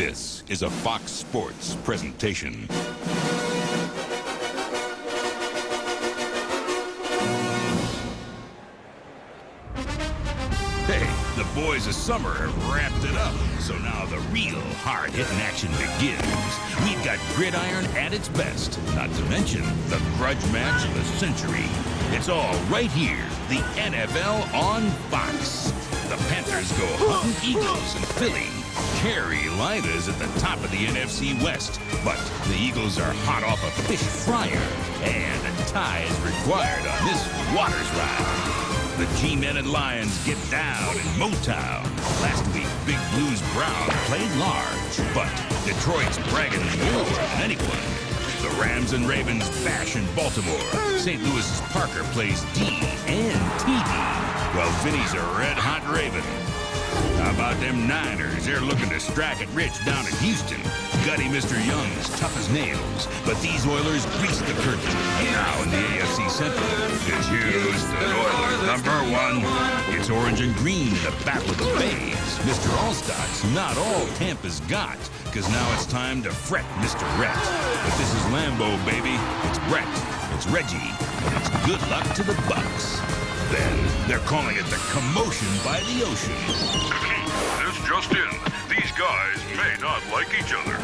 This is a Fox Sports presentation. Hey, the boys of summer have wrapped it up, so now the real hard-hitting action begins. We've got gridiron at its best, not to mention the grudge match of the century. It's all right here, the NFL on Fox. The Panthers go hunting Eagles in Philly. Carolina's at the top of the NFC West, but the Eagles are hot off a fish fryer, and a tie is required on this Waters ride. The G-Men and Lions get down in Motown. Last week, Big Blues Brown played large, but Detroit's bragging more than anyone. The Rams and Ravens bash in Baltimore. St. Louis's Parker plays D and TD, while Vinny's a red-hot Raven. How about them Niners? They're looking to strike it rich down in Houston. Gutty Mr. Young's tough as nails, but these Oilers grease the curtain. Now in the AFC Central, it's Houston Oilers #1. It's orange and green in the Battle of the Bays. Mr. Allstott's not all Tampa's got, because now it's time to fret Mr. Rhett. But this is Lambeau, baby. It's Brett. It's Reggie. And it's good luck to the Bucks. Then they're calling it the commotion by the ocean. This just in. These guys may not like each other.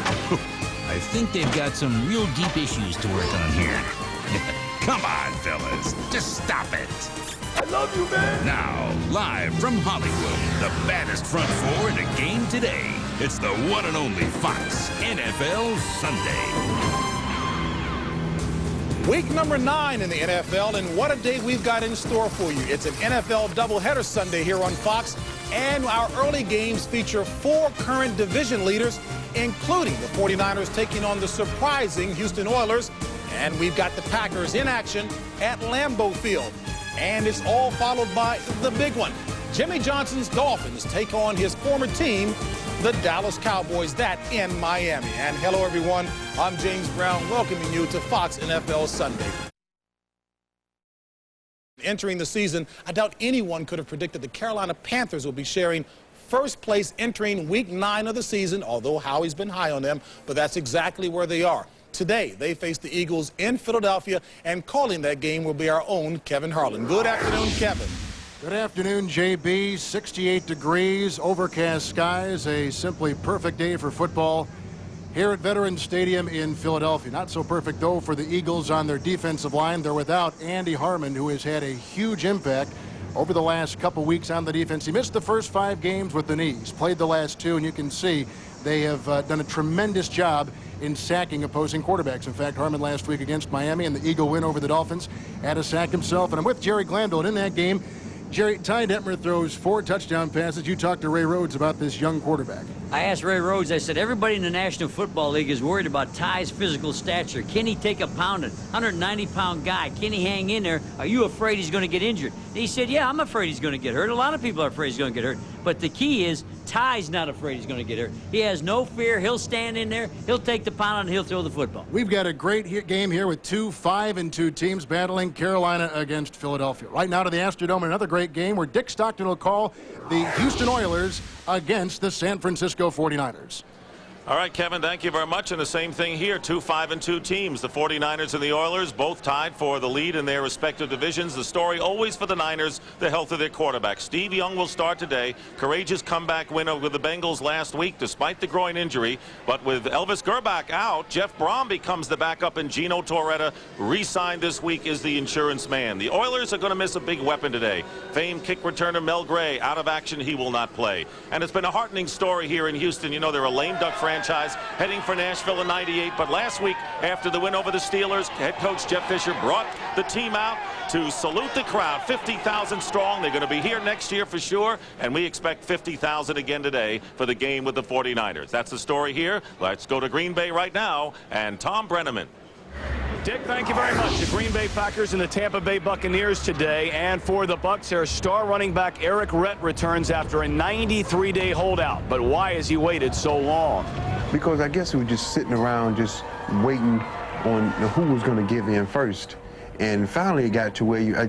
I think they've got some real deep issues to work on here. Come on, fellas. Just stop it. I love you, man. Now, live from Hollywood, the baddest front four in the game today. It's the one and only Fox NFL Sunday. Week number 9 in the NFL, and what a day we've got in store for you. It's an NFL doubleheader Sunday here on Fox, and our early games feature 4 current division leaders, including the 49ers taking on the surprising Houston Oilers, and we've got the Packers in action at Lambeau Field. And it's all followed by the big one. Jimmy Johnson's Dolphins take on his former team, the Dallas Cowboys, that in Miami. And hello, everyone. I'm James Brown, welcoming you to Fox NFL Sunday. Entering the season, I doubt anyone could have predicted the Carolina Panthers will be sharing first place entering week 9 of the season, although Howie's been high on them, but that's exactly where they are. Today, they face the Eagles in Philadelphia, and calling that game will be our own Kevin Harlan. Good afternoon, Kevin. Good afternoon, JB. 68 degrees, overcast skies, a simply perfect day for football here at Veterans Stadium in Philadelphia. Not so perfect, though, for the Eagles on their defensive line. They're without Andy Harmon, who has had a huge impact over the last couple weeks on the defense. He missed the first 5 games with the knees, played the last 2, and you can see they have done a tremendous job in sacking opposing quarterbacks. In fact, Harmon last week against Miami and the Eagle win over the Dolphins had a sack himself. And I'm with Jerry Glanville, and in that game, Jerry, Ty Detmer throws 4 touchdown passes. You talked to Ray Rhodes about this young quarterback. I asked Ray Rhodes, I said, everybody in the National Football League is worried about Ty's physical stature. Can he take a pounding? 190-pound guy. Can he hang in there? Are you afraid he's going to get injured? And he said, yeah, I'm afraid he's going to get hurt. A lot of people are afraid he's going to get hurt. But the key is Ty's not afraid he's going to get hurt. He has no fear. He'll stand in there. He'll take the pound and he'll throw the football. We've got a great game here with 2 5-2 teams battling Carolina against Philadelphia. Right now to the Astrodome, another great game where Dick Stockton will call the Houston Oilers against the San Francisco 49ers. All right, Kevin, thank you very much. And the same thing here, 2 5-2 teams. The 49ers and the Oilers both tied for the lead in their respective divisions. The story always for the Niners, the health of their quarterback. Steve Young will start today. Courageous comeback win over the Bengals last week despite the groin injury. But with Elvis Gerbach out, Jeff Brom becomes the backup, and Gino Torretta, re-signed this week, is the insurance man. The Oilers are going to miss a big weapon today. Famed kick returner Mel Gray out of action. He will not play. And it's been a heartening story here in Houston. You know, they're a lame duck franchise heading for Nashville in '98, but last week after the win over the Steelers, head coach Jeff Fisher brought the team out to salute the crowd. 50,000 strong. They're going to be here next year for sure, and we expect 50,000 again today for the game with the 49ers. That's the story here. Let's go to Green Bay right now, and Tom Brenneman. Dick, thank you very much. The Green Bay Packers and the Tampa Bay Buccaneers today. And for the Bucs, their star running back Eric Rhett returns after a 93-day holdout. But why has he waited so long? Because I guess we were just sitting around just waiting on who was going to give in first. And finally it got to where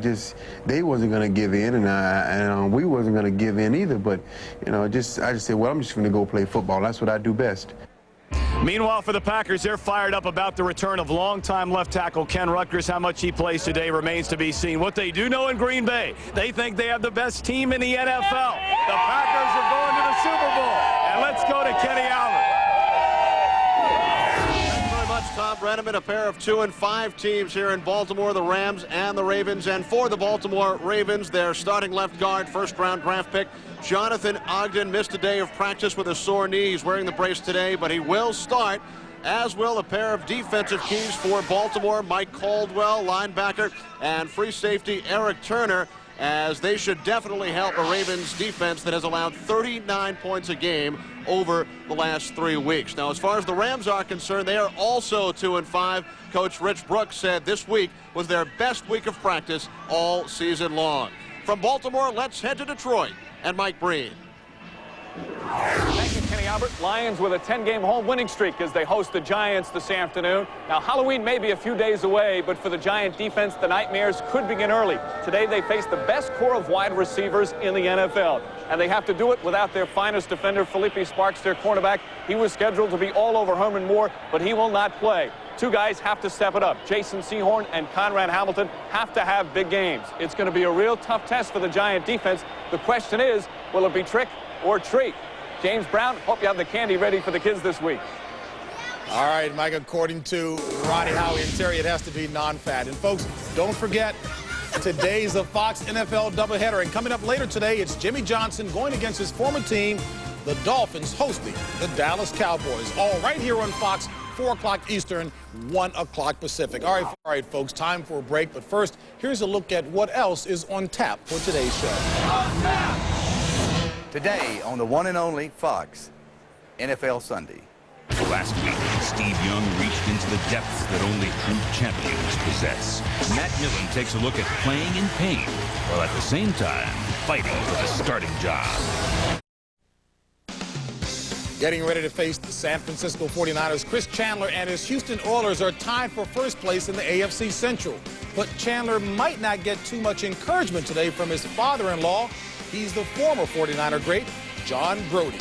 they wasn't going to give in, and we wasn't going to give in either. But, you know, I just said, well, I'm just going to go play football. That's what I do best. Meanwhile, for the Packers, they're fired up about the return of longtime left tackle Ken Rutgers. How much he plays today remains to be seen. What they do know in Green Bay, they think they have the best team in the NFL. The Packers are going to the Super Bowl. And let's go to Kenny Albert. Thanks very much, Tom Brenneman. A pair of 2 and 5 teams here in Baltimore, the Rams and the Ravens. And for the Baltimore Ravens, their starting left guard, first-round draft pick, Jonathan Ogden, missed a day of practice with a sore knee. He's wearing the brace today, but he will start, as will a pair of defensive keys for Baltimore, Mike Caldwell, linebacker, and free safety Eric Turner, as they should definitely help a Ravens defense that has allowed 39 points a game over the last 3 weeks. Now, as far as the Rams are concerned, they are also 2 and 5. Coach Rich Brooks said this week was their best week of practice all season long. From Baltimore, let's head to Detroit and Mike Breen. Thank you, Kenny Albert. Lions with a 10-game home winning streak as they host the Giants this afternoon. Now, Halloween may be a few days away, but for the Giant defense, the nightmares could begin early. Today, they face the best core of wide receivers in the NFL, and they have to do it without their finest defender, Felipe Sparks, their cornerback. He was scheduled to be all over Herman Moore, but he will not play. 2 guys have to step it up. Jason Sehorn and Conrad Hamilton have to have big games. It's going to be a real tough test for the Giant defense. The question is, will it be trick or treat? James Brown, hope you have the candy ready for the kids this week. All right, Mike, according to Ronnie Howie and Terry, it has to be non-fat. And, folks, don't forget, today's a Fox NFL doubleheader. And coming up later today, it's Jimmy Johnson going against his former team, the Dolphins, hosting the Dallas Cowboys. All right here on Fox, 4 o'clock Eastern, 1 o'clock Pacific. All right, folks, time for a break. But first, here's a look at what else is on tap for today's show. Today on the one and only Fox, NFL Sunday. Last week, Steve Young reached into the depths that only true champions possess. Matt Millen takes a look at playing in pain, while at the same time, fighting for the starting job. Getting ready to face the San Francisco 49ers, Chris Chandler and his Houston Oilers are tied for first place in the AFC Central. But Chandler might not get too much encouragement today from his father-in-law. He's the former 49er great, John Brodie.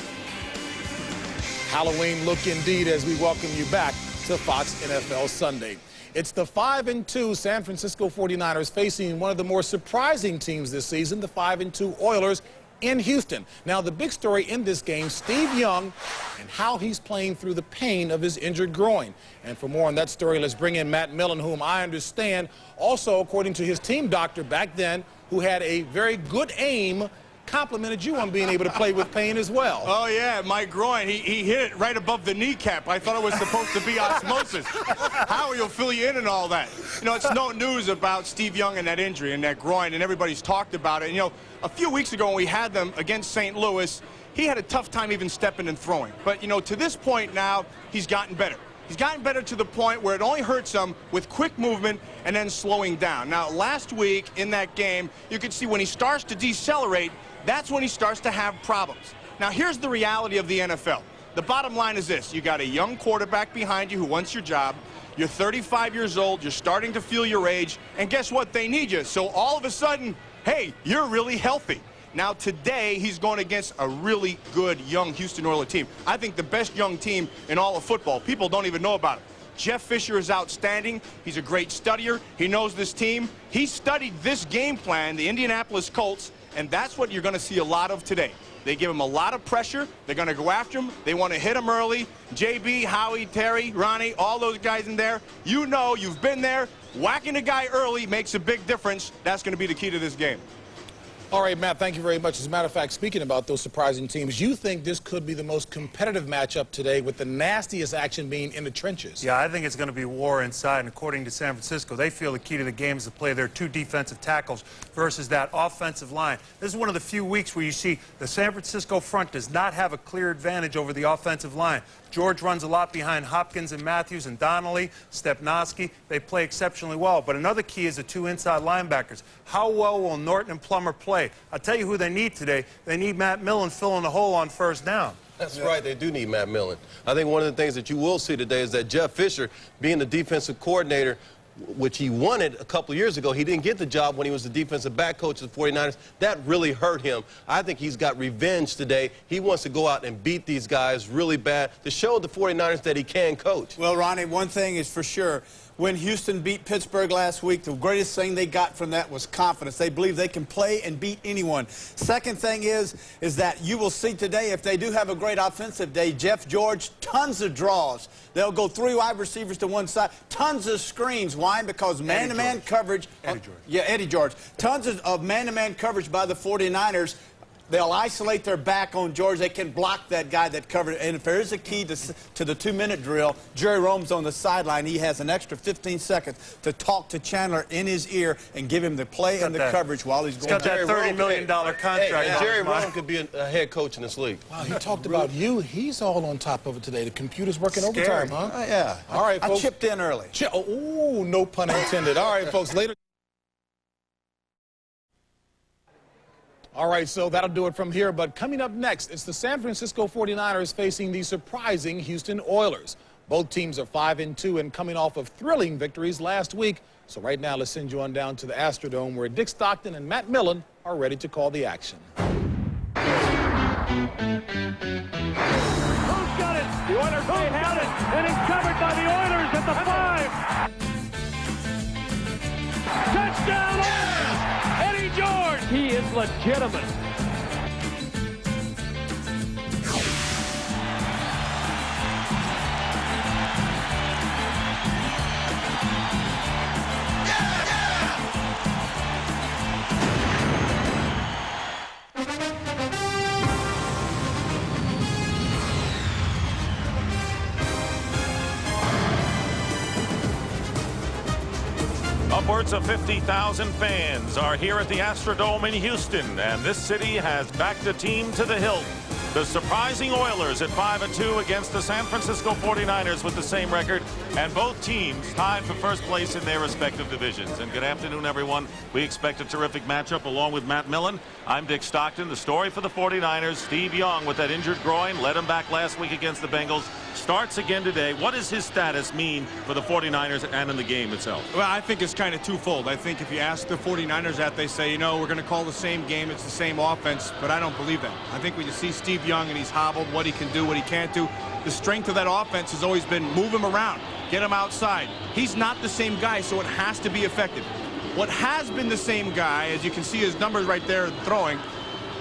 Halloween look indeed as we welcome you back to Fox NFL Sunday. It's the 5-2 San Francisco 49ers facing one of the more surprising teams this season, the 5-2 Oilers in Houston. Now, the big story in this game, Steve Young and how he's playing through the pain of his injured groin. And for more on that story, let's bring in Matt Millen, whom I understand also, according to his team doctor back then, who had a very good aim, complimented you on being able to play with pain as well. Oh, yeah, my groin. He hit it right above the kneecap. I thought it was supposed to be osmosis. Howie will fill you in and all that. You know, it's no news about Steve Young and that injury and that groin, and everybody's talked about it. You know, a few weeks ago when we had them against St. Louis, he had a tough time even stepping and throwing. But, you know, to this point now, he's gotten better. He's gotten better to the point where it only hurts him with quick movement and then slowing down. Now, last week in that game, you could see when he starts to decelerate, that's when he starts to have problems. Now, here's the reality of the NFL. The bottom line is this. You got a young quarterback behind you who wants your job. You're 35 years old. You're starting to feel your age. And guess what? They need you. So all of a sudden, hey, you're really healthy. Now, today, he's going against a really good young Houston Oilers team. I think the best young team in all of football. People don't even know about it. Jeff Fisher is outstanding. He's a great studier. He knows this team. He studied this game plan, the Indianapolis Colts, and that's what you're going to see a lot of today. They give him a lot of pressure. They're going to go after him. They want to hit him early. JB, Howie, Terry, Ronnie, all those guys in there. You know, you've been there. Whacking a guy early makes a big difference. That's going to be the key to this game. All right, Matt, thank you very much. As a matter of fact, speaking about those surprising teams, you think this could be the most competitive matchup today with the nastiest action being in the trenches? Yeah, I think it's going to be war inside. And according to San Francisco, they feel the key to the game is to play their 2 defensive tackles versus that offensive line. This is one of the few weeks where you see the San Francisco front does not have a clear advantage over the offensive line. George runs a lot behind Hopkins and Matthews and Donnelly, Stepnoski. They play exceptionally well. But another key is the 2 inside linebackers. How well will Norton and Plummer play? I'll tell you who they need today. They need Matt Millen filling the hole on first down. That's right. They do need Matt Millen. I think one of the things that you will see today is that Jeff Fisher, being the defensive coordinator, which he wanted a couple of years ago. He didn't get the job when he was the defensive back coach of the 49ers. That really hurt him. I think he's got revenge today. He wants to go out and beat these guys really bad to show the 49ers that he can coach. Well, Ronnie, one thing is for sure. When Houston beat Pittsburgh last week, the greatest thing they got from that was confidence. They believe they can play and beat anyone. Second thing is that you will see today, if they do have a great offensive day, Jeff George, tons of draws. They'll go 3 wide receivers to one side, tons of screens. Why? Because man-to-man coverage. Eddie George. Yeah, Eddie George. Tons of man-to-man coverage by the 49ers. They'll isolate their back on George. They can block that guy that covered it. And if there is a key to the 2-minute drill, Jerry Rome's on the sideline. He has an extra 15 seconds to talk to Chandler in his ear and give him the play and the coverage while he's going. He's got that $30 million contract. Hey, Jerry Rome could be a head coach in this league. Wow, he talked about you. He's all on top of it today. The computer's working overtime, huh? Yeah. All right, folks. I chipped in early. Oh, no pun intended. All right, folks. Later. All right, so that'll do it from here. But coming up next, it's the San Francisco 49ers facing the surprising Houston Oilers. Both teams are 5-2 and coming off of thrilling victories last week. So right now, let's send you on down to the Astrodome where Dick Stockton and Matt Millen are ready to call the action. Who's got it? The Oilers may have it, and it's covered by the Oilers at the 5. Touchdown Oilers! Eddie George! He is legitimate. Upwards of 50,000 fans are here at the Astrodome in Houston, and this city has backed a team to the hilt. The surprising Oilers at 5-2 against the San Francisco 49ers with the same record, and both teams tied for first place in their respective divisions. And good afternoon, everyone. We expect a terrific matchup along with Matt Millen. I'm Dick Stockton. The story for the 49ers, Steve Young with that injured groin, led him back last week against the Bengals, starts again today. What does his status mean for the 49ers and in the game itself? Well, I think it's kind of twofold. I think if you ask the 49ers that, they say, you know, we're going to call the same game, it's the same offense, but I don't believe that. I think when you see Steve Young and he's hobbled, what he can do, what he can't do, the strength of that offense has always been move him around, get him outside. He's not the same guy, so it has to be effective. What has been the same guy, as you can see his numbers right there throwing,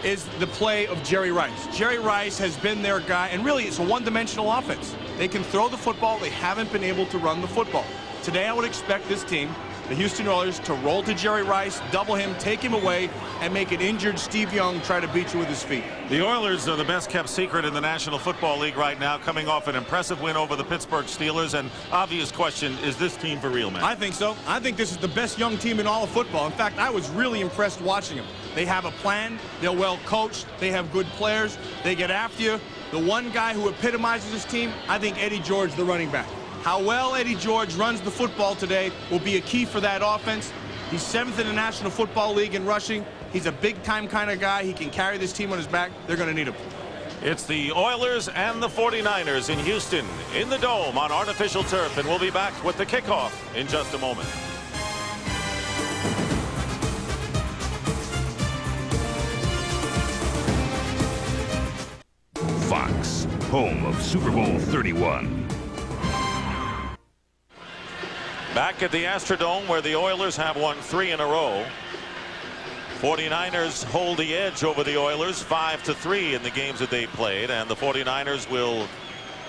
is the play of Jerry Rice. Jerry Rice has been their guy, and really it's a one-dimensional offense. They can throw the football, they haven't been able to run the football. Today I would expect this team, the Houston Oilers, to roll to Jerry Rice, double him, take him away, and make an injured Steve Young try to beat you with his feet. The Oilers are the best-kept secret in the National Football League right now, coming off an impressive win over the Pittsburgh Steelers. And obvious question, is this team for real, man? I think so. I think this is the best young team in all of football. In fact, I was really impressed watching them. They have a plan. They're well coached. They have good players. They get after you. The one guy who epitomizes this team, I think Eddie George, the running back. How well Eddie George runs the football today will be a key for that offense. He's 7th in the National Football League in rushing. He's a big-time kind of guy. He can carry this team on his back. They're going to need him. It's the Oilers and the 49ers in Houston, in the Dome on artificial turf, and we'll be back with the kickoff in just a moment. Fox, home of Super Bowl 31. Back at the Astrodome, where the Oilers have won 3 in a row. 49ers hold the edge over the Oilers 5-3 in the games that they've played, and the 49ers will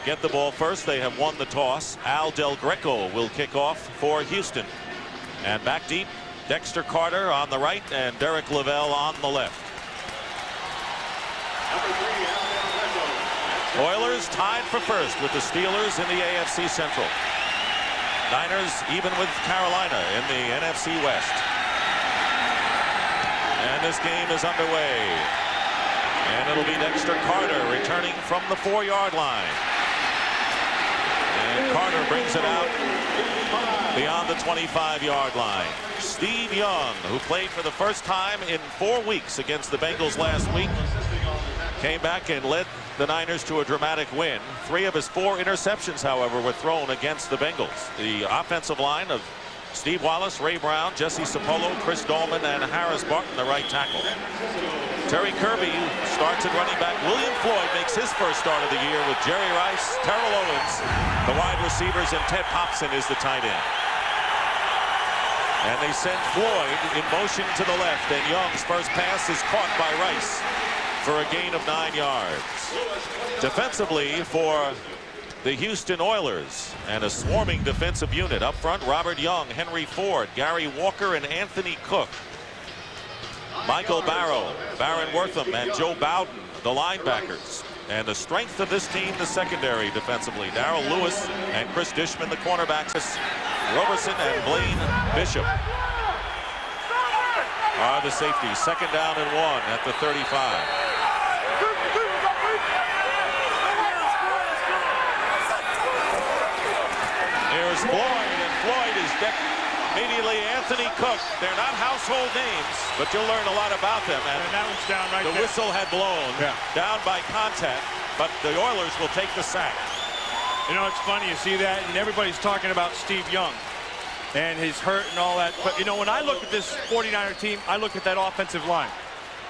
get the ball first. They have won the toss. Al Del Greco will kick off for Houston. And back deep, Dexter Carter on the right and Derek Lavelle on the left. Oilers tied for first with the Steelers in the AFC Central. Niners even with Carolina in the NFC West. And this game is underway. And it'll be Dexter Carter returning from the 4-yard line. And Carter brings it out beyond the 25-yard line. Steve Young, who played for the first time in 4 weeks against the Bengals last week, came back and led the Niners to a dramatic win. 3 of his 4 interceptions, however, were thrown against the Bengals. The offensive line of Steve Wallace, Ray Brown, Jesse Sapolo, Chris Dolman, and Harris Barton, the right tackle. Terry Kirby starts at running back. William Floyd makes his first start of the year with Jerry Rice, Terrell Owens, the wide receivers, and Ted Hobson is the tight end. And they send Floyd in motion to the left, and Young's first pass is caught by Rice for a gain of 9 yards. Defensively for the Houston Oilers, and a swarming defensive unit. Up front, Robert Young, Henry Ford, Gary Walker, and Anthony Cook. Michael Barrow, Baron Wortham, and Joe Bowden, the linebackers. And the strength of this team, the secondary defensively. Darrell Lewis and Chris Dishman, the cornerbacks. Roberson and Blaine Bishop are the safeties. 2nd down and 1 at the 35. Here's Floyd, and Floyd is decked immediately. Anthony Cook. They're not household names, but you'll learn a lot about them. And that one's down right the there. whistle had blown, down by contact, but the Oilers will take the sack. You know, it's funny, you see that, and everybody's talking about Steve Young and his hurt and all that. But, you know, when I look at this 49er team, I look at that offensive line.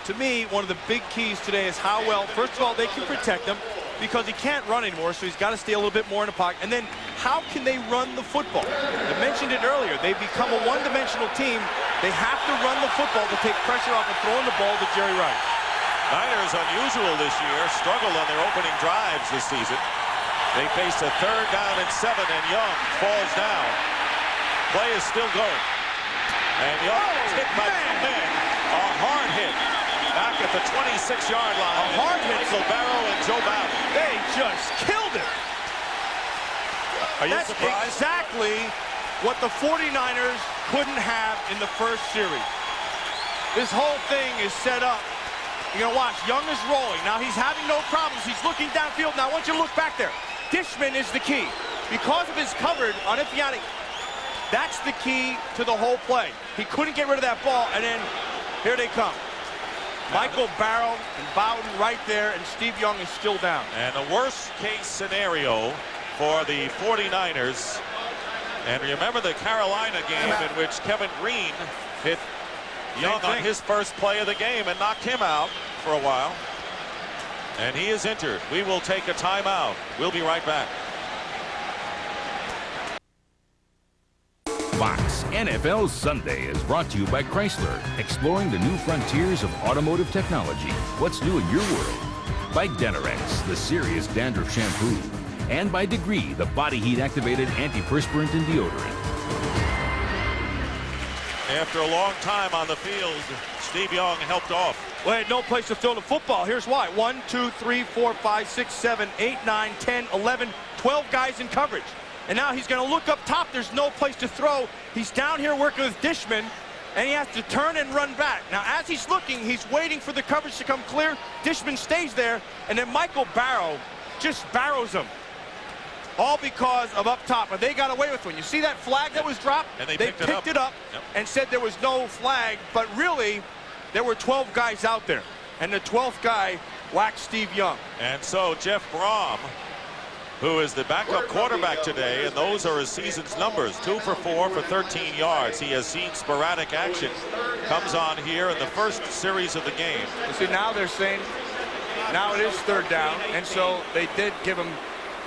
To me, one of the big keys today is how well, first of all, they can protect him because he can't run anymore, so he's got to stay a little bit more in the pocket. And then how can they run the football? I mentioned it earlier. They've become a one-dimensional team. They have to run the football to take pressure off and throwing the ball to Jerry Rice. Niners, unusual this year, struggled on their opening drives this season. They face a 3rd down and 7, and Young falls down. Play is still going. And Young is hit by 2 men. A hard hit back at the 26-yard line. A hard hit. Michael Barrow and Joe Bowden. They just killed him. Are you That's surprised? exactly what the 49ers couldn't have in the first series. This whole thing is set up. You're going to watch. Young is rolling. Now he's having no problems. He's looking downfield. Now I want you to look back there. Dishman is the key. Because of his coverage on Ipiani, that's the key to the whole play. He couldn't get rid of that ball, and then here they come. Michael Barrow and Bowden right there, and Steve Young is still down. And a worst-case scenario for the 49ers. And remember the Carolina game in which Kevin Green hit Young on his first play of the game and knocked him out for a while. And he is injured. We will take a timeout. We'll be right back. Fox NFL Sunday is brought to you by Chrysler, exploring the new frontiers of automotive technology. What's new in your world? By Denorex, the serious dandruff shampoo. And by Degree, the body heat activated antiperspirant and deodorant. After a long time on the field, Steve Young helped off. Well, he had no place to throw the football. Here's why. 1, 2, 3, 4, 5, 6, 7, 8, 9, 10, 11, 12 guys in coverage. And now he's going to look up top. There's no place to throw. He's down here working with Dishman, and he has to turn and run back. Now, as he's looking, he's waiting for the coverage to come clear. Dishman stays there, and then Michael Barrow just barrows him. All because of up top. But they got away with one. You see that flag that was dropped? And they picked picked it up and said there was no flag. But really, there were 12 guys out there. And the 12th guy whacked Steve Young. And so Jeff Brom, who is the backup quarterback today, and those are his season's numbers. 2 for 4 for 13 yards. He has seen sporadic action. Comes on here in the first series of the game. You see, now they're saying, now it is 3rd down. And so they did give him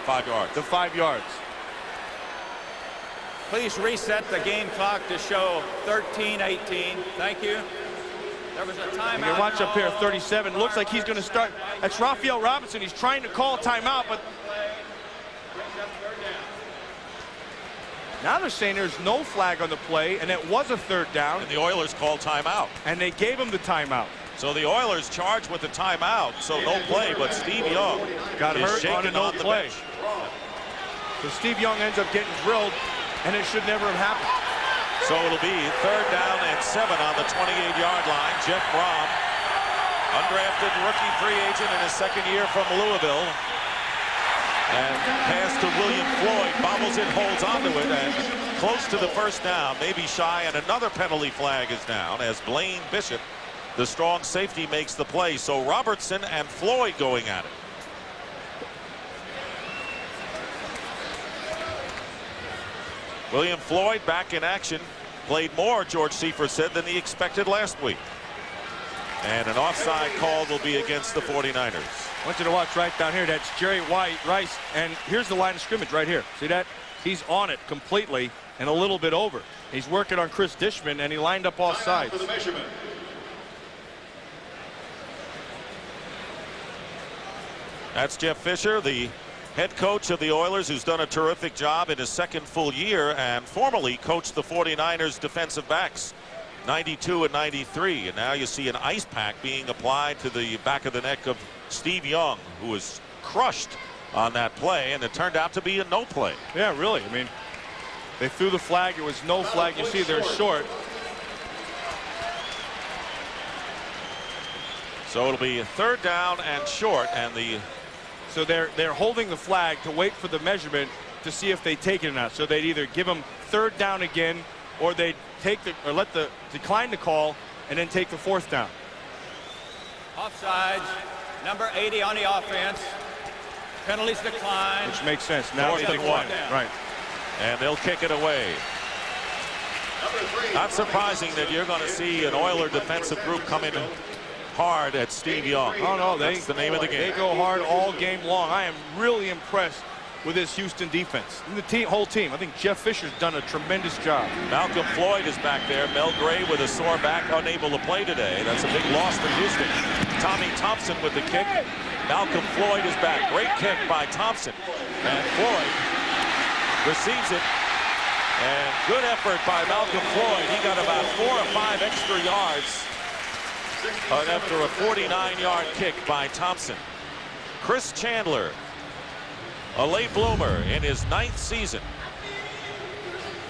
5 yards. The 5 yards. Please reset the game clock to show 13-18. Thank you. There was a timeout. You can watch up here, 37. Looks like he's going to start. That's Raphael Robinson. He's trying to call a timeout, but now they're saying there's no flag on the play, and it was a 3rd down. And the Oilers called timeout. And they gave him the timeout. So the Oilers charged with the timeout, so no play, but Steve Young got is hurt on a shaken no on the play. bench. So Steve Young ends up getting drilled, and it should never have happened. So it'll be 3rd down and 7 on the 28-yard line. Jeff Brom, undrafted rookie free agent in his 2nd year from Louisville. And pass to William Floyd, bobbles it, holds onto it, and close to the 1st down, maybe shy, and another penalty flag is down as Blaine Bishop, the strong safety, makes the play. So Robertson and Floyd going at it. William Floyd back in action. Played more, George Seifert said, than he expected last week. And an offside call will be against the 49ers. I want you to watch right down here. That's Jerry Rice. And here's the line of scrimmage right here. See that? He's on it completely and a little bit over. He's working on Chris Dishman, and he lined up all sides. That's Jeff Fisher, the head coach of the Oilers, who's done a terrific job in his second full year and formerly coached the 49ers defensive backs 92 and 93. And now you see an ice pack being applied to the back of the neck of Steve Young, who was crushed on that play, and it turned out to be a no play. Yeah, really. I mean, they threw the flag. It was no flag. You see they're short. So it'll be 3rd down and short, and so they're holding the flag to wait for the measurement to see if they take it or not. So they'd either give them 3rd down again, or they'd decline the call and then take the 4th down. Offsides, number 80 on the offense. Penalties decline. Which makes sense. Now 4th and 1. Right. And they'll kick it away. Not surprising that you're going to see an Oiler defensive group come in hard at Steve Young. Oh, no, that's the name of the game. They go hard all game long. I am really impressed with this Houston defense. And the whole team. I think Jeff Fisher's done a tremendous job. Malcolm Floyd is back there. Mel Gray with a sore back, unable to play today. That's a big loss for Houston. Tommy Thompson with the kick. Malcolm Floyd is back. Great kick by Thompson. And Floyd receives it. And good effort by Malcolm Floyd. He got about 4 or 5 extra yards after a 49-yard kick by Thompson. Chris Chandler, a late bloomer in his 9th season,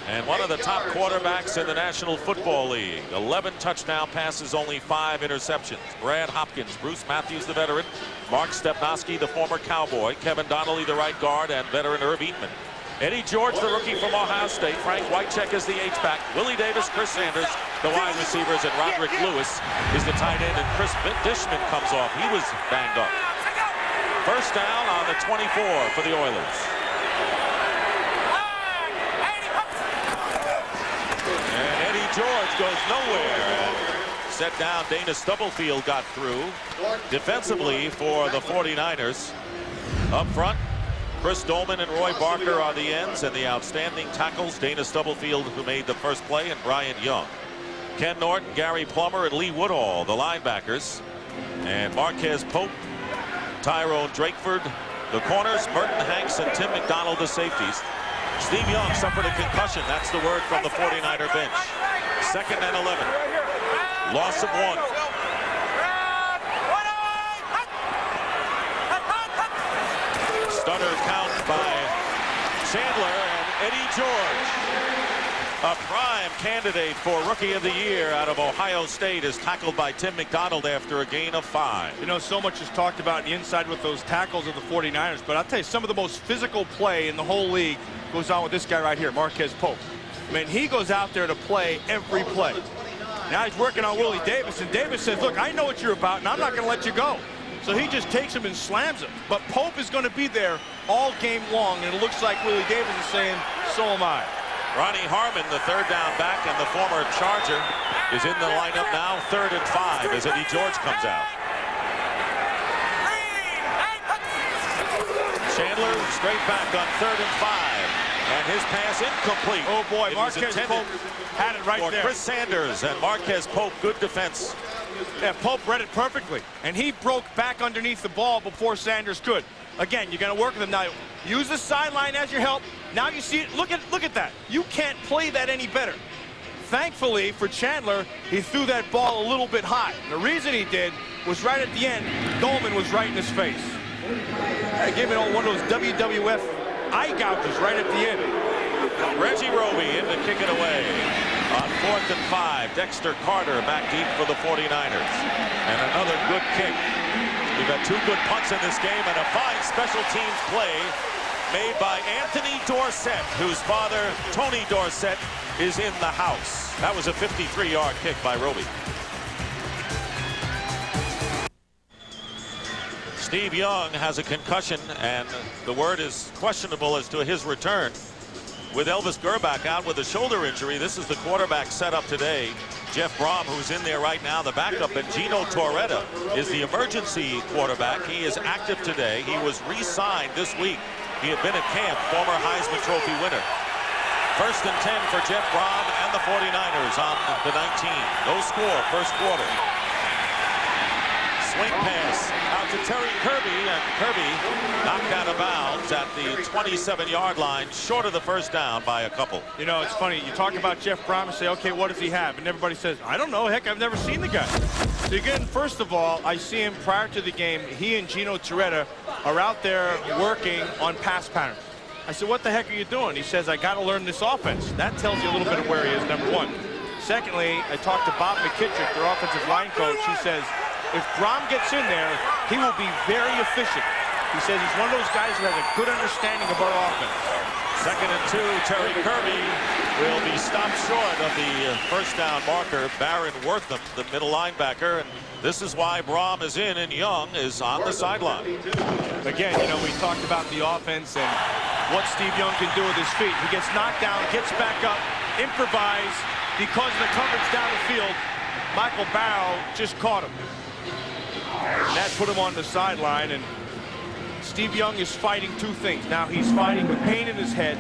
and one of the top quarterbacks in the National Football League. 11 touchdown passes, only 5 interceptions. Brad Hopkins, Bruce Matthews, the veteran, Mark Stepnoski, the former Cowboy, Kevin Donnelly, the right guard, and veteran Herb Eatman. Eddie George, the rookie from Ohio State. Frank Wycheck is the H-back. Willie Davis, Chris Sanders, the wide receivers, and Roderick Lewis is the tight end. And Chris Dishman comes off. He was banged up. 1st down on the 24 for the Oilers. And Eddie George goes nowhere. Set down. Dana Stubblefield got through. Defensively for the 49ers. Up front, Chris Dolman and Roy Barker are the ends, and the outstanding tackles, Dana Stubblefield, who made the first play, and Brian Young. Ken Norton, Gary Plummer, and Lee Woodall, the linebackers. And Marquez Pope, Tyrone Drakeford, the corners, Merton Hanks, and Tim McDonald, the safeties. Steve Young suffered a concussion. That's the word from the 49er bench. 2nd and 11. Loss of 1. Stutter count by Chandler, and Eddie George, a prime candidate for Rookie of the Year out of Ohio State, is tackled by Tim McDonald after a gain of 5. You know, so much is talked about on the inside with those tackles of the 49ers, but I'll tell you, some of the most physical play in the whole league goes on with this guy right here, Marquez Pope. I mean, he goes out there to play every play. Now he's working on Willie Davis, and Davis says, look, I know what you're about, and I'm not going to let you go. So he just takes him and slams him. But Pope is going to be there all game long, and it looks like Willie Davis is saying, so am I. Ronnie Harmon, the 3rd down back and the former Charger, is in the lineup now. 3rd and 5 as Eddie George comes out. Chandler straight back on 3rd and 5. And his pass incomplete. Oh, boy, Marquez Pope had it right there. Chris Sanders, and Marquez Pope, good defense. Yeah, Pope read it perfectly. And he broke back underneath the ball before Sanders could. Again, you're going to work with him now. Use the sideline as your help. Now you see it. Look at that. You can't play that any better. Thankfully for Chandler, he threw that ball a little bit high. And the reason he did was right at the end, Dolman was right in his face. I gave him one of those WWF eye gouges right at the end. Reggie Roby in to kick it away. On 4th and 5, Dexter Carter back deep for the 49ers. And another good kick. We've got 2 good punts in this game and a fine special teams play made by Anthony Dorsett, whose father, Tony Dorsett, is in the house. That was a 53-yard kick by Roby. Steve Young has a concussion, and the word is questionable as to his return. with Elvis Gerbach out with a shoulder injury. This is the quarterback setup today. Jeff Brom, who's in there right now, the backup, and Gino Torretta is the emergency quarterback. He is active today. He was re-signed this week. He had been at camp, former Heisman Trophy winner. 1st and 10 for Jeff Brom and the 49ers on the 19. No score, first quarter. Swing pass out to Terry Kirby, and Kirby knocked out of bounds at the 27-yard line, short of the first down by a couple. You know, it's funny. You talk about Jeff Brom and say, okay, what does he have? And everybody says, I don't know. Heck, I've never seen the guy. So again, first of all, I see him prior to the game. He and Gino Torretta are out there working on pass patterns. I said, what the heck are you doing? He says, I got to learn this offense. That tells you a little bit of where he is, number one. Secondly, I talked to Bob McKittrick, their offensive line coach. He says, if Brom gets in there, he will be very efficient. He says he's one of those guys who has a good understanding of our offense. 2nd and 2, Terry Kirby will be stopped short of the first down marker. Baron Wortham, the middle linebacker, and this is why Brom is in and Young is on the sideline. Again, you know, we talked about the offense and what Steve Young can do with his feet. He gets knocked down, gets back up, improvise. Because of the coverage down the field, Michael Barrow just caught him. And that put him on the sideline, and Steve Young is fighting two things. Now he's fighting with pain in his head,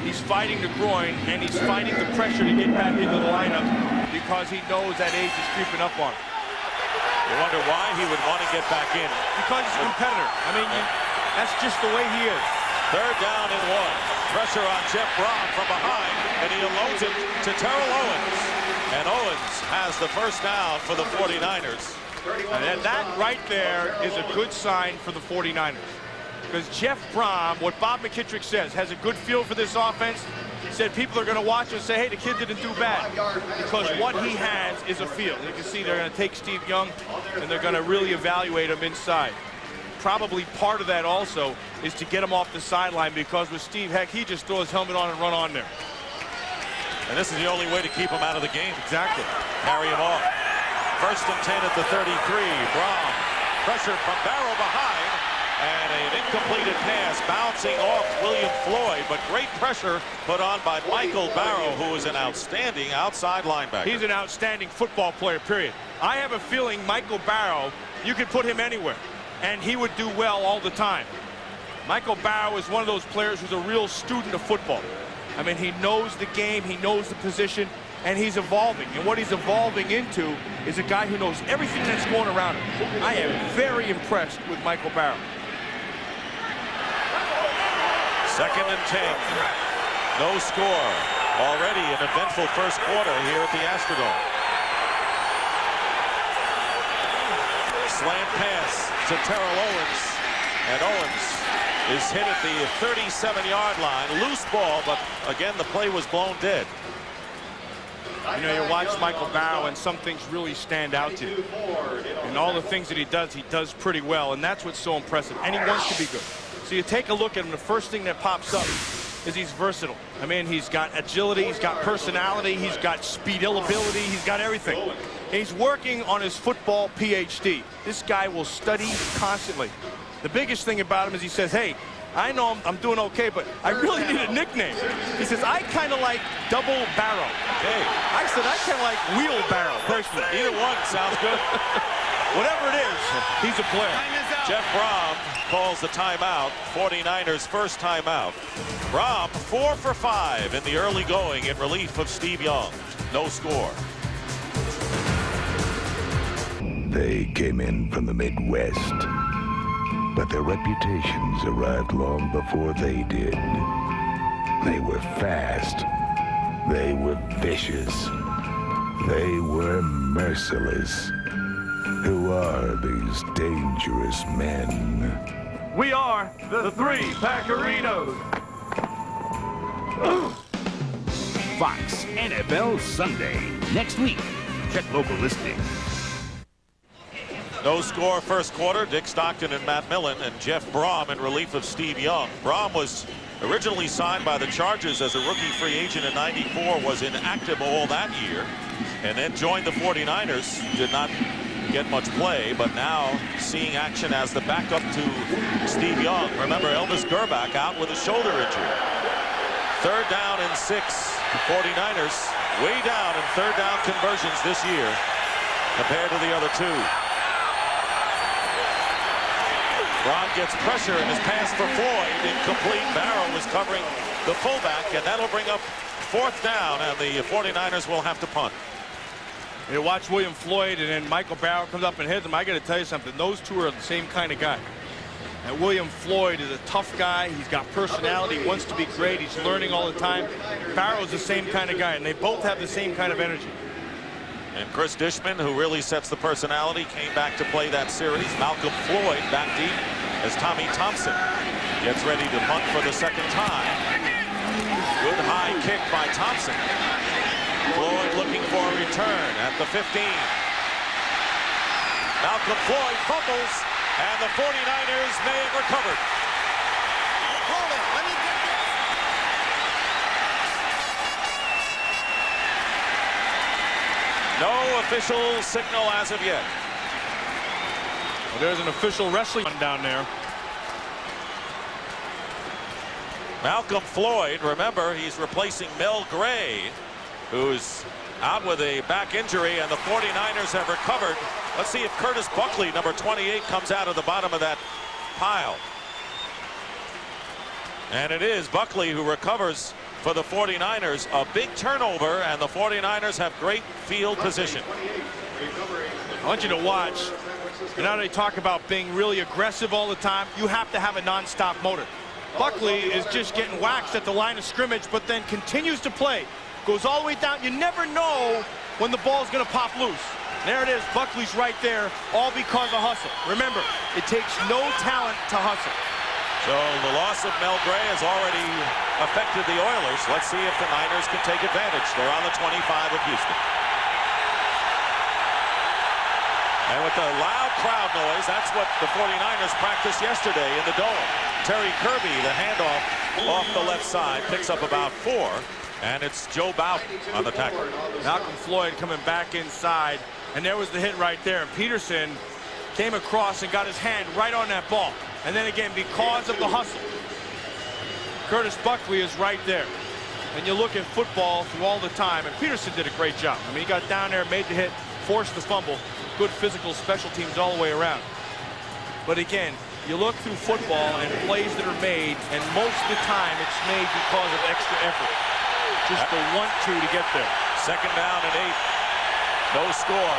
he's fighting the groin, and he's fighting the pressure to get back into the lineup because he knows that age is creeping up on him. You wonder why he would want to get back in. Because he's a competitor. I mean, that's just the way he is. 3rd down and 1. Pressure on Jeff Brom from behind, and he unloads it to Terrell Owens. And Owens has the first down for the 49ers. And that right there is a good sign for the 49ers. Because Jeff Brom, what Bob McKittrick says, has a good feel for this offense. He said people are going to watch and say, hey, the kid didn't do bad. Because what he has is a feel. You can see they're going to take Steve Young, and they're going to really evaluate him inside. Probably part of that also is to get him off the sideline, because with Steve, heck, he just throws his helmet on and run on there. And this is the only way to keep him out of the game. Exactly. Carry him off. 1st and 10 at the 33. Brom pressure from Barrow behind, and an incompleted pass bouncing off William Floyd, but great pressure put on by Michael Barrow, who is an outstanding outside linebacker. He's an outstanding football player, period. I have a feeling Michael Barrow, you could put him anywhere, and he would do well all the time. Michael Barrow is one of those players who's a real student of football. I mean, he knows the game, he knows the position, and he's evolving. And what he's evolving into is a guy who knows everything that's going around him. I am very impressed with Michael Barrow. 2nd and 10. No score. Already an eventful first quarter here at the Astrodome. Slant pass to Terrell Owens. And Owens is hit at the 37-yard line. Loose ball, but again, the play was blown dead. You know, you watch Michael Barrow, and some things really stand out to you. And all the things that he does pretty well, and that's what's so impressive. And he wants to be good. So you take a look at him, the first thing that pops up is he's versatile. I mean, he's got agility, he's got personality, he's got speed ability, he's got everything. And he's working on his football PhD. This guy will study constantly. The biggest thing about him is he says, hey, I know I'm doing okay, but I really need a nickname. He says, I kind of like Double Barrow. Hey. I said, I kind of like Wheelbarrow, personally. Either one sounds good. Whatever it is, he's a player. Jeff Brom calls the timeout. 49ers' first timeout. Brom 4 for 5 in the early going in relief of Steve Young. No score. They came in from the Midwest, but their reputations arrived long before they did. They were fast. They were vicious. They were merciless. Who are these dangerous men? We are the Three Packerinos. Fox NFL Sunday. Next week. Check local listings. No score first quarter. Dick Stockton and Matt Millen, and Jeff Brom in relief of Steve Young. Brom was originally signed by the Chargers as a rookie free agent in '94, was inactive all that year, and then joined the 49ers. Did not get much play, but now seeing action as the backup to Steve Young. Remember, Elvis Gerbach out with a shoulder injury. 3rd down and 6. 49ers way down in 3rd down conversions this year compared to the other two. Brown gets pressure in his pass for Floyd. Incomplete. Barrow was covering the fullback, and that'll bring up 4th down, and the 49ers will have to punt. You watch William Floyd, and then Michael Barrow comes up and hits him. I got to tell you something. Those two are the same kind of guy. And William Floyd is a tough guy. He's got personality, wants to be great. He's learning all the time. Barrow's the same kind of guy, and they both have the same kind of energy. And Chris Dishman, who really sets the personality, came back to play that series. Malcolm Floyd back deep as Tommy Thompson gets ready to punt for the 2nd time. Good high kick by Thompson. Floyd looking for a return at the 15. Malcolm Floyd fumbles, and the 49ers may have recovered. Hold it. Let me get this. No official signal as of yet. Well, there's an official wrestling one down there. Malcolm Floyd, remember, he's replacing Mel Gray, who's out with a back injury, and the 49ers have recovered. Let's see if Curtis Buckley, number 28, comes out of the bottom of that pile. And it is Buckley who recovers for the 49ers. A big turnover, and the 49ers have great field position. I want you to watch. You know, they talk about being really aggressive all the time. You have to have a non-stop motor. Buckley is just getting waxed at the line of scrimmage, but then continues to play. Goes all the way down. You never know when the ball's going to pop loose. There it is. Buckley's right there, all because of hustle. Remember, it takes no talent to hustle. So the loss of Mel Gray has already affected the Oilers. Let's see if the Niners can take advantage. They're on the 25 of Houston. And with the loud crowd noise, that's what the 49ers practiced yesterday in the Dome. Terry Kirby, the handoff off the left side, picks up about 4. And it's Joe Bowden on the tackle. Malcolm Floyd coming back inside, and there was the hit right there. And Peterson came across and got his hand right on that ball. And then again, because of the hustle, Curtis Buckley is right there. And you look at football through all the time, and Peterson did a great job. I mean, he got down there, made the hit, forced the fumble. Good physical special teams all the way around. But again, you look through football and plays that are made, and most of the time it's made because of extra effort. Just the 1-2 to get there. 2nd down and 8. No score.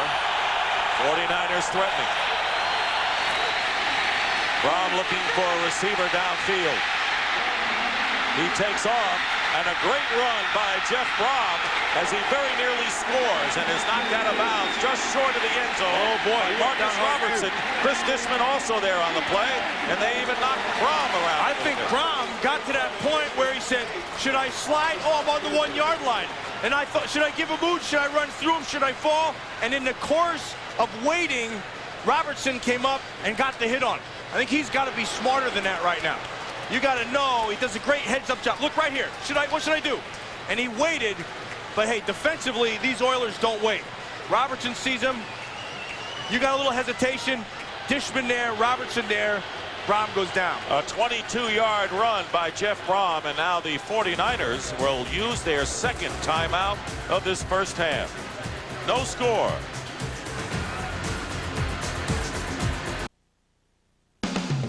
49ers threatening. Brown looking for a receiver downfield. He takes off, and a great run by Jeff Brom as he very nearly scores and is knocked out of bounds just short of the end zone. Oh boy, Marcus Robertson, Chris Dishman also there on the play, and they even knocked Brom around. I think Brom got to that point where he said, should I slide? Oh, I'm on the 1-yard line. And I thought, should I give a boot? Should I run through him? Should I fall? And in the course of waiting, Robertson came up and got the hit on him. I think he's got to be smarter than that right now. You got to know he does a great heads-up job. Look right here. What should I do? And he waited. But hey, defensively, these Oilers don't wait. Robertson sees him. You got a little hesitation. Dishman there, Robertson there. Brom goes down. A 22-yard run by Jeff Brom, and now the 49ers will use their 2nd timeout of this first half. No score.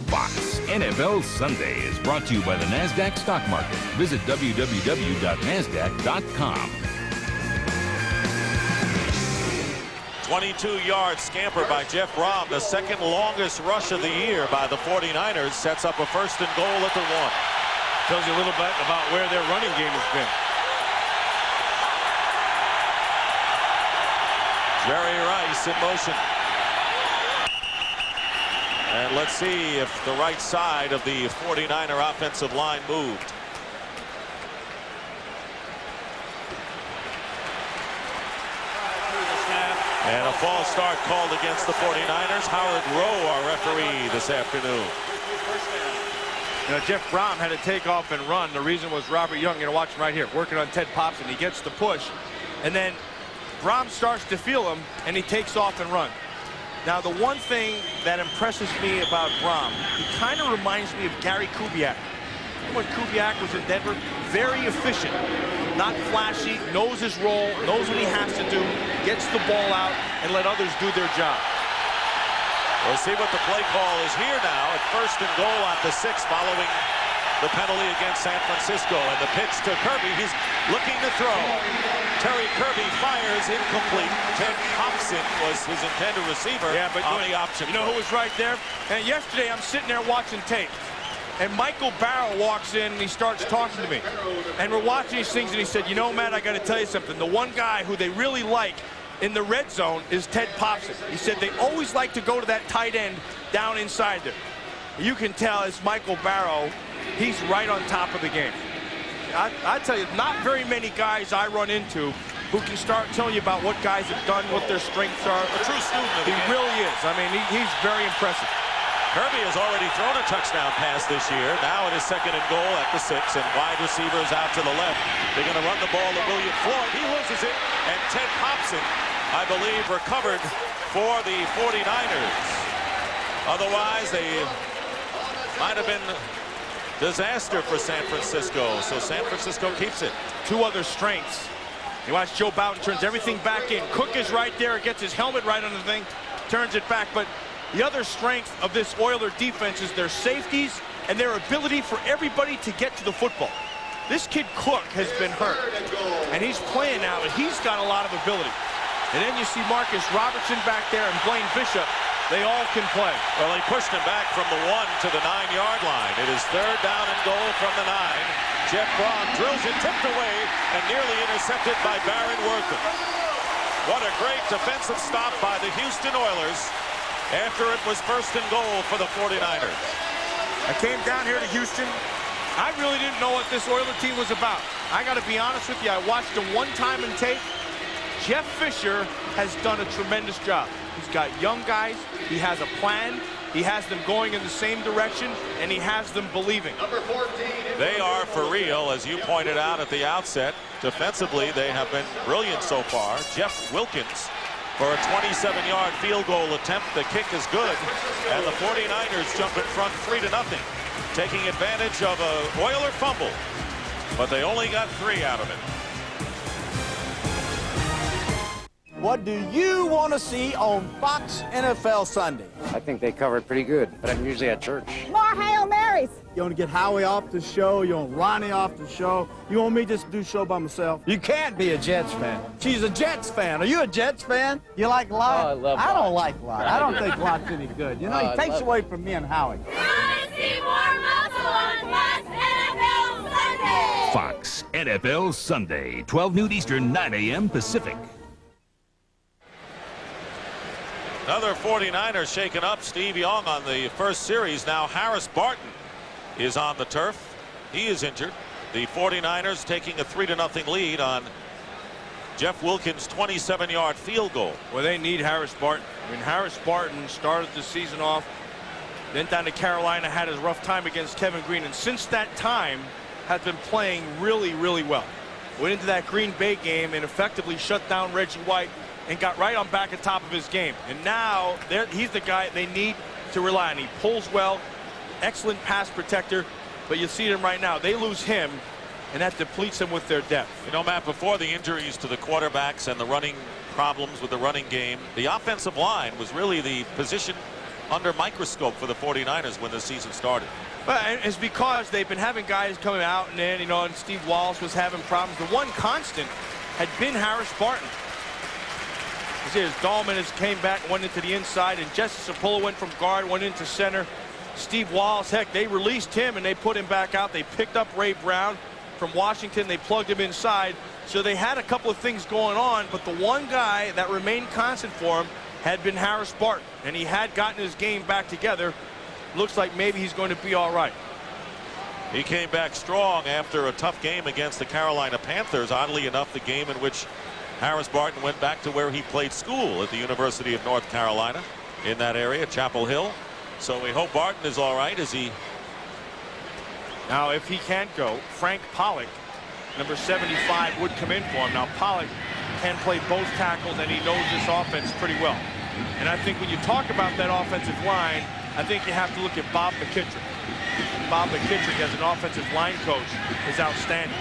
Fox NFL Sunday is brought to you by the NASDAQ stock market. Visit www.nasdaq.com. 22-yard scamper by Jeff Brom, the 2nd longest rush of the year by the 49ers, sets up a 1st and goal at the 1. Tells you a little bit about where their running game has been. Jerry Rice in motion. And let's see if the right side of the 49er offensive line moved. And a false start called against the 49ers. Howard Rowe, our referee this afternoon. You know, Jeff Brom had to take off and run. The reason was Robert Young, you know, watch him right here, working on Ted Popson. He gets the push, and then Brom starts to feel him, and he takes off and runs. Now, the one thing that impresses me about Brom, he kind of reminds me of Gary Kubiak. when Kubiak was in Denver. Very efficient, not flashy, knows his role, knows what he has to do, gets the ball out, and let others do their job. We'll see what the play call is here now at 1st and goal at the 6 following the penalty against San Francisco. And the pitch to Kirby. He's looking to throw. Terry Kirby fires incomplete. Ted Hobson was his intended receiver on the option. You know who was right there? And yesterday I'm sitting there watching tape. And Michael Barrow walks in and he starts talking to me. And we're watching these things and he said, you know, Matt, I got to tell you something. The one guy who they really like in the red zone is Ted Popson. He said they always like to go to that tight end down inside there. You can tell it's Michael Barrow. He's right on top of the game. I tell you, not very many guys I run into who can start telling you about what guys have done, what their strengths are. A true student of the game. He really is. I mean, he's very impressive. Kirby has already thrown a touchdown pass this year. Now it is 2nd and goal at the 6, and wide receivers out to the left. They're going to run the ball to William Floyd. He loses it, and Ted Hobson, I believe, recovered for the 49ers. Otherwise, they might have been disaster for San Francisco. So San Francisco keeps it. 2 other strengths. You watch Joe Bowden turns everything back in. Cook is right there, gets his helmet right on the thing, turns it back. But the other strength of this Oiler defense is their safeties and their ability for everybody to get to the football. This kid Cook has been hurt, and he's playing now, and he's got a lot of ability. And then you see Marcus Robertson back there and Blaine Bishop. They all can play. Well, he pushed him back from the 1 to the 9-yard line. It is 3rd down and goal from the 9. Jeff Braun drills it, tipped away, and nearly intercepted by Baron Wortham. What a great defensive stop by the Houston Oilers after it was 1st and goal for the 49ers. I came down here to Houston. I really didn't know what this Oiler team was about. I got to be honest with you. I watched them one time in tape. Jeff Fisher has done a tremendous job. He's got young guys. He has a plan. He has them going in the same direction, and he has them believing. They are for real, as you pointed out at the outset. Defensively, they have been brilliant so far. Jeff Wilkins for a 27-yard field goal attempt. The kick is good, and the 49ers jump in front 3-0, taking advantage of a Oiler fumble, but they only got 3 out of it. What do you want to see on Fox NFL Sunday? I think they covered pretty good, but I'm usually at church. More Hail Marys. You want to get Howie off the show? You want Ronnie off the show? You want me just to do the show by myself? You can't be a Jets fan. She's a Jets fan. Are you a Jets fan? You like Lott? Oh, I love I don't Lott. like Lott. I don't think Lott's any good. You know, he takes away from me and Howie. See more muscle on Fox NFL Sunday. Fox NFL Sunday, 12 noon Eastern, 9 a.m. Pacific. Another 49ers shaken up. Steve Young on the first series. Now Harris Barton is on the turf. He is injured. The 49ers taking a 3-0 lead on Jeff Wilkins' 27-yard field goal. Well, they need Harris Barton. I mean, Harris Barton started the season off, then down to Carolina, had his rough time against Kevin Green, and since that time has been playing really, really well. Went into that Green Bay game and effectively shut down Reggie White and got right on back at top of his game. And now he's the guy they need to rely on. He pulls well, excellent pass protector, but you see him right now. They lose him, and that depletes them with their depth. You know, Matt, before the injuries to the quarterbacks and the running problems with the running game, the offensive line was really the position under microscope for the 49ers when the season started. Well, it's because they've been having guys coming out, and then, you know, and Steve Wallace was having problems. The one constant had been Harris Barton. You see, as Dahlman came back, went into the inside, and Jesse Sapolo went from guard, went into center. Steve Wallace, heck, they released him and they put him back out. They picked up Ray Brown from Washington. They plugged him inside. So they had a couple of things going on, but the one guy that remained constant for him had been Harris Barton, and he had gotten his game back together. Looks like maybe he's going to be all right. He came back strong after a tough game against the Carolina Panthers. Oddly enough, the game in which Harris Barton went back to where he played school at the University of North Carolina in that area, Chapel Hill. So we hope Barton is all right as he. Now, if he can't go, Frank Pollock, number 75, would come in for him. Now, Pollock can play both tackles, and he knows this offense pretty well. And I think when you talk about that offensive line, I think you have to look at Bob McKittrick. Bob McKittrick as an offensive line coach is outstanding.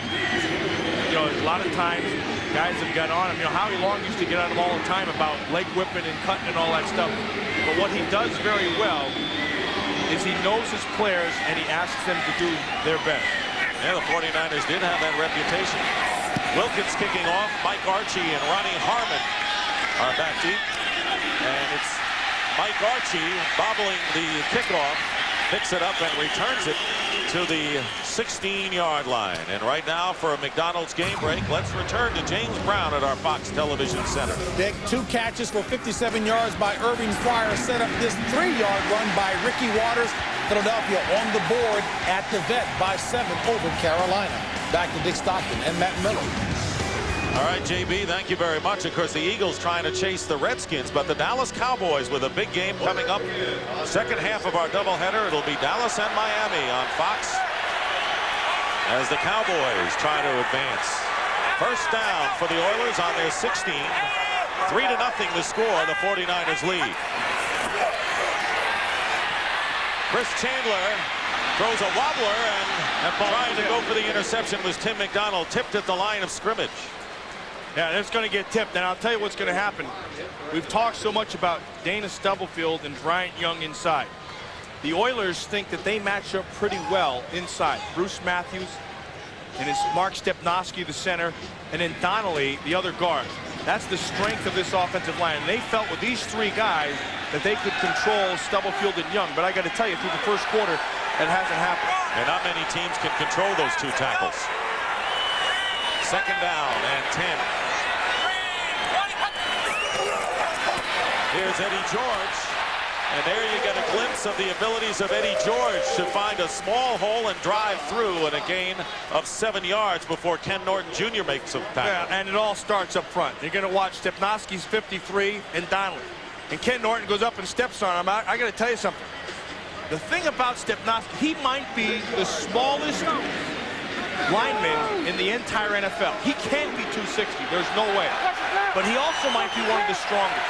You know, a lot of times guys have got on him. You know, Howie Long used to get on him all the time about leg whipping and cutting and all that stuff. But what he does very well is he knows his players and he asks them to do their best. Yeah, the 49ers did have that reputation. Wilkins kicking off. Mike Archie and Ronnie Harmon are back deep. And it's Mike Archie bobbling the kickoff, picks it up and returns it to the 16-yard line. And right now for a McDonald's game break, let's return to James Brown at our Fox Television Center. Dick, 2 catches for 57 yards by Irving Fryer set up this 3-yard run by Ricky Waters. Philadelphia on the board at the vet by 7 over Carolina. Back to Dick Stockton and Matt Miller. All right, JB, thank you very much. Of course, the Eagles trying to chase the Redskins, but the Dallas Cowboys with a big game coming up. Second half of our doubleheader, it'll be Dallas and Miami on Fox as the Cowboys try to advance. First down for the Oilers on their 16. 3-0 the score, the 49ers lead. Chris Chandler throws a wobbler and trying to go for the interception was Tim McDonald, tipped at the line of scrimmage. Yeah, it's going to get tipped, and I'll tell you what's going to happen. We've talked so much about Dana Stubblefield and Bryant Young inside. The Oilers think that they match up pretty well inside. Bruce Matthews and his Mark Stepnoski, the center, and then Donnelly, the other guard. That's the strength of this offensive line. And they felt with these 3 guys that they could control Stubblefield and Young. But I got to tell you, through the first quarter, it hasn't happened. And not many teams can control those 2 tackles. Second down and 10. Here's Eddie George. And there you get a glimpse of the abilities of Eddie George to find a small hole and drive through in a gain of 7 yards before Ken Norton Jr. makes a tackle. Yeah, and it all starts up front. You're going to watch Stepnoski's 53 and Donnelly. And Ken Norton goes up and steps on him. I got to tell you something. The thing about Stepnoski, he might be the smallest lineman in the entire NFL. He can't be 260. There's no way. But he also might be one of the strongest.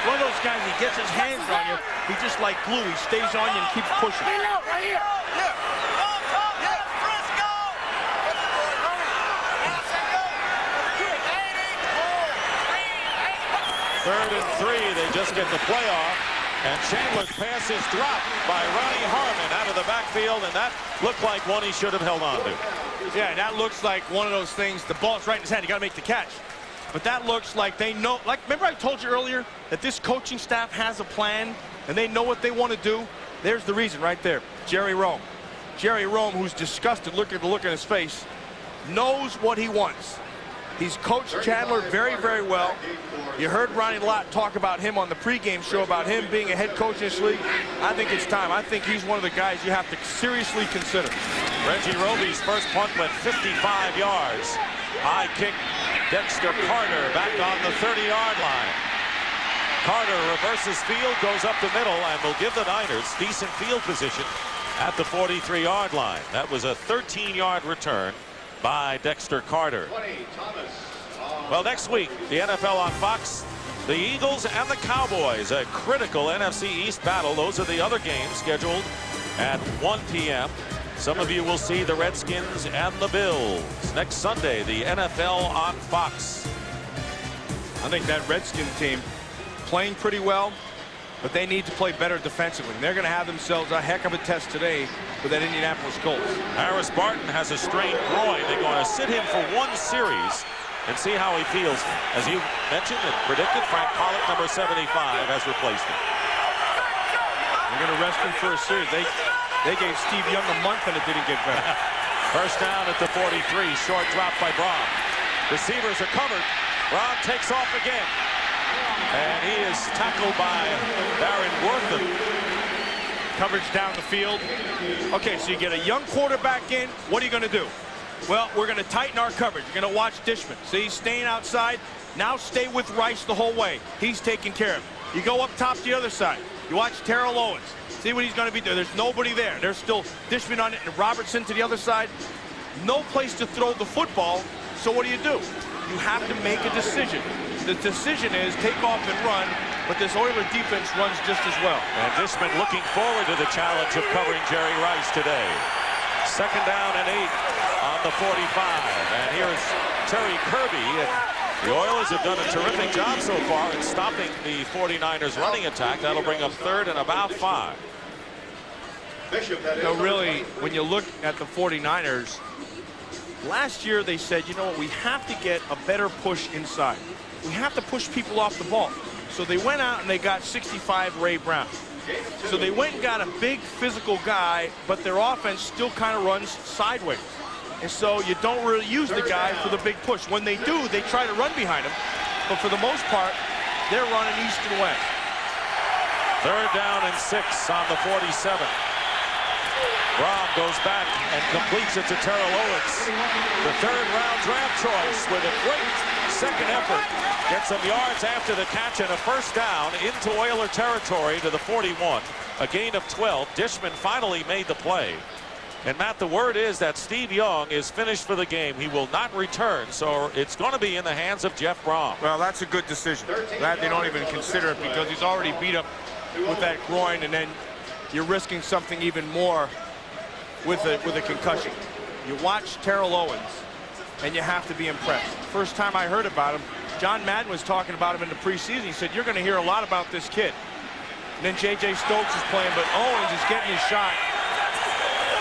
One of those guys, he gets his hands on you, he's just like glue. He stays on you and keeps pushing. Third and 3, they just get the playoff. And Chandler's pass is dropped by Ronnie Harmon out of the backfield, and that looked like one he should have held on to. Yeah, that looks like one of those things. The ball's right in his hand. You got to make the catch. But that looks like they know. Like, remember I told you earlier that this coaching staff has a plan and they know what they want to do? There's the reason right there. Jerry Rome. Jerry Rome, who's disgusted, look at the look on his face, knows what he wants. He's coached Chandler very, very well. You heard Ronnie Lott talk about him on the pregame show, about him being a head coach in this league. I think it's time. I think he's one of the guys you have to seriously consider. Reggie Roby's first punt went 55 yards. High kick, Dexter Carter back on the 30-yard line. Carter reverses field, goes up the middle, and will give the Niners decent field position at the 43-yard line. That was a 13-yard return by Dexter Carter. Well, next week, the NFL on Fox, the Eagles and the Cowboys, a critical NFC East battle. Those are the other games scheduled at 1 p.m. Some of you will see the Redskins and the Bills. Next Sunday, the NFL on Fox. I think that Redskins team playing pretty well, but they need to play better defensively. They're going to have themselves a heck of a test today with that Indianapolis Colts. Harris Barton has a strained groin. They're going to sit him for 1 series and see how he feels. As you mentioned and predicted, Frank Pollock, number 75, has replaced him. They're going to rest him for a series. They gave Steve Young a month and it didn't get better. First down at the 43. Short drop by Braun. Receivers are covered. Braun takes off again. And he is tackled by Darren Wortham. Coverage down the field. Okay, so you get a young quarterback in. What are you going to do? Well, we're going to tighten our coverage. You're going to watch Dishman. See, he's staying outside. Now stay with Rice the whole way. He's taking care of it. You go up top to the other side. You watch Terrell Owens. See what he's going to be doing. There's nobody there. There's still Dishman on it and Robertson to the other side. No place to throw the football. So what do? You have to make a decision. The decision is take off and run but this Oiler defense runs just as well. And Dishman looking forward to the challenge of covering Jerry Rice today. 2nd down and 8 on the 45. And here's Terry Kirby. And the Oilers have done a terrific job so far in stopping the 49ers running attack. That'll bring up 3rd and about 5. So really, when you look at the 49ers, last year they said, you know what, we have to get a better push inside. We have to push people off the ball. So they went out and they got 65 Ray Brown. So they went and got a big physical guy, but their offense still kind of runs sideways. And so you don't really use the guy for the big push. When they do, they try to run behind him. But for the most part, they're running east and west. 3rd down and 6 on the 47. Grom goes back and completes it to Terrell Owens. The 3rd-round draft choice with a great second effort. Gets some yards after the catch and a 1st down into Oiler territory to the 41. A gain of 12. Dishman finally made the play. And, Matt, the word is that Steve Young is finished for the game. He will not return, so it's going to be in the hands of Jeff Brom. Well, that's a good decision. Glad they don't even consider it because he's already beat up with that groin, and then you're risking something even more with a concussion. You watch Terrell Owens, and you have to be impressed. First time I heard about him, John Madden was talking about him in the preseason. He said, you're going to hear a lot about this kid. And then J.J. Stokes is playing, but Owens is getting his shot.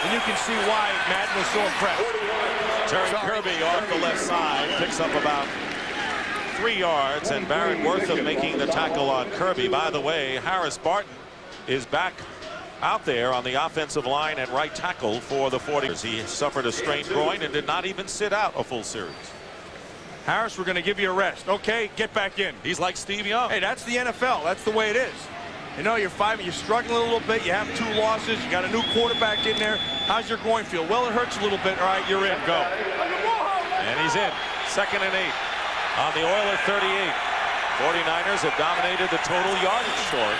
And you can see why Madden was so impressed. Terry Kirby off the left side picks up about 3 yards, and Barrett Wortham making the tackle on Kirby. By the way, Harris Barton is back out there on the offensive line and right tackle for the 40ers. He suffered a strained groin and did not even sit out a full series. Harris, we're going to give you a rest. Okay, get back in. He's like Steve Young. Hey, that's the NFL. That's the way it is. You know, you're struggling a little bit. You have 2 losses. You got a new quarterback in there. How's your groin feel? Well, it hurts a little bit. All right, you're in. Go. And he's in. 2nd and 8 on the Oiler 38. 49ers have dominated the total yardage score.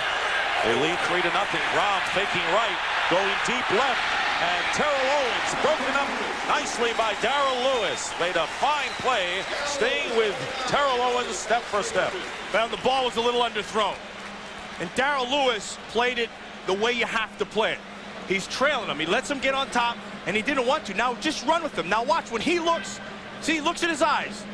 They lead 3-0. Grom faking right, going deep left, and Terrell Owens broken up nicely by Darrell Lewis. Made a fine play, staying with Terrell Owens step for step. Well, the ball was a little underthrown. And Darrell Lewis played it the way you have to play it. He's trailing him. He lets him get on top, and he didn't want to. Now just run with him. Now watch, when he looks, see, he looks at his eyes.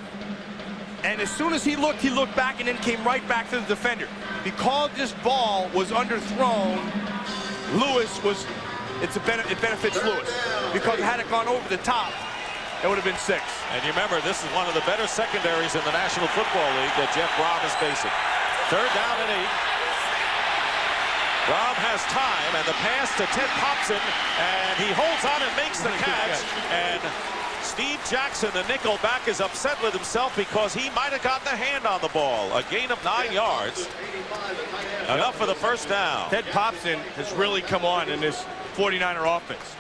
And as soon as he looked back and then came right back to the defender. Because this ball was underthrown, it benefits Lewis. Because had it gone over the top, it would have been 6. And you remember, this is one of the better secondaries in the National Football League that Jeff Brom is facing. 3rd down and 8. Brom has time, and the pass to Ted Popson, and he holds on and makes the catch. And Steve Jackson, the nickel back, is upset with himself because he might have gotten a hand on the ball. A gain of 9 yards. Enough for the 1st down. Ted Popson has really come on in this 49er offense.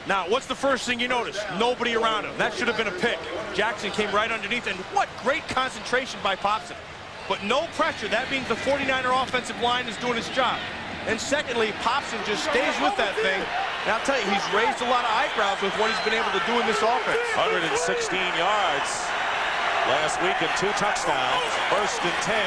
Now, what's the first thing you notice? Nobody around him. That should have been a pick. Jackson came right underneath, and what great concentration by Popson. But no pressure. That means the 49er offensive line is doing its job. And secondly, Popson just stays with that thing. And I'll tell you, he's raised a lot of eyebrows with what he's been able to do in this offense. 116 yards last week and 2 touchdowns. 1st and 10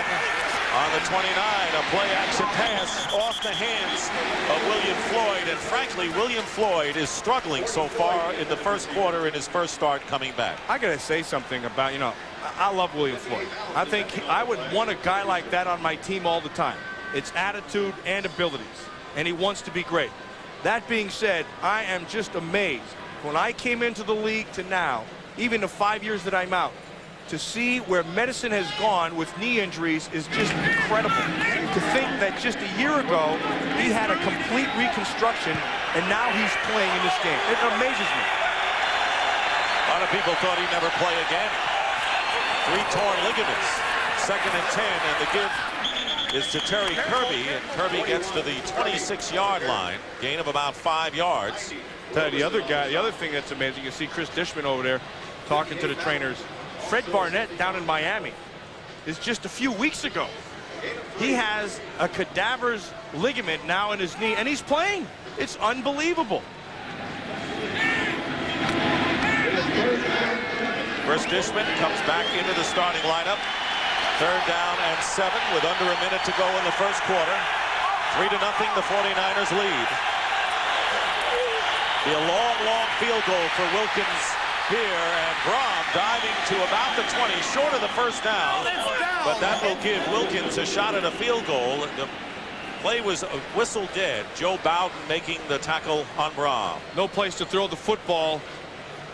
on the 29. A play-action pass off the hands of William Floyd. And frankly, William Floyd is struggling so far in the 1st quarter in his first start coming back. I got to say something about, you know, I love William Floyd. I think I would want a guy like that on my team all the time. It's attitude and abilities, and he wants to be great. That being said, I am just amazed. When I came into the league to now, even the 5 years that I'm out, to see where medicine has gone with knee injuries is just incredible. To think that just a year ago, he had a complete reconstruction, and now he's playing in this game. It amazes me. A lot of people thought he'd never play again. 3 torn ligaments. 2nd and 10, and the give is to Terry Kirby, and Kirby gets to the 26-yard line, gain of about 5 yards. The other thing that's amazing, you see Chris Dishman over there talking to the trainers. Fred Barnett down in Miami is just a few weeks ago. He has a cadaver's ligament now in his knee, and he's playing. It's unbelievable. Chris Dishman comes back into the starting lineup. Third down and 7 with under a minute to go in the first quarter. 3-0, the 49ers lead. Be a long field goal for Wilkins here, and Brom diving to about the 20, short of the first down. But that will give Wilkins a shot at a field goal. The play was whistle dead. Joe Bowden making the tackle on Brom. No place to throw the football,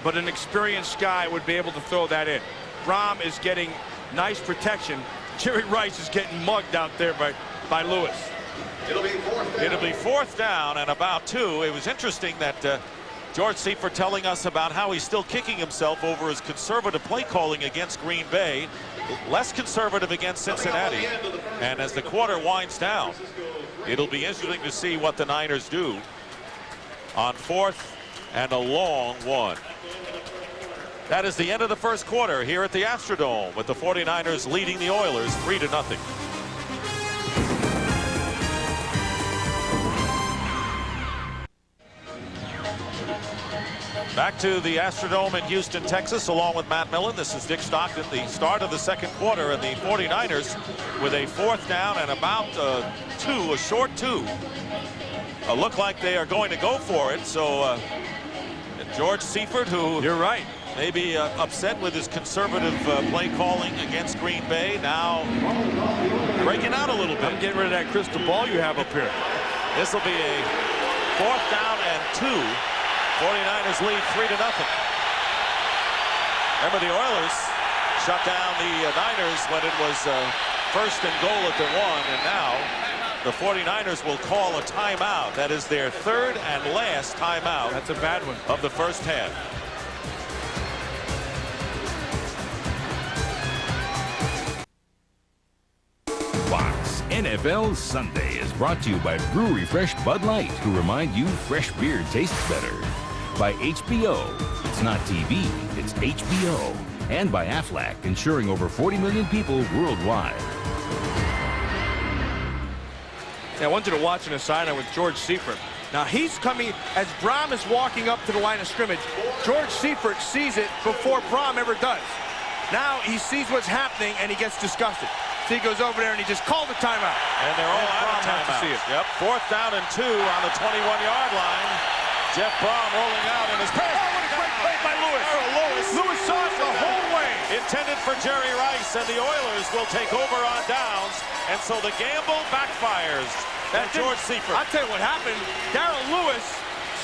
but an experienced guy would be able to throw that in. Brom is getting nice protection. Jerry Rice is getting mugged out there by Lewis. It'll be fourth down and about 2. It was interesting that George Seifert telling us about how he's still kicking himself over his conservative play calling against Green Bay, less conservative against Cincinnati. And as the quarter winds down, it'll be interesting to see what the Niners do on fourth and a long one. That is the end of the first quarter here at the Astrodome, with the 49ers leading the Oilers 3-0. Back to the Astrodome in Houston, Texas, along with Matt Millen. This is Dick Stockton. The start of the second quarter, and the 49ers with a fourth down and about a short 2. Look like they are going to go for it. So George Seifert, who you're right, may be upset with his conservative play calling against Green Bay, now breaking out a little bit. I'm getting rid of that crystal ball you have up here. This will be a fourth down and 2. 49ers lead 3-0. Remember, the Oilers shut down the Niners when it was first and goal at the 1, and now the 49ers will call a timeout. That is their third and last timeout. That's a bad one. Of the first half. Fox NFL Sunday is brought to you by Brew Refreshed Bud Light, who remind you fresh beer tastes better. By HBO, it's not TV, it's HBO. And by Aflac, insuring over 40 million people worldwide. I want you to watch an assignment with George Seifert. Now he's coming, as Brom is walking up to the line of scrimmage, George Seifert sees it before Brom ever does. Now he sees what's happening and he gets disgusted. So he goes over there and he just called the timeout. And they're all out of timeouts. Yep, fourth down and 2 on the 21-yard line. Jeff Brom rolling out in his pass. Oh, what a great play by Lewis. Lewis saw it the whole way. Intended for Jerry Rice, and the Oilers will take over on downs, and so the gamble backfires. And George Seifert. I'll tell you what happened. Darrell Lewis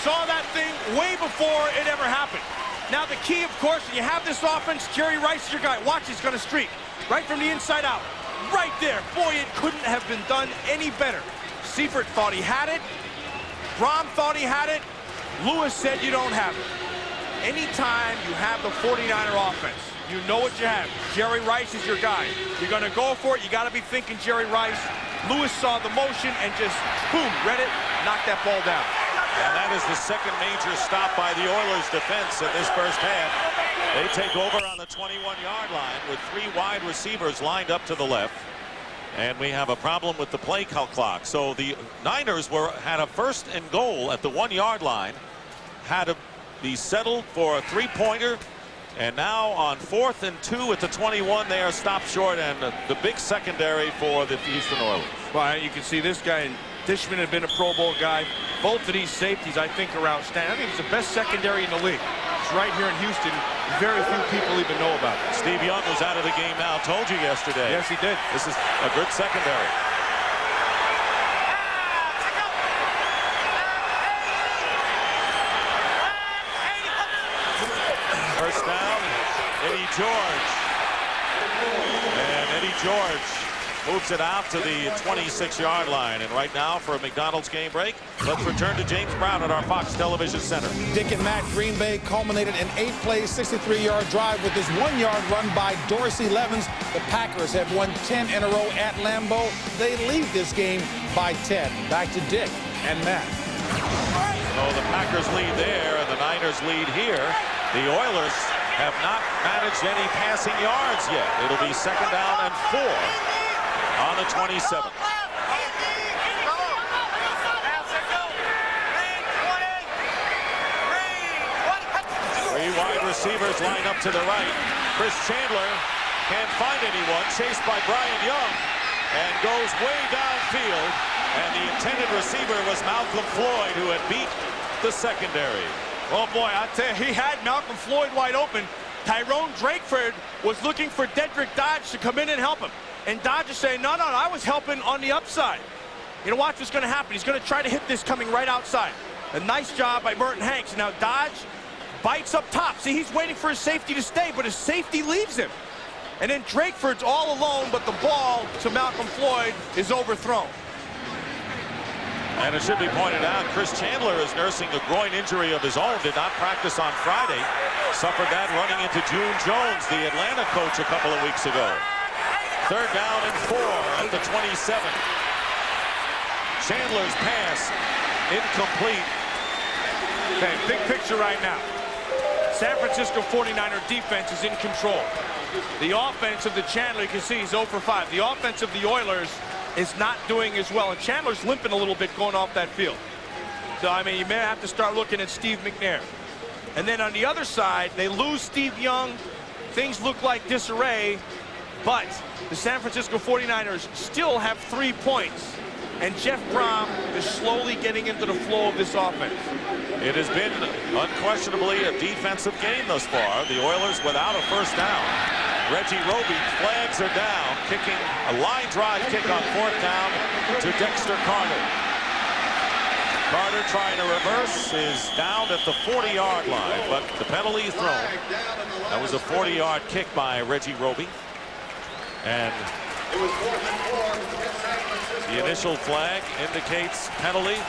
saw that thing way before it ever happened. Now the key, of course, when you have this offense, Jerry Rice is your guy. Watch, he's going to streak. Right from the inside out. Right there. Boy, it couldn't have been done any better. Seifert thought he had it. Brom thought he had it. Lewis said you don't have it. Anytime you have the 49er offense, you know what you have. Jerry Rice is your guy. You're going to go for it. You got to be thinking Jerry Rice. Lewis saw the motion and just, boom, read it, knocked that ball down. And that is the second major stop by the Oilers defense in this first half. They take over on the 21-yard line with 3 wide receivers lined up to the left. And we have a problem with the play clock. So the Niners had a first and goal at the 1-yard line, had to be settled for a 3-pointer, and now on 4th and 2 at the 21, they are stopped short, and the big secondary for the Houston Oilers. Well, you can see this guy, and Dishman had been a Pro Bowl guy. Both of these safeties, I think, are outstanding. I think it's the best secondary in the league. It's right here in Houston. Very few people even know about it. Steve Young was out of the game now. Told you yesterday. Yes, he did. This is a good secondary. First down, Eddie George. And Eddie George moves it out to the 26-yard line. And right now, for a McDonald's game break, let's return to James Brown at our Fox Television Center. Dick and Matt, Green Bay culminated an 8-play, 63-yard drive with this 1-yard run by Dorsey Levens. The Packers have won 10 in a row at Lambeau. They lead this game by 10. Back to Dick and Matt. So the Packers lead there, and the Niners lead here. The Oilers have not managed any passing yards yet. It'll be second down and 4. On the 27th. 3 wide receivers line up to the right. Chris Chandler Can't find anyone. Chased by Brian Young. And goes way downfield. And the intended receiver was Malcolm Floyd, who had beat the secondary. Oh, boy, I tell you, he had Malcolm Floyd wide open. Tyrone Drakeford was looking for Dedrick Dodge to come in and help him. And Dodge is saying, no, I was helping on the upside. You know, watch what's going to happen. He's going to try to hit this coming right outside. A nice job by Merton Hanks. Now Dodge bites up top. See, he's waiting for his safety to stay, but his safety leaves him. And then Drakeford's all alone, but the ball to Malcolm Floyd is overthrown. And it should be pointed out, Chris Chandler is nursing a groin injury of his own. Did not practice on Friday. Suffered that running into June Jones, the Atlanta coach, a couple of weeks ago. 3rd down and 4 at the 27. Chandler's pass incomplete. Okay, big picture right now. San Francisco 49er defense is in control. The offense of the Chandler, you can see he's 0 for 5. The offense of the Oilers is not doing as well. And Chandler's limping a little bit going off that field. So, I mean, you may have to start looking at Steve McNair. And then on the other side, they lose Steve Young. Things look like disarray. But the San Francisco 49ers still have 3 points. And Jeff Brom is slowly getting into the flow of this offense. It has been unquestionably a defensive game thus far. The Oilers without a first down. Reggie Roby flags are down, kicking a line drive kick on 4th down to Dexter Carter. Carter trying to reverse is down at the 40-yard line, but the penalty is thrown. That was a 40-yard kick by Reggie Roby. And the initial flag indicates penalty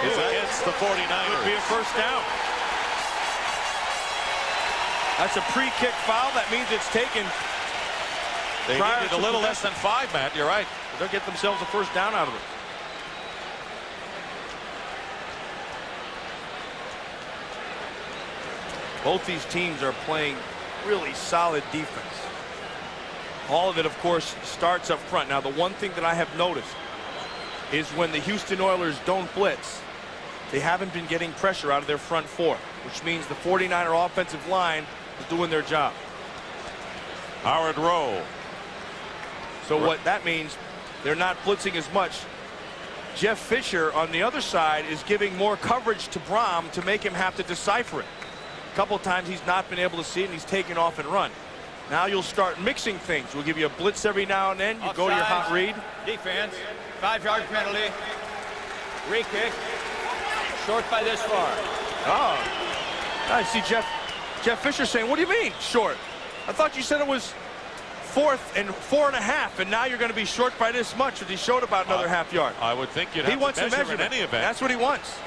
is against the 49ers. It would be a first down. That's a pre-kick foul. That means it's taken. They needed a little less than 5, Matt. You're right. They'll get themselves a first down out of it. Both these teams are playing really solid defense. All of it, of course, starts up front. Now, the one thing that I have noticed is when the Houston Oilers don't blitz, they haven't been getting pressure out of their front 4, which means the 49er offensive line is doing their job. Howard Rowe. So what that means, they're not blitzing as much. Jeff Fisher on the other side is giving more coverage to Brom to make him have to decipher it. A couple of times he's not been able to see it, and he's taken off and run. Now you'll start mixing things. We'll give you a blitz every now and then. You go to your hot read. Defense, 5-yard penalty. Re-kick. Short by this far. Oh, I see Jeff Fisher saying, what do you mean short? I thought you said it was 4th and 4.5, and now you're going to be short by this much. He showed about another half yard. I would think you'd have to measure in any event. That's what he wants.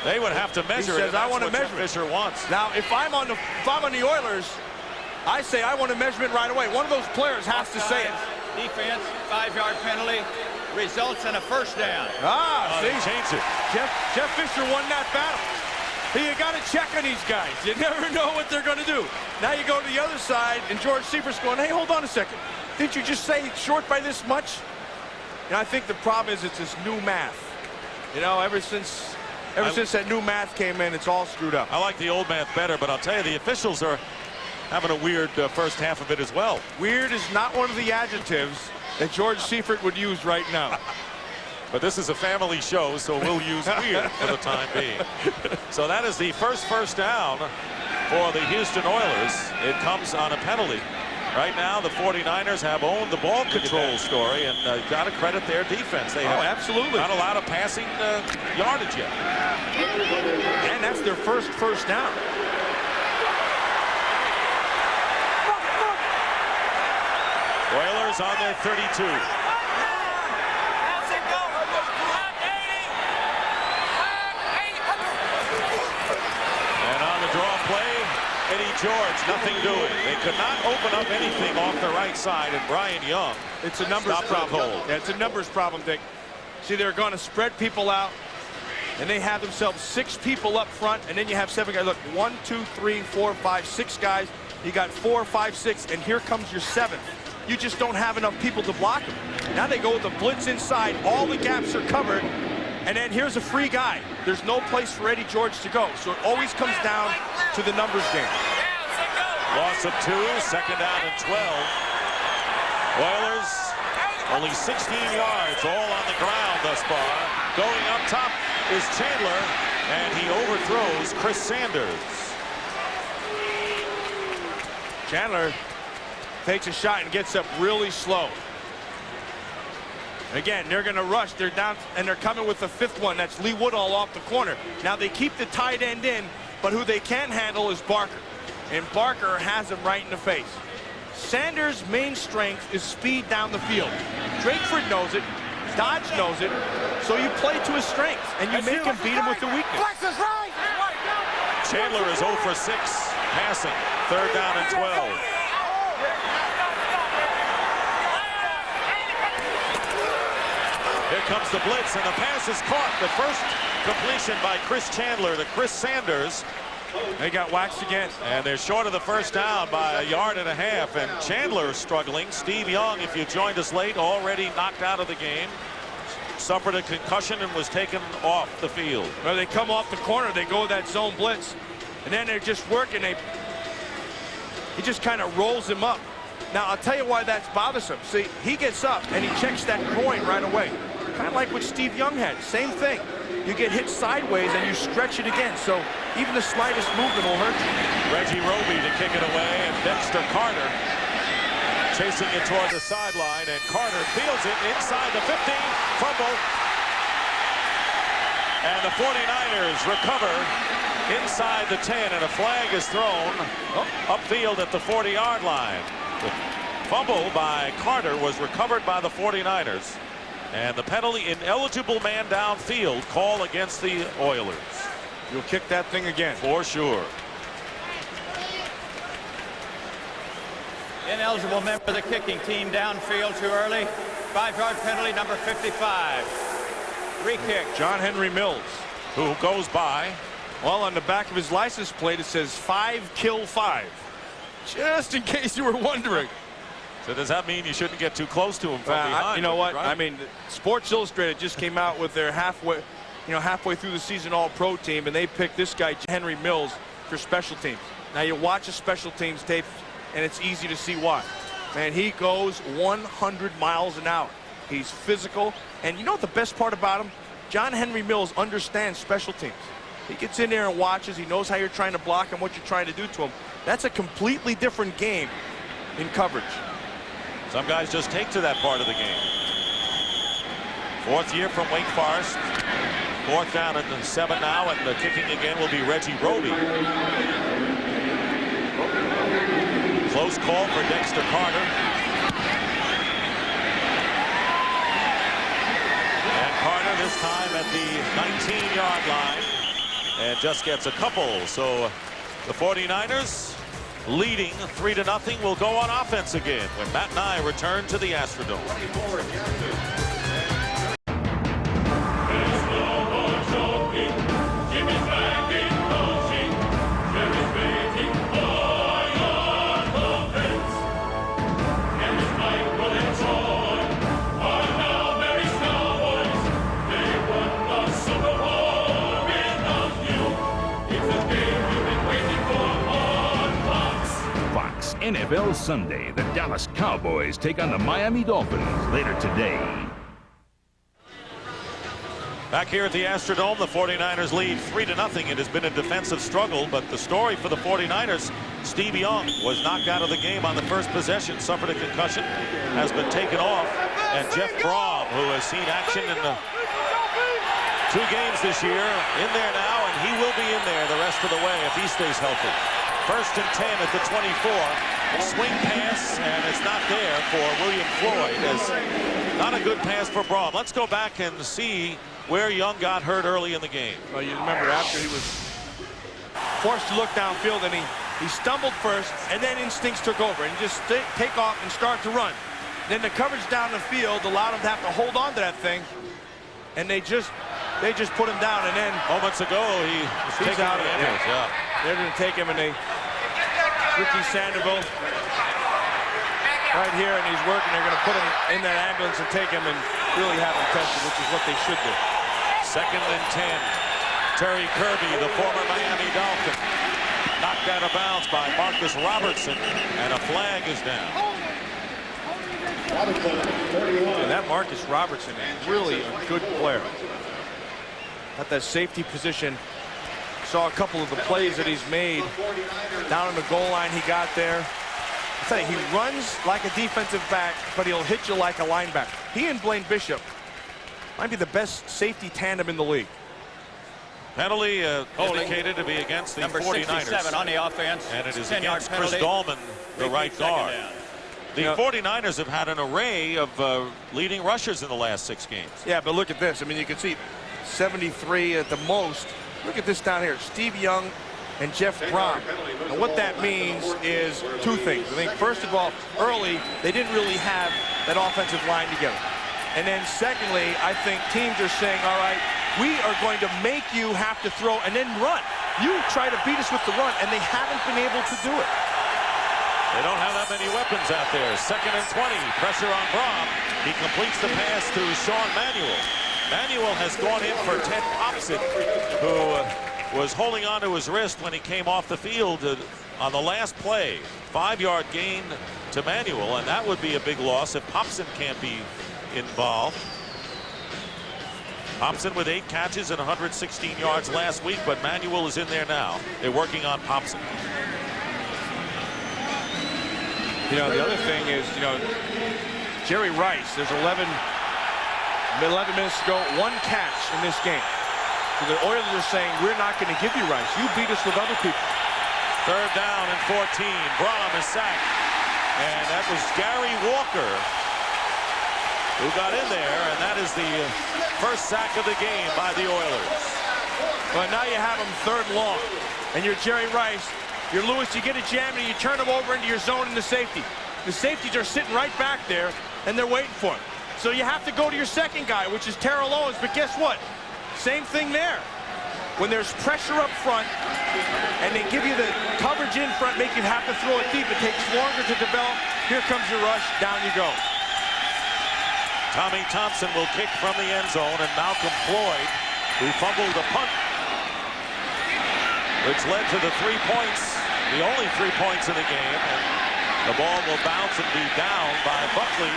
They would have to measure he says, it. I want to measure Fisher wants. Now, if I'm on the Oilers, I say I want a measurement right away. One of those players has to say it. Defense, 5-yard penalty, results in a first down. See, change it. Jeff Fisher won that battle. You got to check on these guys. You never know what they're going to do. Now you go to the other side, and George Sievert's going, hey, hold on a second. Didn't you just say short by this much? And I think the problem is it's this new math. You know, ever since that new math came in, it's all screwed up. I like the old math better, but I'll tell you, the officials are having a weird first half of it as well. Weird is not one of the adjectives that George Seifert would use right now. But this is a family show, so we'll use weird for the time being. So that is the first down for the Houston Oilers. It comes on a penalty. Right now, the 49ers have owned the ball control story, and got to credit their defense. They have absolutely not allowed a passing yardage yet. And that's their first down. Oilers on their 32. And on the draw play, Eddie George, nothing doing. They could not open up anything off the right side, and Brian Young. It's a numbers problem. Yeah, it's a numbers problem, Dick. See, they're going to spread people out, and they have themselves 6 people up front, and then you have 7 guys. Look, 1, 2, 3, 4, 5, 6 guys. You got 4, 5, 6, and here comes your 7th. You just don't have enough people to block them. Now they go with the blitz inside. All the gaps are covered, and then here's a free guy. There's no place for Eddie George to go, so it always comes down to the numbers game. Loss of 2, second down and 12. Oilers only 16 yards, all on the ground thus far. Going up top is Chandler, and he overthrows Chris Sanders. Chandler takes a shot and gets up really slow. Again, they're going to rush. They're down, and they're coming with the 5th one. That's Lee Woodall off the corner. Now they keep the tight end in, but who they can't handle is Barker. And Barker has him right in the face. Sanders' main strength is speed down the field. Drakeford knows it. Dodge knows it. So you play to his strengths, and you make him beat him with the weakness. Chandler is 0 for 6 passing. Third down and 12. Here comes the blitz, and the pass is caught. The first completion by Chris Chandler to Chris Sanders. They got waxed again. And they're short of the first down by 1.5 yards. And Chandler is struggling. Steve Young, if you joined us late, already knocked out of the game. Suffered a concussion and was taken off the field. Well, they come off the corner. They go with that zone blitz. And then they're just working. He just kind of rolls him up. Now, I'll tell you why that's bothersome. See, he gets up and he checks that groin right away. Kind of like what Steve Young had. Same thing. You get hit sideways and you stretch it again. So even the slightest movement will hurt you. Reggie Roby to kick it away, and Dexter Carter chasing it toward the sideline, and Carter fields it inside the 15. Fumble. And the 49ers recover inside the 10, and a flag is thrown upfield at the 40-yard line. The fumble by Carter was recovered by the 49ers. And the penalty, ineligible man downfield, call against the Oilers. You'll kick that thing again. For sure. Ineligible member of the kicking team downfield too early. 5-yard penalty, number 55. Free kick. John Henry Mills. Who goes by. Well, on the back of his license plate, it says 5 kill 5. Just in case you were wondering. So does that mean you shouldn't get too close to him from behind? You know what? Right? I mean, Sports Illustrated just came out with their halfway through the season All-Pro team, and they picked this guy, Henry Mills, for special teams. Now you watch a special teams tape, and it's easy to see why. Man, he goes 100 miles an hour. He's physical, and you know what the best part about him? John Henry Mills understands special teams. He gets in there and watches. He knows how you're trying to block him, what you're trying to do to him. That's a completely different game in coverage. Some guys just take to that part of the game. 4th year from Wake Forest. 4th down and 7 now, and the kicking again will be Reggie Roby. Close call for Dexter Carter. And Carter this time at the 19-yard line and just gets a couple. So the 49ers leading 3-0 will go on offense again when Matt and I return to the Astrodome. NFL Sunday, the Dallas Cowboys take on the Miami Dolphins later today. Back here at the Astrodome, the 49ers lead 3-0. It has been a defensive struggle, but the story for the 49ers, Steve Young was knocked out of the game on the first possession, suffered a concussion, has been taken off, and Jeff Brom, who has seen action in the 2 games this year, in there now, and he will be in there the rest of the way if he stays healthy. 1st and 10 at the 24. Swing pass, and it's not there for William Floyd. As not a good pass for Brom. Let's go back and see where Young got hurt early in the game. Well, you remember after he was forced to look downfield, and he stumbled first, and then instincts took over, and just take off and start to run. Then the coverage down the field allowed him to have to hold on to that thing, and they just put him down, and then moments ago he's out of it. Yeah. They're going to take him, and Ricky Sandoval right here, and he's working. They're going to put him in that ambulance and take him and really have him tested, which is what they should do. 2nd and 10. Terry Kirby, the former Miami Dolphin. knocked out of bounds by Marcus Robertson, and a flag is down. And that Marcus Robertson is really a good player. At that safety position, saw a couple of the plays that he's made. Down on the goal line, he got there. I tell you, he runs like a defensive back, but he'll hit you like a linebacker. He and Blaine Bishop might be the best safety tandem in the league. Penalty indicated to be against the Number 49ers. 67 on the offense. And it is 10-yard against Chris penalty. Dahlman, the right guard. Down. The 49ers have had an array of leading rushers in the last 6 games. Yeah, but look at this. I mean, you can see 73 at the most. Look at this down here. Steve Young and Jeff Brom. And what that means is 2 things. I think, first of all, early, they didn't really have that offensive line together. And then secondly, I think teams are saying, all right, we are going to make you have to throw and then run. You try to beat us with the run, and they haven't been able to do it. They don't have that many weapons out there. 2nd and 20. Pressure on Brom. He completes the pass to Sean Manuel. Manuel has gone in for Ted Hobson, who was holding on to his wrist when he came off the field on the last play. 5-yard gain to Manuel, and that would be a big loss if Hobson can't be involved. Hobson with 8 catches and 116 yards last week, but Manuel is in there now. They're working on Hobson. You know, the other thing is, you know, Jerry Rice, there's 11 minutes to go, 1 catch in this game. So the Oilers are saying, we're not going to give you Rice. You beat us with other people. 3rd down and 14. Brom is sacked. And that was Gary Walker who got in there, and that is the first sack of the game by the Oilers. Well, now you have them 3rd and long, and you're Jerry Rice. You're Lewis, you get a jam, and you turn them over into your zone in the safety. The safeties are sitting right back there, and they're waiting for him. So you have to go to your second guy, which is Terrell Owens, but guess what? Same thing there. When there's pressure up front, and they give you the coverage in front, make you have to throw it deep. It takes longer to develop. Here comes your rush. Down you go. Tommy Thompson will kick from the end zone, and Malcolm Floyd, who fumbled the punt, which led to the 3 points, the only 3 points in the game. And the ball will bounce and be down by Buckley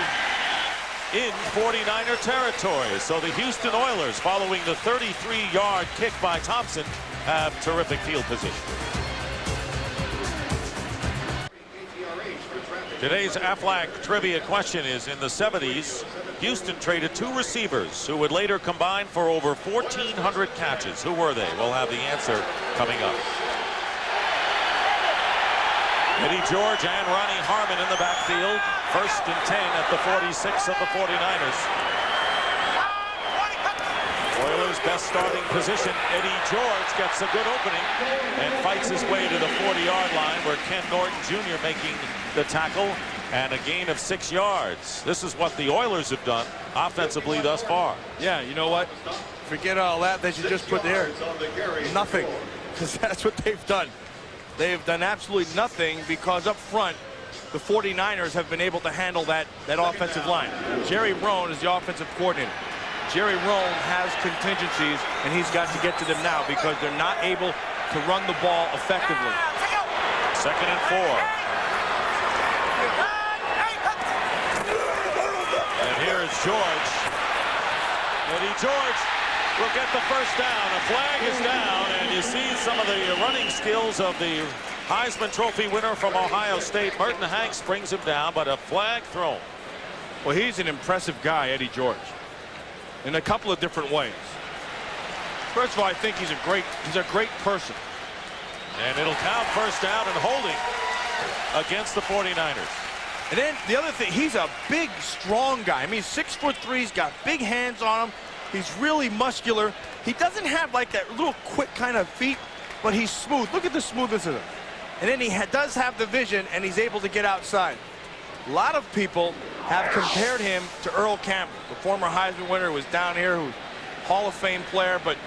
in 49er territory. So the Houston Oilers, following the 33-yard kick by Thompson, have terrific field position. Today's Aflac trivia question is, in the 70s, Houston traded 2 receivers who would later combine for over 1,400 catches. Who were they? We'll have the answer coming up. Eddie George and Ronnie Harmon in the backfield. 1st and 10 at the 46 of the 49ers. Oilers' best starting position. Eddie George gets a good opening and fights his way to the 40-yard line, where Ken Norton Jr. making the tackle, and a gain of 6 yards. This is what the Oilers have done offensively thus far. Yeah, you know what? Forget all that you just put there. Nothing, because that's what they've done. They've done absolutely nothing, because up front, the 49ers have been able to handle that offensive line. Jerry Roan is the offensive coordinator. Jerry Roan has contingencies, and he's got to get to them now because they're not able to run the ball effectively. 2nd and 4. And here is George. Eddie George will get the first down. A flag is down, and you see some of the running skills of the Heisman Trophy winner from Ohio State. Merton Hanks brings him down, but a flag thrown. Well, he's an impressive guy, Eddie George, in a couple of different ways. First of all, I think he's a great person. And it'll count 1st down and holding against the 49ers. And then the other thing, he's a big, strong guy. I mean, 6'3", he's got big hands on him. He's really muscular. He doesn't have like that little quick kind of feet, but he's smooth. Look at the smoothness of him. And then he does have the vision, and he's able to get outside. A lot of people have compared him to Earl Campbell, the former Heisman winner who was down here, who's a Hall of Fame player. But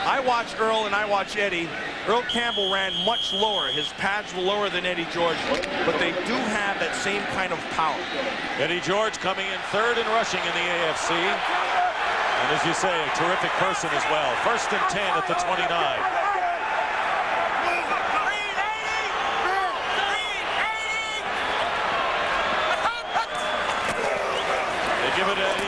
I watch Earl and I watch Eddie. Earl Campbell ran much lower. His pads were lower than Eddie George, but they do have that same kind of power. Eddie George coming in 3rd in rushing in the AFC. And as you say, a terrific person as well. 1st and 10 at the 29.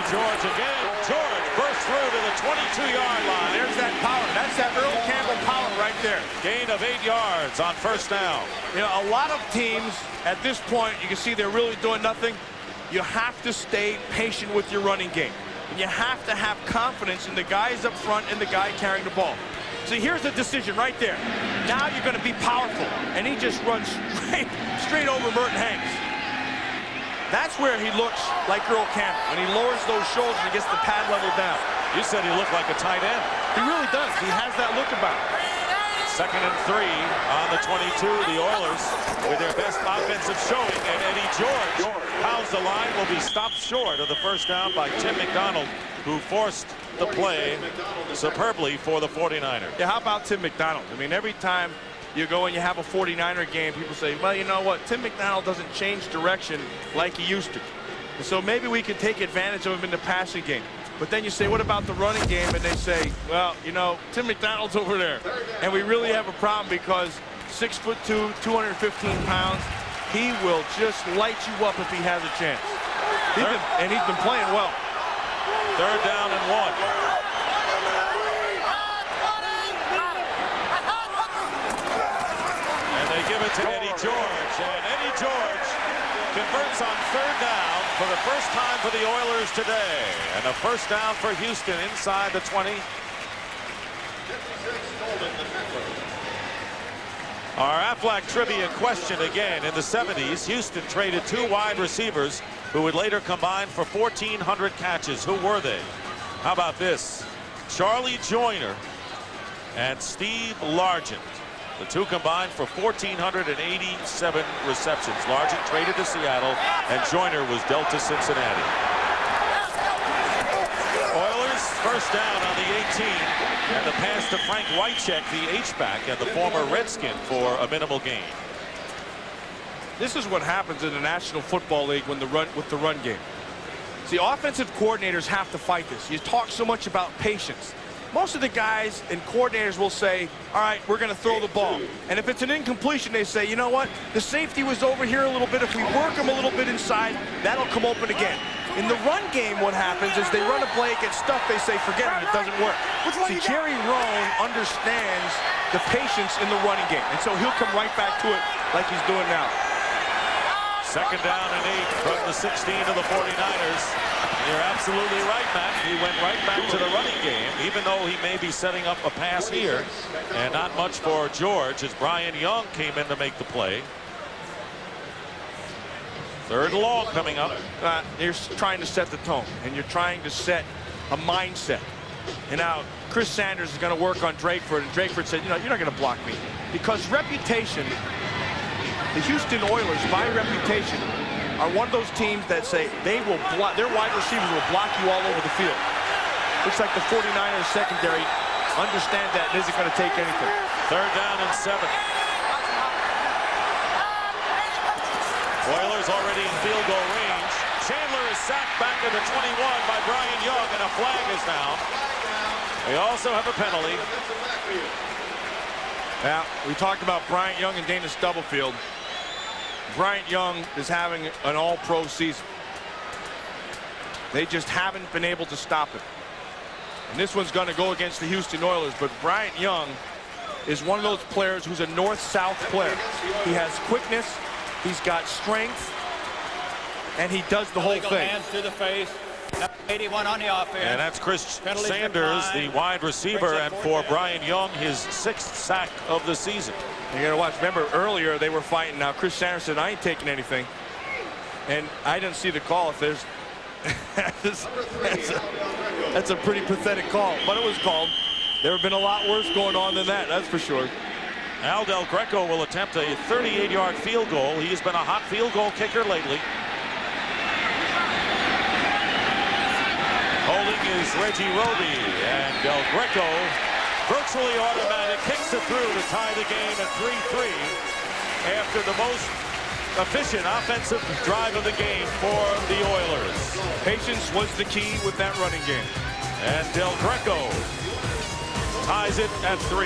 George again. George bursts through to the 22-yard line. There's that power. That's that Earl Campbell power right there. Gain of 8 yards on first down. You know, a lot of teams at this point, you can see they're really doing nothing. You have to stay patient with your running game. And you have to have confidence in the guys up front and the guy carrying the ball. So here's the decision right there. Now you're going to be powerful. And he just runs straight over Merton Hanks. That's where he looks like Earl Campbell, when he lowers those shoulders and gets the pad level down. You said he looked like a tight end. He really does. He has that look about him. 2nd and 3 on the 22. The Oilers with their best offensive showing. And Eddie George pounds the line, will be stopped short of the first down by Tim McDonald, who forced the play superbly for the 49ers. Yeah, how about Tim McDonald? I mean, every time you go and you have a 49er game, people say, well, you know what? Tim McDonald doesn't change direction like he used to. And so maybe we could take advantage of him in the passing game. But then you say, what about the running game? And they say, well, you know, Tim McDonald's over there. And we really have a problem because 6'2", 215 pounds, he will just light you up if he has a chance. And he's been playing well. 3rd down and 1. Give it to Eddie George, and Eddie George converts on 3rd down for the first time for the Oilers today, and a first down for Houston inside the 20. Our Aflac trivia question again. In the 70s, Houston traded 2 wide receivers who would later combine for 1,400 catches. Who were they? How about this? Charlie Joyner and Steve Largent. The two combined for 1,487 receptions. Largent traded to Seattle, and Joyner was dealt to Cincinnati. Oilers first down on the 18, and the pass to Frank Wycheck, the H-back, and the former Redskin for a minimal gain. This is what happens in the National Football League when with the run game. See, offensive coordinators have to fight this. You talk so much about patience. Most of the guys and coordinators will say, all right, we're going to throw the ball. And if it's an incompletion, they say, you know what? The safety was over here a little bit. If we work him a little bit inside, that'll come open again. In the run game, what happens is they run a play, get stuffed, they say, forget it, it doesn't work. See, Jerry Roan understands the patience in the running game. And so he'll come right back to it like he's doing now. 2nd down and 8 from the 16 of the 49ers. You're absolutely right, Matt. He went right back to the running game, even though he may be setting up a pass here. And not much for George as Brian Young came in to make the play. 3rd and long coming up. You're trying to set the tone, and you're trying to set a mindset. And now Chris Sanders is going to work on Drakeford, and Drakeford said, you know, you're not going to block me. Because reputation, the Houston Oilers, by reputation, are one of those teams that say they will block, their wide receivers will block you all over the field. Looks like the 49ers secondary understand that and isn't going to take anything. 3rd down and 7. Oilers already in field goal range. Chandler is sacked back to the 21 by Brian Young, and a flag is down. They also have a penalty. Now, we talked about Bryant Young and Dana Stubblefield. Bryant Young is having an all-pro season. They just haven't been able to stop him. And this one's going to go against the Houston Oilers, but Bryant Young is one of those players who's a north-south player. He has quickness, he's got strength, and he does the whole thing. Hands to the face. 81 on the offense. And that's Chris Sanders, the wide receiver, and for Brian Young, his 6th sack of the season. You're going to watch. Remember, earlier they were fighting. Now, Chris Sanders said, I ain't taking anything. And I didn't see the call. If there's that's a pretty pathetic call, but it was called. There have been a lot worse going on than that, that's for sure. Al Del Greco will attempt a 38-yard field goal. He's been a hot field goal kicker lately. Holding is Reggie Roby, and Del Greco, virtually automatic, kicks it through to tie the game at 3-3 after the most efficient offensive drive of the game for the Oilers. Patience was the key with that running game. And Del Greco ties it at 3.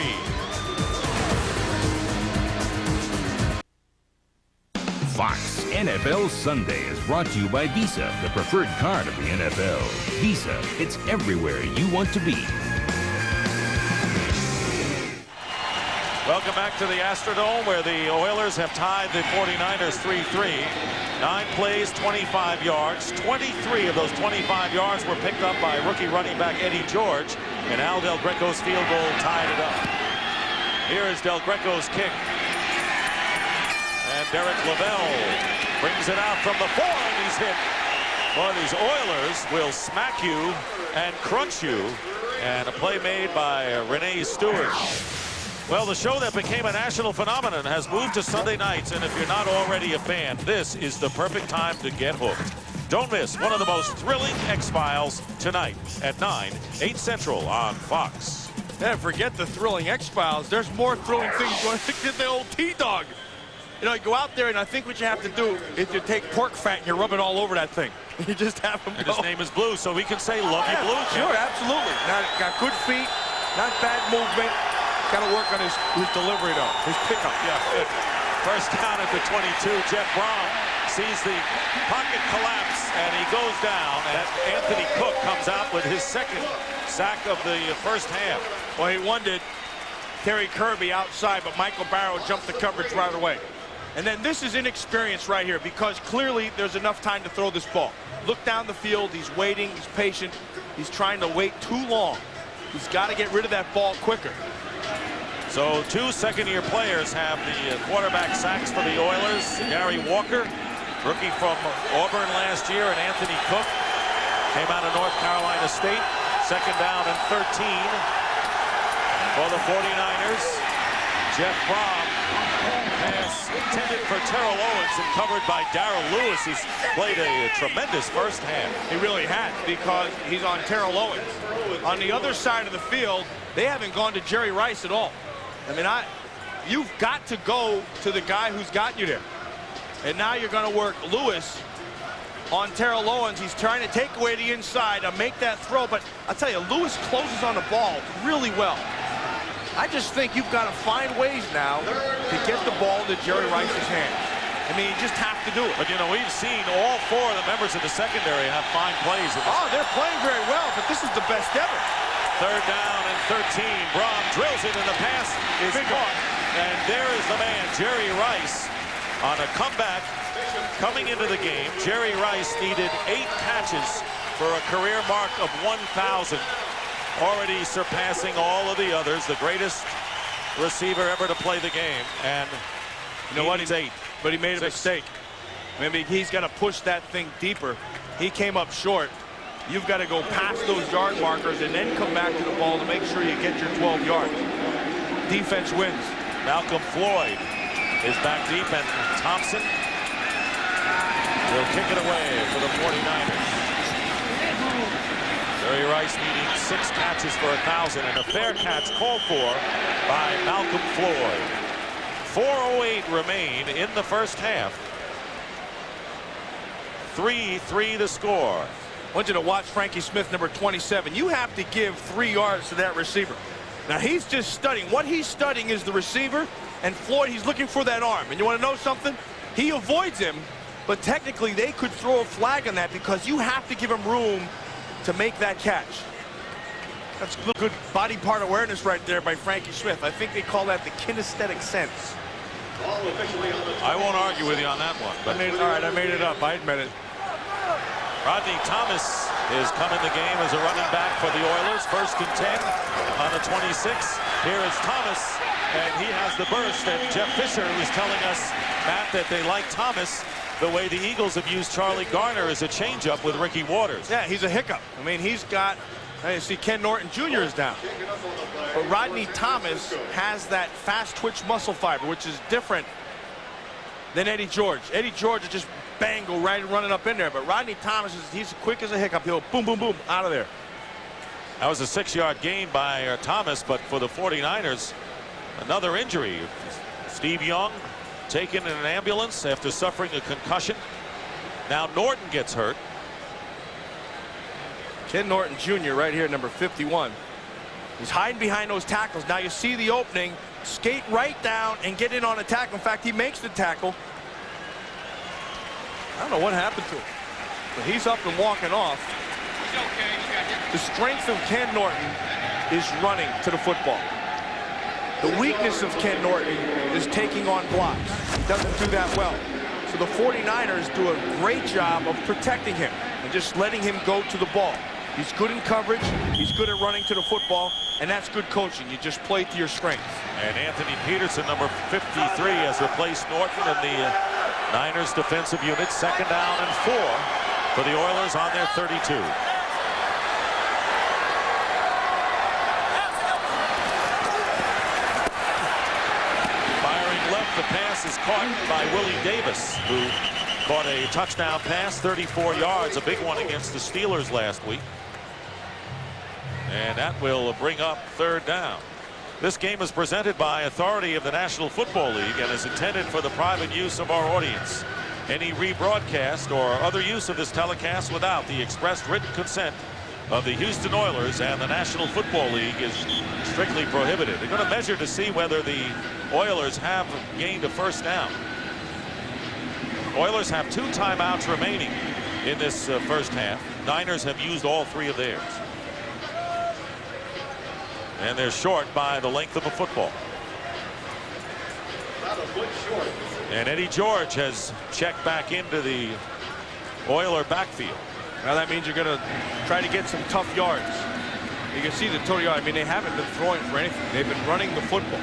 Fox NFL Sunday is brought to you by Visa, the preferred card of the NFL. Visa, it's everywhere you want to be. Welcome back to the Astrodome, where the Oilers have tied the 49ers 3-3. 9 plays, 25 yards. 23 of those 25 yards were picked up by rookie running back Eddie George, and Al Del Greco's field goal tied it up. Here is Del Greco's kick. And Derek Lavelle brings it out from the 4, and he's hit. Well, these Oilers will smack you and crunch you. And a play made by Renee Stewart. Well, the show that became a national phenomenon has moved to Sunday nights, and if you're not already a fan, this is the perfect time to get hooked. Don't miss one of the most thrilling X-Files tonight at 9, 8 Central on Fox. Yeah, forget the thrilling X-Files. There's more thrilling things going to get the old T-Dog. You know, you go out there, and I think what you have to do is you take pork fat and you rub it all over that thing. You just have him And go. his name is Blue, so we can say Love You Blue. Sure, absolutely. Now, got good feet, not bad movement. Got to work on his delivery, though, his pickup. Yeah, good. First down at the 22. Jeff Brom sees the pocket collapse, and he goes down. And Anthony Cook comes out with his second sack of the first half. Well, he wanted Terry Kirby outside, but Michael Barrow jumped the coverage right away. And then this is inexperience right here, because clearly there's enough time to throw this ball. Look down the field. He's waiting. He's patient. He's trying to wait too long. He's got to get rid of that ball quicker. So 2 second-year players have the quarterback sacks for the Oilers. Gary Walker, rookie from Auburn last year, and Anthony Cook came out of North Carolina State. Second down and 13 for the 49ers. Jeff Brom, pass intended for Terrell Owens and covered by Darrell Lewis, who's played a tremendous first half. He really has, because he's on Terrell Owens. On the other side of the field, they haven't gone to Jerry Rice at all. I mean, you've got to go to the guy who's got you there. And now you're going to work Lewis on Terrell Owens. He's trying to take away the inside and make that throw. But I'll tell you, Lewis closes on the ball really well. I just think you've got to find ways now to get the ball into Jerry Rice's hands. I mean, you just have to do it. But, you know, we've seen all 4 of the members of the secondary have fine plays. Oh, they're playing very well, but this is the best ever. Third down and 13. Brom drills it, and the pass is caught. And there is the man, Jerry Rice, on a comeback. Coming into the game, Jerry Rice needed 8 catches for a career mark of 1,000. Already surpassing all of the others, the greatest receiver ever to play the game. And you know what? He's 8. But he made a mistake. Maybe he's got to push that thing deeper. He came up short. You've got to go past those yard markers and then come back to the ball to make sure you get your 12 yards. Defense wins. Malcolm Floyd is back deep, and Thompson will kick it away for the 49ers. Jerry Rice needing 6 catches for 1,000, and a fair catch called for by Malcolm Floyd. 4:08 remain in the first half. 3-3 the score. I want you to watch Frankie Smith, number 27. You have to give 3 yards to that receiver. Now, he's just studying. What he's studying is the receiver, and Floyd, he's looking for that arm. And you want to know something? He avoids him, but technically they could throw a flag on that because you have to give him room to make that catch. That's good body part awareness right there by Frankie Smith. I think they call that the kinesthetic sense. I won't argue with you on that one. But all right, I made it up. I admit it. Rodney Thomas is coming the game as a running back for the Oilers. First and 10 on the 26. Here is Thomas, and he has the burst. And Jeff Fisher was telling us, Matt, that they like Thomas the way the Eagles have used Charlie Garner as a changeup with Ricky Waters. Yeah, he's a hiccup. I mean, he's got, you see Ken Norton Jr. is down. But Rodney Thomas has that fast twitch muscle fiber, which is different than Eddie George. Eddie George is just bang, go right running up in there. But Rodney Thomas, he's quick as a hiccup. He'll boom, boom, boom, out of there. That was a 6-yard gain by Thomas, but for the 49ers, another injury. Steve Young taken in an ambulance after suffering a concussion. Now Norton gets hurt. Ken Norton Jr. right here, number 51. He's hiding behind those tackles. Now you see the opening. Skate right down and get in on a tackle. In fact, he makes the tackle. I don't know what happened to him, but he's up and walking off. The strength of Ken Norton is running to the football. The weakness of Ken Norton is taking on blocks. He doesn't do that well. So the 49ers do a great job of protecting him and just letting him go to the ball. He's good in coverage, he's good at running to the football, and that's good coaching. You just play to your strengths. And Anthony Peterson, number 53, has replaced Norton in the Niners defensive unit. 2nd down and 4 for the Oilers on their 32. Firing left, the pass is caught by Willie Davis, who caught a touchdown pass, 34 yards, a big one against the Steelers last week. And that will bring up 3rd down. This game is presented by authority of the National Football League and is intended for the private use of our audience. Any rebroadcast or other use of this telecast without the express written consent of the Houston Oilers and the National Football League is strictly prohibited. They're going to measure to see whether the Oilers have gained a 1st down. Oilers have 2 timeouts remaining in this first half. Niners have used all 3 of theirs. And they're short by the length of a football. And Eddie George has checked back into the Oiler backfield. Now that means you're going to try to get some tough yards. You can see the total yard. I mean, they haven't been throwing for anything. They've been running the football.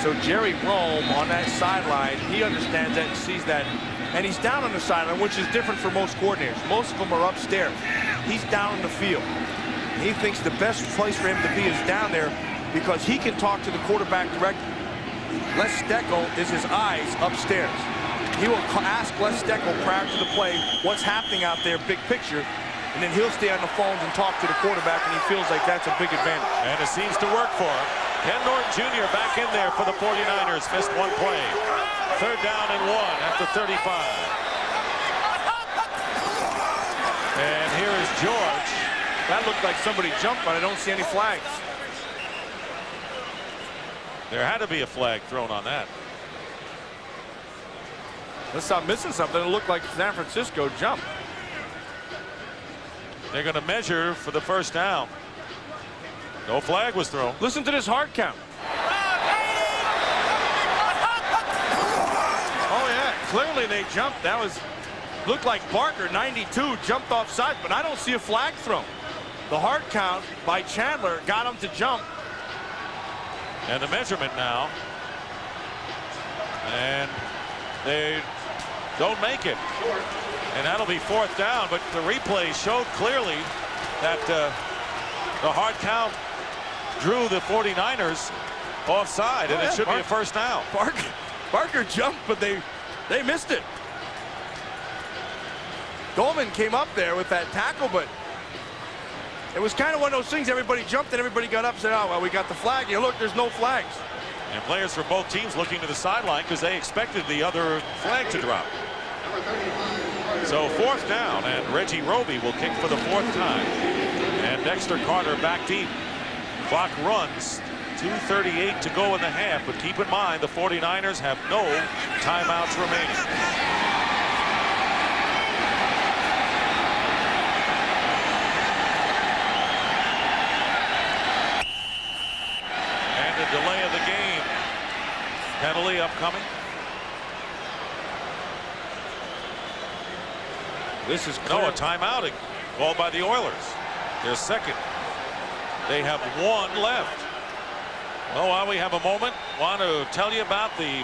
So Jerry Rome on that sideline, he understands that and sees that. And he's down on the sideline, which is different for most coordinators. Most of them are upstairs. He's down in the field. He thinks the best place for him to be is down there because he can talk to the quarterback directly. Les Steckel is his eyes upstairs. He will ask Les Steckel prior to the play what's happening out there, big picture, and then he'll stay on the phones and talk to the quarterback, and he feels like that's a big advantage. And it seems to work for him. Ken Norton Jr. back in there for the 49ers. Missed one play. 3rd down and 1 at the 35. And here is George. That looked like somebody jumped, but I don't see any flags. There had to be a flag thrown on that. Unless I'm missing something, it looked like San Francisco jumped. They're going to measure for the 1st down. No flag was thrown. Listen to this hard count. Oh, yeah, clearly they jumped. That looked like Barker, 92, jumped off side, but I don't see a flag thrown. The hard count by Chandler got him to jump. And the measurement now. And they don't make it. And that'll be 4th down, but the replay showed clearly that the hard count drew the 49ers offside, and it should be a 1st down. Barker jumped, but they missed it. Dolman came up there with that tackle, but it was kind of one of those things. Everybody jumped and everybody got up and said, oh, well, we got the flag here. Look, there's no flags. And players for both teams looking to the sideline because they expected the other flag to drop. So 4th down, and Reggie Roby will kick for the 4th time. And Dexter Carter back deep. Clock runs. 2:38 to go in the half, but keep in mind the 49ers have no timeouts remaining. Delay of the game. Penalty upcoming. This is clear. No, a timeout called by the Oilers. Their 2nd. They have 1 left. Well, while we have a moment, want to tell you about the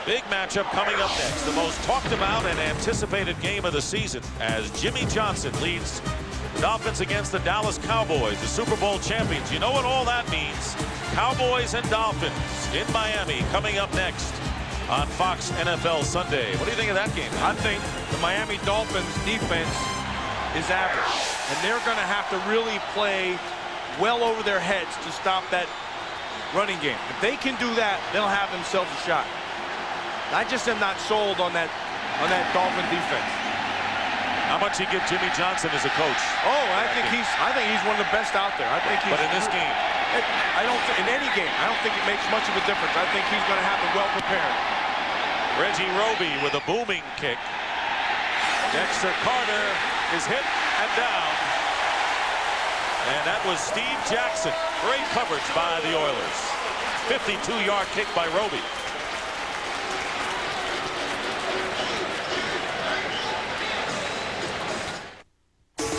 big matchup coming up next. The most talked about and anticipated game of the season as Jimmy Johnson leads the Dolphins against the Dallas Cowboys, the Super Bowl champions. You know what all that means. Cowboys and Dolphins in Miami coming up next on Fox NFL Sunday. What do you think of that game, man? I think the Miami Dolphins defense is average, and they're going to have to really play well over their heads to stop that running game. If they can do that, they'll have themselves a shot. I just am not sold on that Dolphin defense. How much you give Jimmy Johnson as a coach? Oh, I think he's one of the best out there. I think he's, but in this game, I don't in any game, I don't think it makes much of a difference. I think he's going to have them well prepared. Reggie Roby with a booming kick. Dexter Carter is hit and down. And that was Steve Jackson. Great coverage by the Oilers. 52-yard kick by Roby.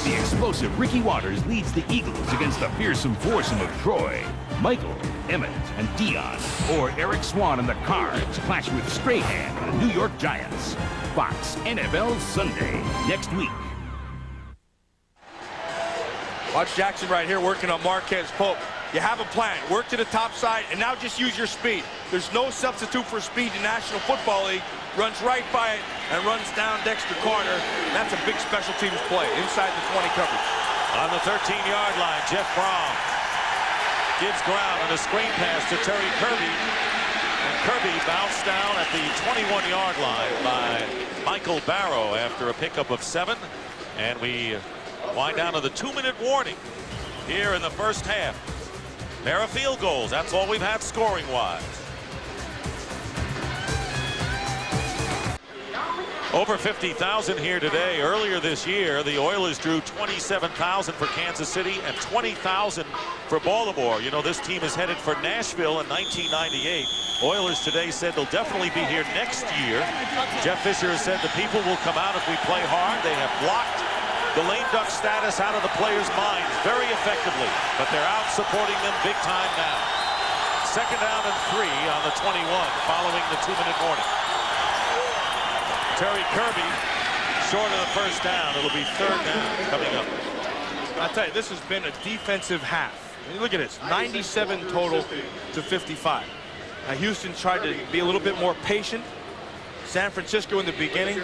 The explosive Ricky Watters leads the Eagles against the fearsome foursome of Troy, Michael, Emmett, and Dion. Or Eric Swan and the Cards clash with Strahan and the New York Giants. Fox NFL Sunday, next week. Watch Jackson right here working on Marquez Pope. You have a plan. Work to the top side, and now just use your speed. There's no substitute for speed in National Football League. Runs right by it and runs down Dexter Carter. That's a big special teams play inside the 20 coverage. On the 13-yard line, Jeff Brom gives ground on a screen pass to Terry Kirby. And Kirby bounced down at the 21-yard line by Michael Barrow after a pickup of 7. And we wind down to the 2-minute warning here in the first half. Pair of field goals. That's all we've had scoring-wise. Over 50,000 here today. Earlier this year, the Oilers drew 27,000 for Kansas City and 20,000 for Baltimore. You know, this team is headed for Nashville in 1998. Oilers today said they'll definitely be here next year. Jeff Fisher has said the people will come out if we play hard. They have blocked the lame duck status out of the players' minds very effectively, but they're out supporting them big time now. 2nd down and 3 on the 21 following the 2-minute warning. Terry Kirby short of the first down. It'll be 3rd down coming up. I'll tell you, this has been a defensive half. I mean, look at this, 97 total to 55. Now Houston tried to be a little bit more patient. San Francisco in the beginning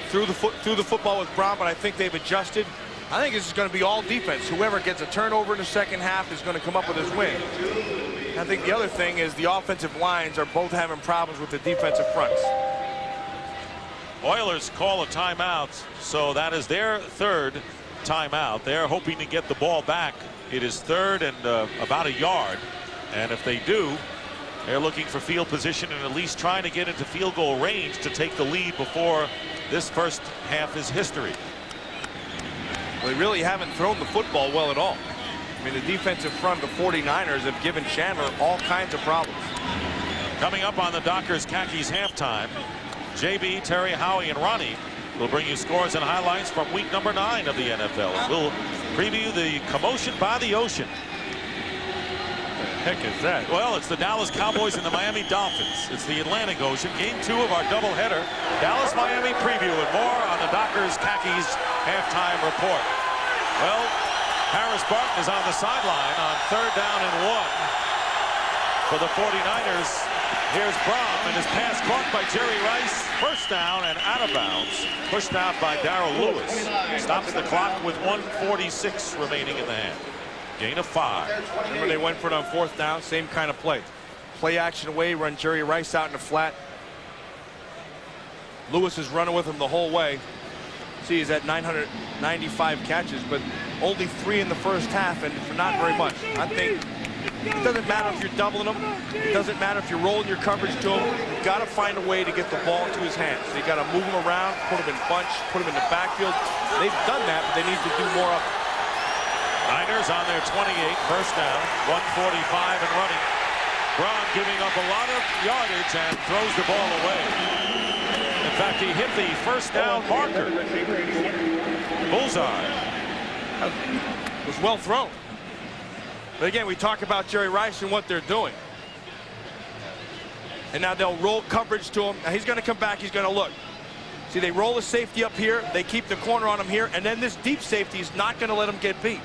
threw the football with Brown, but I think they've adjusted. I think this is going to be all defense. Whoever gets a turnover in the second half is going to come up with his win. I think the other thing is the offensive lines are both having problems with the defensive fronts. Oilers call a timeout, so that is their 3rd timeout. They're hoping to get the ball back. It is 3rd and about a yard, and if they do, they're looking for field position and at least trying to get into field goal range to take the lead before this first half is history. Well, they really haven't thrown the football well at all. I mean, the defensive front of the 49ers have given Chandler all kinds of problems. Coming up on the Dockers Khakis halftime, JB, Terry, Howie, and Ronnie will bring you scores and highlights from week number 9 of the NFL. And we'll preview the commotion by the ocean. Heck is that? Well, it's the Dallas Cowboys and the Miami Dolphins. It's the Atlantic Ocean. Game 2 of our doubleheader. Dallas-Miami preview and more on the Dockers Khakis halftime report. Well, Harris Barton is on the sideline on 3rd down and 1 for the 49ers. Here's Brom, and his pass caught by Jerry Rice. 1st down and out of bounds. Pushed out by Darrell Lewis. Stops the clock with 1:46 remaining in the half. Gain of 5. Remember they went for it on 4th down, same kind of play. Play action away, run Jerry Rice out in the flat. Lewis is running with him the whole way. See, he's at 995 catches, but only 3 in the first half, and for not very much. I think it doesn't matter if you're doubling him. It doesn't matter if you're rolling your coverage to him. You've got to find a way to get the ball into his hands. So you got to move him around, put him in bunch, put him in the backfield. They've done that, but they need to do more of it. Niners on their 28, 1st down, 1:45 and running. Braun giving up a lot of yardage and throws the ball away. In fact, he hit the 1st down marker. Bullseye. It was well thrown. But again, we talk about Jerry Rice and what they're doing. And now they'll roll coverage to him. Now he's going to come back. He's going to look. See, they roll the safety up here. They keep the corner on him here. And then this deep safety is not going to let him get beat.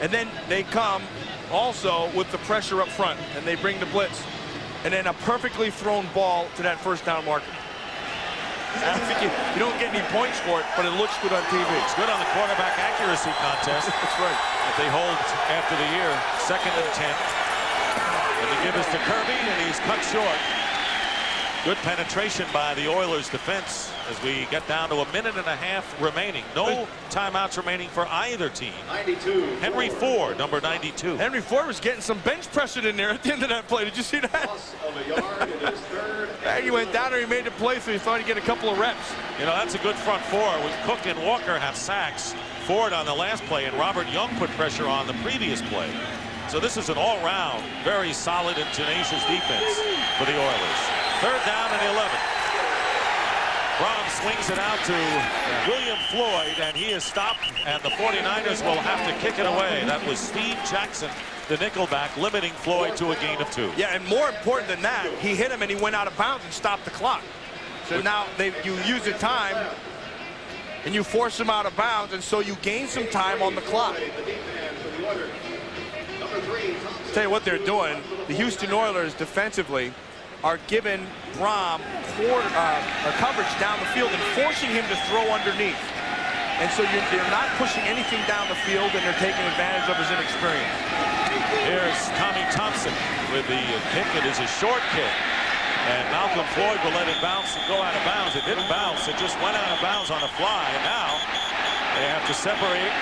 And then they come also with the pressure up front. And they bring the blitz. And then a perfectly thrown ball to that 1st down marker. I think you don't get any points for it, but it looks good on TV. It's good on the quarterback accuracy contest. That's right. If they hold after the year, 2nd and 10. And the give is to Kirby, and he's cut short. Good penetration by the Oilers defense as we get down to a minute and a half remaining. No timeouts remaining for either team. 92. Henry Ford, number 92. Henry Ford was getting some bench pressure in there at the end of that play. Did you see that? Loss of a yard. It is third. He went down there, he made the play, so he thought he'd get a couple of reps. You know, that's a good front four with Cook and Walker have sacks. Ford on the last play, and Robert Young put pressure on the previous play. So this is an all-round, very solid and tenacious defense for the Oilers. Third down and 11. Braun swings it out to William Floyd, and he is stopped, and the 49ers will have to kick it away. That was Steve Jackson, the nickelback, limiting Floyd to a gain of 2. Yeah, and more important than that, he hit him and he went out of bounds and stopped the clock. So now you use the time and you force him out of bounds, and so you gain some time on the clock. Tell you what they're doing, the Houston Oilers defensively are giving Braun coverage down the field and forcing him to throw underneath. And so they're not pushing anything down the field, and they're taking advantage of his inexperience. Here's Tommy Thompson with the kick. It is a short kick. And Malcolm Floyd will let it bounce and go out of bounds. It didn't bounce. It just went out of bounds on a fly. And now they have to separate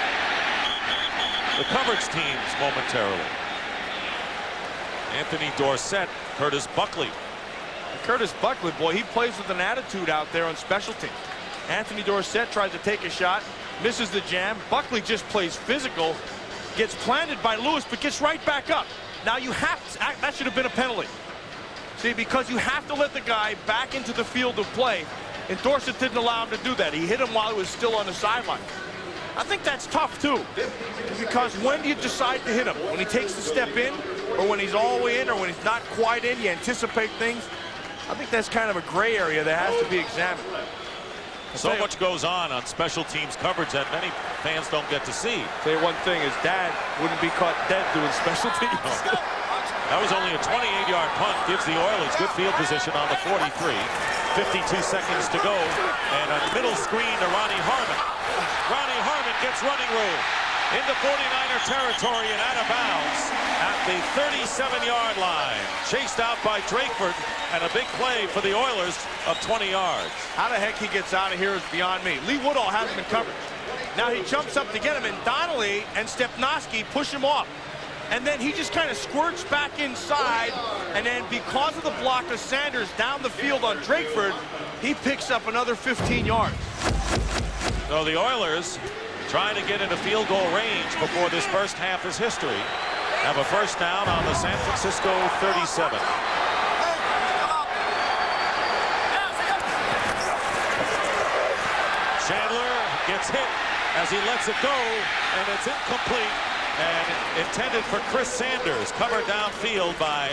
the coverage teams momentarily. Anthony Dorsett, Curtis Buckley. Curtis Buckley, boy, he plays with an attitude out there on special teams. Anthony Dorsett tries to take a shot, misses the jam. Buckley just plays physical, gets planted by Lewis, but gets right back up. Now you have to, that should have been a penalty. See, because you have to let the guy back into the field of play, and Dorsett didn't allow him to do that. He hit him while he was still on the sideline. I think that's tough, too, because when do you decide to hit him? When he takes the step in, or when he's all the way in, or when he's not quite in, you anticipate things? I think that's kind of a gray area that has to be examined. So much goes on special teams coverage that many fans don't get to see. Tell you one thing, his dad wouldn't be caught dead doing special teams. That was only a 28-yard punt. Gives the Oilers good field position on the 43. 52 seconds to go. And a middle screen to Ronnie Harmon. Ronnie Harmon gets running room into 49er territory and out of bounds at the 37-yard line. Chased out by Drakeford, and a big play for the Oilers of 20 yards. How the heck he gets out of here is beyond me. Lee Woodall has him in coverage. Now he jumps up to get him, and Donnelly and Stepnoski push him off. And then he just kind of squirts back inside, and then because of the block of Sanders down the field on Drakeford, he picks up another 15 yards. So the Oilers, trying to get into field goal range before this first half is history, have a first down on the San Francisco 37. Chandler gets hit as he lets it go, and it's incomplete and intended for Chris Sanders, covered downfield by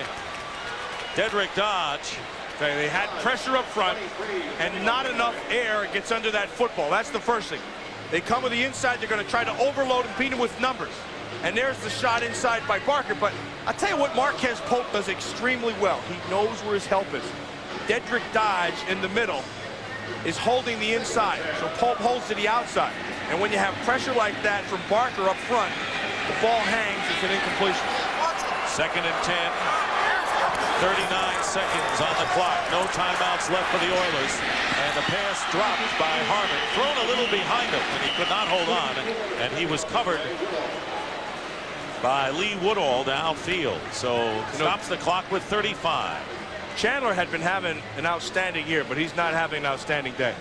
Dedrick Dodge. They had pressure up front and not enough air gets under that football. That's the first thing. They come with the inside. They're going to try to overload and beat him with numbers. And there's the shot inside by Barker. But I'll tell you what Marquez Pope does extremely well. He knows where his help is. Dedrick Dodge in the middle is holding the inside. So Pope holds to the outside. And when you have pressure like that from Barker up front, the ball hangs. It's an incompletion. 2nd and 10. 39 seconds on the clock. No timeouts left for the Oilers. And the pass dropped by Harmon. Thrown a little behind him, and he could not hold on. And he was covered by Lee Woodall downfield. So stops the clock with 35. Chandler had been having an outstanding year, but he's not having an outstanding day.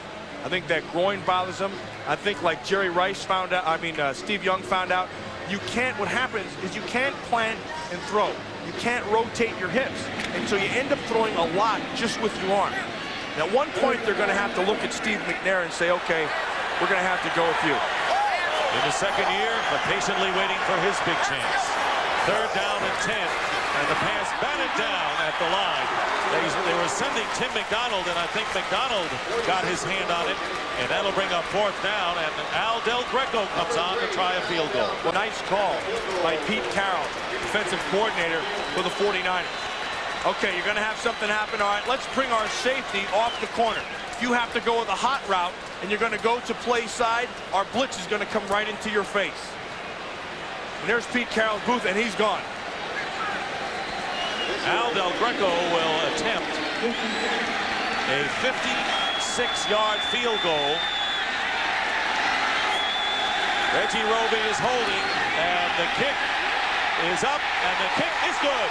I think that groin bothers him. I think like Jerry Rice found out, Steve Young found out, what happens is you can't plant and throw. You can't rotate your hips. And so you end up throwing a lot just with your arm. And at one point, they're going to have to look at Steve McNair and say, okay, we're going to have to go with you. In the second year, but patiently waiting for his big chance. 3rd down and 10. And the pass batted down at the line. They were sending Tim McDonald, and I think McDonald got his hand on it. And that'll bring up 4th down, and Al Del Greco comes on to try a field goal. Well, nice call by Pete Carroll, defensive coordinator for the 49ers. Okay, you're going to have something happen. All right, let's bring our safety off the corner. If you have to go with a hot route and you're going to go to play side, our blitz is going to come right into your face. And there's Pete Carroll's booth, and he's gone. Al Del Greco will attempt A 56-yard field goal. Reggie Roby is holding, and the kick is up, and the kick is good.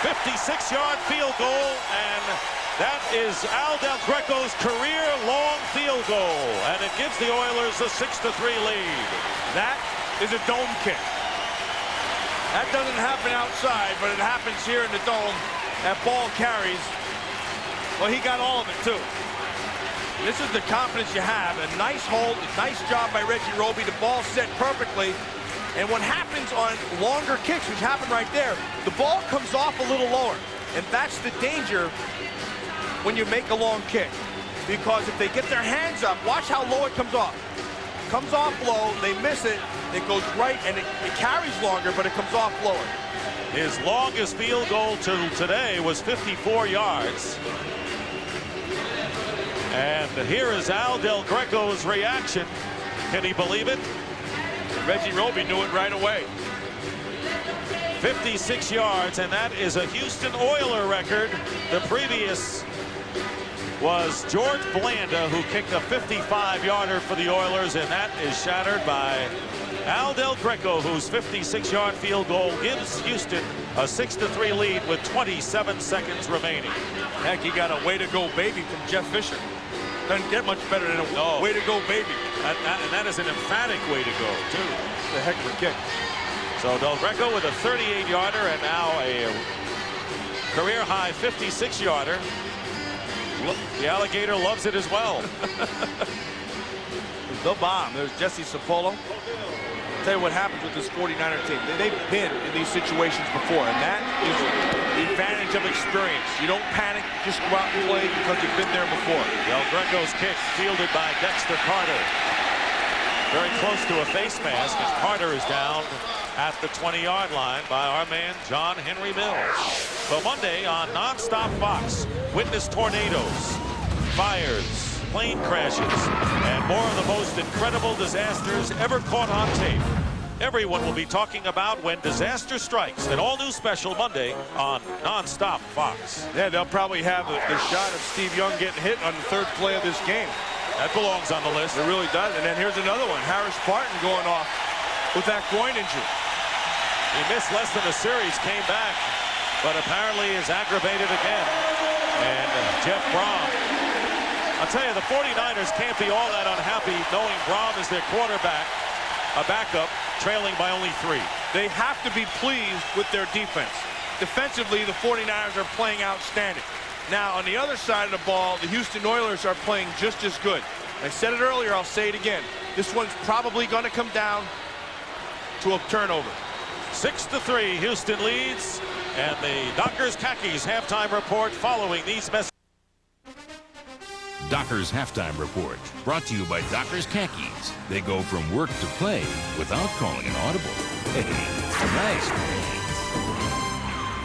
56-yard field goal, and that is Al Del Greco's career-long field goal, and it gives the Oilers a 6-3 lead. That is a dome kick. That doesn't happen outside, but it happens here in the dome. That ball carries. Well, he got all of it, too. This is the confidence you have. A nice hold, a nice job by Reggie Roby. The ball set perfectly. And what happens on longer kicks, which happened right there, the ball comes off a little lower. And that's the danger when you make a long kick. Because if they get their hands up, watch how low it comes off. Comes off low, they miss it, it goes right, and it carries longer, but it comes off lower. His longest field goal till today was 54 yards. And here is Al Del Greco's reaction. Can he believe it? Reggie Roby knew it right away. 56 yards, and that is a Houston Oiler record. The previous was George Blanda, who kicked a 55-yarder for the Oilers, and that is shattered by Al Del Greco, whose 56-yard field goal gives Houston a 6-3 lead with 27 seconds remaining. Heck, he got a way to go baby from Jeff Fisher. Doesn't get much better than a way to go baby. And that is an emphatic way to go, too. It's a heck of a kick. So Del Greco with a 38-yarder and now a career-high 56-yarder. The alligator loves it as well. The bomb. There's Jesse Sapolo. I'll tell you what happens with this 49er team. They've been in these situations before, and that is the advantage of experience. You don't panic, just go out and play because you've been there before. Del Greco's kick fielded by Dexter Carter. Very close to a face mask, and Carter is down at the 20-yard line by our man John Henry Mills. But Monday on Nonstop Fox, witness tornadoes, fires, plane crashes, and more of the most incredible disasters ever caught on tape. Everyone will be talking about When Disaster Strikes, an all-new special Monday on Nonstop Fox. Yeah, they'll probably have the shot of Steve Young getting hit on the third play of this game. That belongs on the list. It really does. And then here's another one. Harris Barton going off with that groin injury. He missed less than a series, came back, but apparently is aggravated again. And Jeff Brom. I'll tell you, the 49ers can't be all that unhappy knowing Brom is their quarterback, a backup, trailing by only 3. They have to be pleased with their defense. Defensively, the 49ers are playing outstanding. Now, on the other side of the ball, the Houston Oilers are playing just as good. I said it earlier, I'll say it again. This one's probably going to come down to a turnover. 6-3, Houston leads, and the Dockers Khakis halftime report following these messages. Dockers Halftime Report, brought to you by Dockers Khakis. They go from work to play without calling an audible. Hey, nice.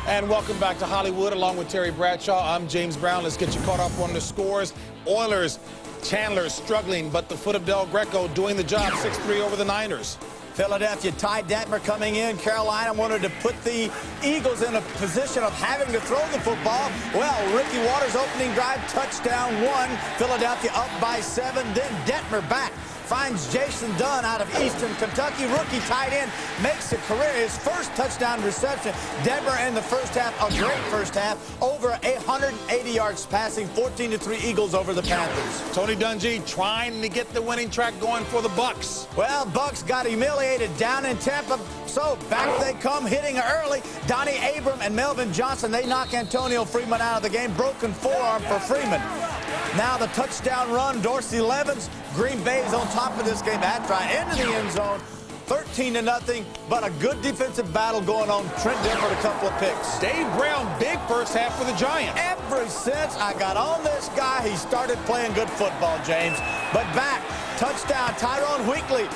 And welcome back to Hollywood along with Terry Bradshaw. I'm James Brown. Let's get you caught up on the scores. Oilers, Chandler struggling, but the foot of Del Greco doing the job. 6-3 over the Niners. Philadelphia, Ty Detmer coming in. Carolina wanted to put the Eagles in a position of having to throw the football. Well, Ricky Waters opening drive, touchdown 1. Philadelphia up by 7. Then Detmer back. Finds Jason Dunn out of Eastern Kentucky. Rookie tight end makes a career, his first touchdown reception. Denver in the first half, a great first half. Over 180 yards passing, 14-3 Eagles over the Panthers. Tony Dungy trying to get the winning track going for the Bucks. Well, Bucks got humiliated down in Tampa, so back they come, hitting early. Donnie Abram and Melvin Johnson, they knock Antonio Freeman out of the game. Broken forearm for Freeman. Now the touchdown run, Dorsey Levens. Green Bay is on top of this game at try into the end zone. 13-0, but a good defensive battle going on. Trent Dilfer, a couple of picks. Dave Brown, big first half for the Giants. Ever since I got on this guy, he started playing good football, James. But back, touchdown, Tyrone Weekly,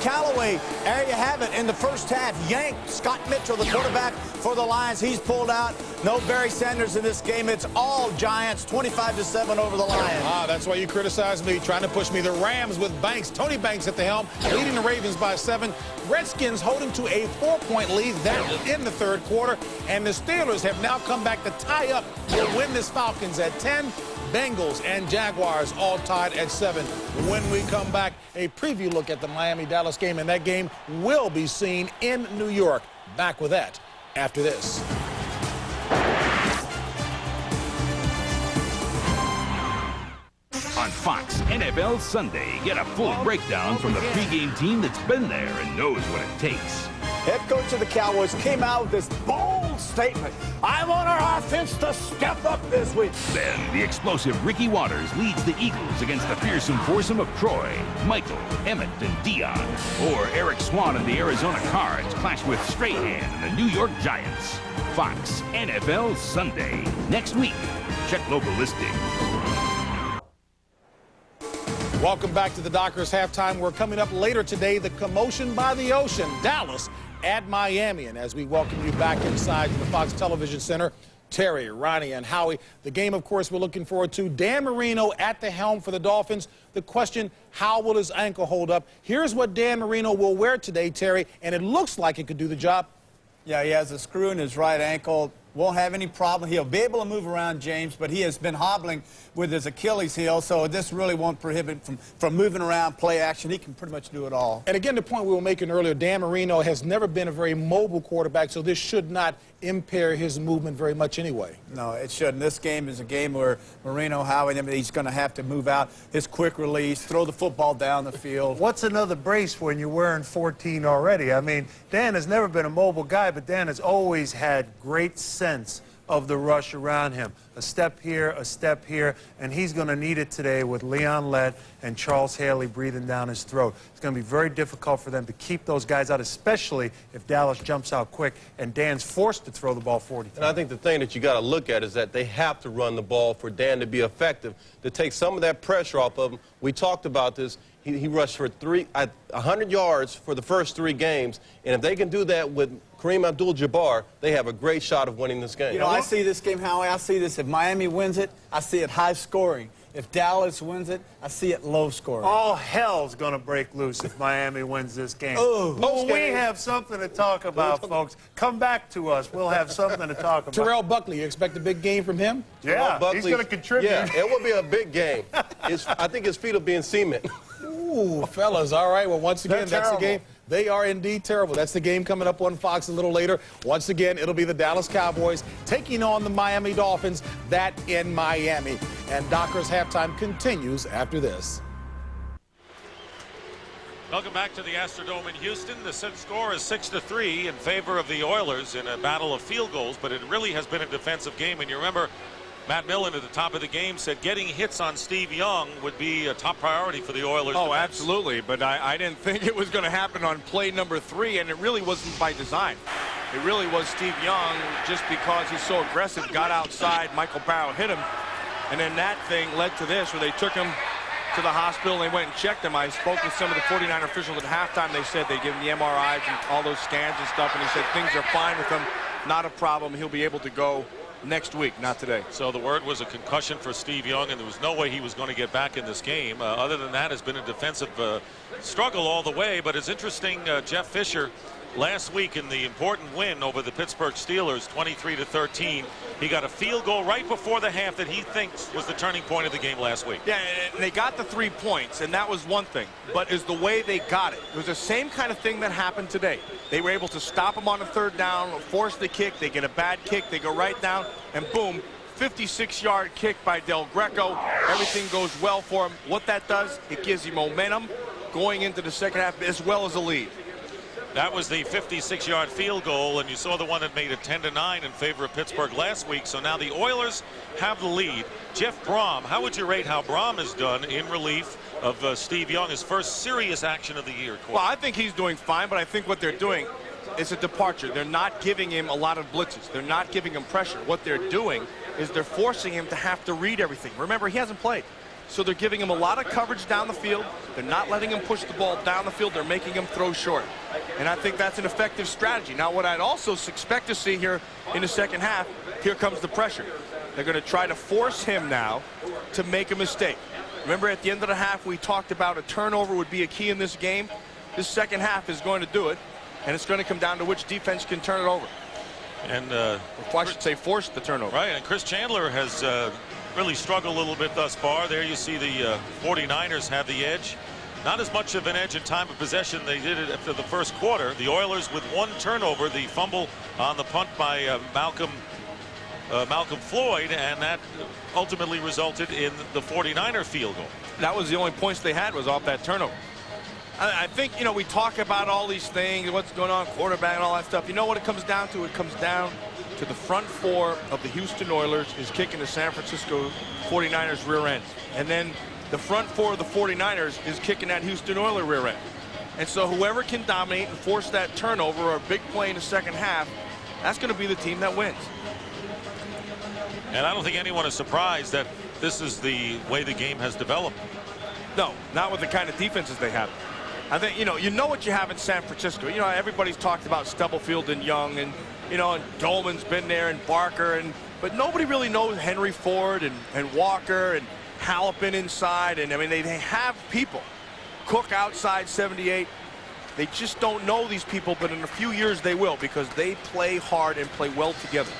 Callaway, there you have it in the first half. Yanked Scott Mitchell, the quarterback for the Lions. He's pulled out. No Barry Sanders in this game. It's all Giants, 25-7 over the Lions. That's why you criticize me, trying to push me. The Rams with Banks, Tony Banks at the helm, leading the Ravens by 7. Redskins holding to a 4-point lead that in the third quarter. And the Steelers have now come back to tie up the winless Falcons at 10. Bengals and Jaguars all tied at 7. When we come back, a preview look at the Miami-Dallas game, and that game will be seen in New York. Back with that after this. On Fox NFL Sunday, get a full breakdown from the pregame team that's been there and knows what it takes. Head coach of the Cowboys came out with this bold statement. I want our offense to step up this week. Then the explosive Ricky Watters leads the Eagles against the fearsome foursome of Troy, Michael, Emmett, and Dion. Or Eric Swan and the Arizona Cards clash with Strahan and the New York Giants. Fox NFL Sunday. Next week. Check local listings. Welcome back to the Dockers Halftime. We're coming up later today, the commotion by the ocean, Dallas at Miami. And as we welcome you back inside the Fox Television Center, Terry, Ronnie, and Howie. The game, of course, we're looking forward to. Dan Marino at the helm for the Dolphins. The question, how will his ankle hold up? Here's what Dan Marino will wear today, Terry, and it looks like it could do the job. Yeah, he has a screw in his right ankle. Won't have any problem. He'll be able to move around, James, but he has been hobbling with his Achilles heel, so this really won't prohibit him from moving around, play action. He can pretty much do it all. And again, the point we were making earlier, Dan Marino has never been a very mobile quarterback, so this should not impair his movement very much anyway. No, it shouldn't. This game is a game where Marino, Howie, he's going to have to move out, his quick release, throw the football down the field. What's another brace when you're wearing 14 already? I mean, Dan has never been a mobile guy, but Dan has always had great sense of the rush around him. A step here, and he's going to need it today with Leon Lett and Charles Haley breathing down his throat. It's going to be very difficult for them to keep those guys out, especially if Dallas jumps out quick and Dan's forced to throw the ball 40 times. And I think the thing that you got to look at is that they have to run the ball for Dan to be effective, to take some of that pressure off of him. We talked about this. He rushed for 100 yards for the first 3 games, and if they can do that with Kareem Abdul-Jabbar, they have a great shot of winning this game. You know, I see this game, Howie, I see this. If Miami wins it, I see it high scoring. If Dallas wins it, I see it low scoring. All hell's going to break loose if Miami wins this game. Oh, we have something to talk about, folks. Come back to us. We'll have something to talk about. Terrell Buckley, you expect a big game from him? Yeah, he's going to contribute. Yeah, it will be a big game. I think his feet will be in cement. Ooh, fellas, all right. Well, once again, that's the game. They are indeed terrible. That's the game coming up on Fox a little later. Once again, it'll be the Dallas Cowboys taking on the Miami Dolphins, that in Miami. And Dockers Halftime continues after this. Welcome back to the Astrodome in Houston. The set score is 6-3 in favor of the Oilers in a battle of field goals, but it really has been a defensive game. And you remember Matt Millen at the top of the game said getting hits on Steve Young would be a top priority for the Oilers. Oh, absolutely. But I didn't think it was going to happen on play number 3, and it really wasn't by design. It really was Steve Young, just because he's so aggressive, got outside, Michael Barrow hit him, and then that thing led to this, where they took him to the hospital and they went and checked him. I spoke with some of the 49er officials at halftime. They said they gave him the MRIs and all those scans and stuff, and he said things are fine with him, not a problem. He'll be able to go next week, not today. So the word was a concussion for Steve Young, and there was no way he was going to get back in this game. Other than that, it's been a defensive struggle all the way. But it's interesting, Jeff Fisher, last week in the important win over the Pittsburgh Steelers, 23-13, he got a field goal right before the half that he thinks was the turning point of the game last week. Yeah, and they got the 3 points, and that was one thing. But is the way they got it. It was the same kind of thing that happened today. They were able to stop him on the 3rd down, force the kick, they get a bad kick, they go right down, and boom, 56-yard kick by Del Greco. Everything goes well for him. What that does, it gives you momentum going into the second half as well as a lead. That was the 56-yard field goal, and you saw the one that made it 10-9 in favor of Pittsburgh last week. So now the Oilers have the lead. Jeff Brom, how would you rate how Brom has done in relief of Steve Young, his first serious action of the year? Well, I think he's doing fine, but I think what they're doing is a departure. They're not giving him a lot of blitzes. They're not giving him pressure. What they're doing is they're forcing him to have to read everything. Remember, he hasn't played. So they're giving him a lot of coverage down the field. They're not letting him push the ball down the field. They're making him throw short. And I think that's an effective strategy. Now, what I'd also expect to see here in the second half, here comes the pressure. They're going to try to force him now to make a mistake. Remember, at the end of the half, we talked about a turnover would be a key in this game. This second half is going to do it, and it's going to come down to which defense can turn it over. And I should say force the turnover. Right, and Chris Chandler has really struggled a little bit thus far. There you see the 49ers have the edge. Not as much of an edge in time of possession. They did it after the first quarter. The Oilers with one turnover, the fumble on the punt by Malcolm Floyd, and that ultimately resulted in the 49er field goal. That was the only points they had, was off that turnover. I think, you know, we talk about all these things, what's going on, quarterback and all that stuff. You know what it comes down to? It comes down to the front four of the Houston Oilers is kicking the San Francisco 49ers rear end. And then the front four of the 49ers is kicking that Houston Oilers rear end. And so whoever can dominate and force that turnover or a big play in the second half, that's going to be the team that wins. And I don't think anyone is surprised that this is the way the game has developed. No, not with the kind of defenses they have. I think, you know what you have in San Francisco. You know, everybody's talked about Stubblefield and Young, and, you know, and Dolman's been there, and Barker, but nobody really knows Henry Ford and Walker and Halpin inside. And I mean, they have people. Cook outside 78. They just don't know these people, but in a few years they will, because they play hard and play well together.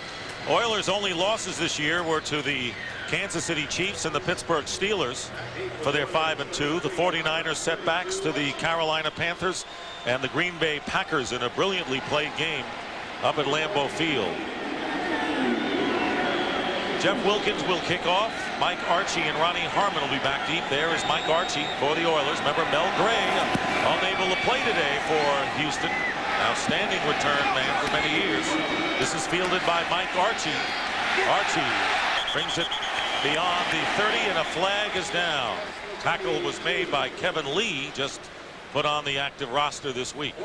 Oilers' only losses this year were to the Kansas City Chiefs and the Pittsburgh Steelers for their 5-2. The 49ers setbacks to the Carolina Panthers and the Green Bay Packers in a brilliantly played game up at Lambeau Field. Jeff Wilkins will kick off. Mike Archie and Ronnie Harmon will be back deep. There is Mike Archie for the Oilers. Remember, Mel Gray unable to play today for Houston. Outstanding return man for many years. This is fielded by Mike Archie. Archie brings it beyond the 30, and a flag is down. Tackle was made by Kevin Lee, just put on the active roster this week.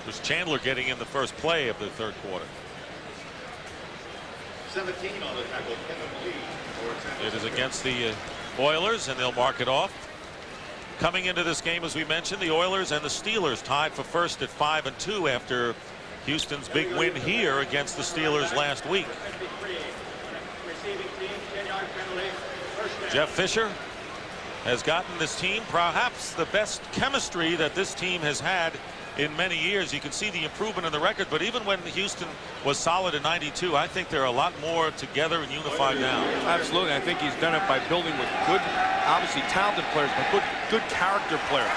There's Chandler getting in the first play of the third quarter. 17 on the tackle, Kevin Lee. It is against the Oilers, and they'll mark it off. Coming into this game, as we mentioned, the Oilers and the Steelers tied for first at 5-2 after Houston's big win here against the Steelers last week. Jeff Fisher has gotten this team perhaps the best chemistry that this team has had in many years. You can see the improvement in the record, but even when Houston was solid in '92, I think they're a lot more together and unified now. Absolutely. I think he's done it by building with good, obviously talented players, but good character players.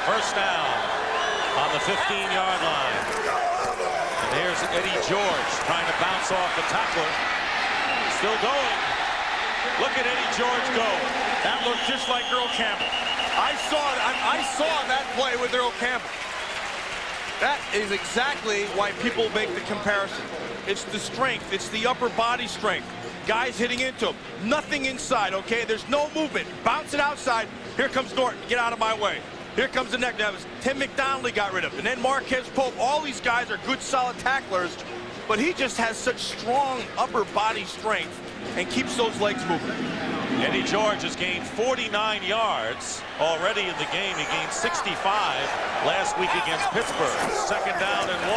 First down on the 15-yard line. And here's Eddie George trying to bounce off the tackler. Still going. Look at Eddie George go. That looked just like Earl Campbell. I saw that play with Earl Campbell. That is exactly why people make the comparison. It's the strength. It's the upper body strength. Guys hitting into him. Nothing inside, okay? There's no movement. Bounce it outside. Here comes Norton. Get out of my way. Here comes the neck. That was Tim McDonald he got rid of. And then Marquez Pope. All these guys are good, solid tacklers. But he just has such strong upper body strength and keeps those legs moving. Eddie George has gained 49 yards already in the game. He gained 65 last week against Pittsburgh. Second down and 1.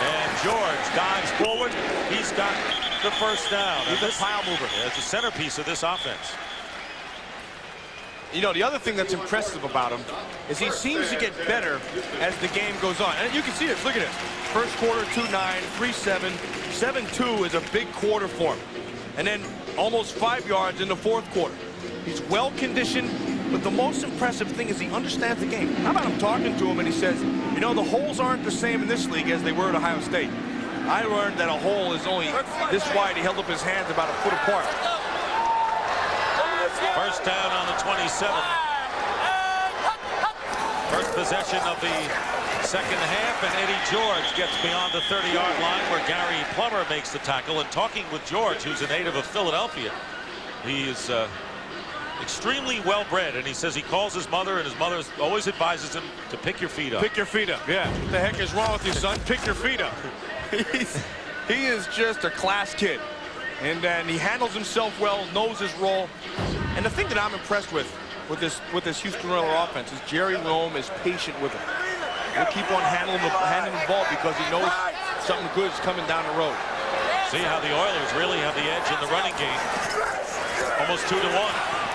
And George dives forward. He's got the first down. He's a pile mover. It's the centerpiece of this offense. You know, the other thing that's impressive about him is he seems to get better as the game goes on. And you can see this. Look at this. First quarter, 2-9, 3-7. 7-2 is a big quarter for him. And then almost 5 yards in the fourth quarter. He's well conditioned, but the most impressive thing is he understands the game. How about I'm talking to him and he says, you know, the holes aren't the same in this league as they were at Ohio State. I learned that a hole is only this wide. He held up his hands about a foot apart. First down on the 27. First possession of the second half, and Eddie George gets beyond the 30-yard line where Gary Plummer makes the tackle. And talking with George, who's a native of Philadelphia, he is extremely well bred, and he says he calls his mother, and his mother always advises him to pick your feet up. Pick your feet up, yeah. What the heck is wrong with you, son? Pick your feet up. He is just a class kid. And then he handles himself well, knows his role. And the thing that I'm impressed with this Houston Oilers offense is Jerry Rome is patient with him. He'll keep on handling the ball because he knows something good is coming down the road. See how the Oilers really have the edge in the running game. Almost 2-1.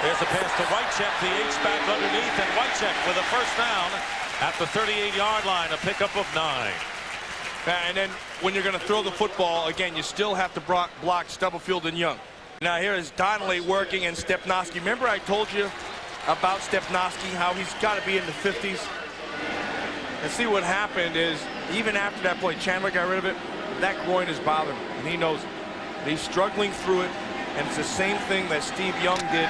There's a pass to Wycheck. The H-back underneath, and Wycheck with a first down at the 38-yard line, a pickup of 9. And then when you're going to throw the football, again, you still have to block Stubblefield and Young. Now here is Donnelly working and Stepnoski. Remember I told you about Stepnoski, how he's got to be in the 50s? And see what happened is, even after that play, Chandler got rid of it, that groin is bothering him, and he knows it. And he's struggling through it, and it's the same thing that Steve Young did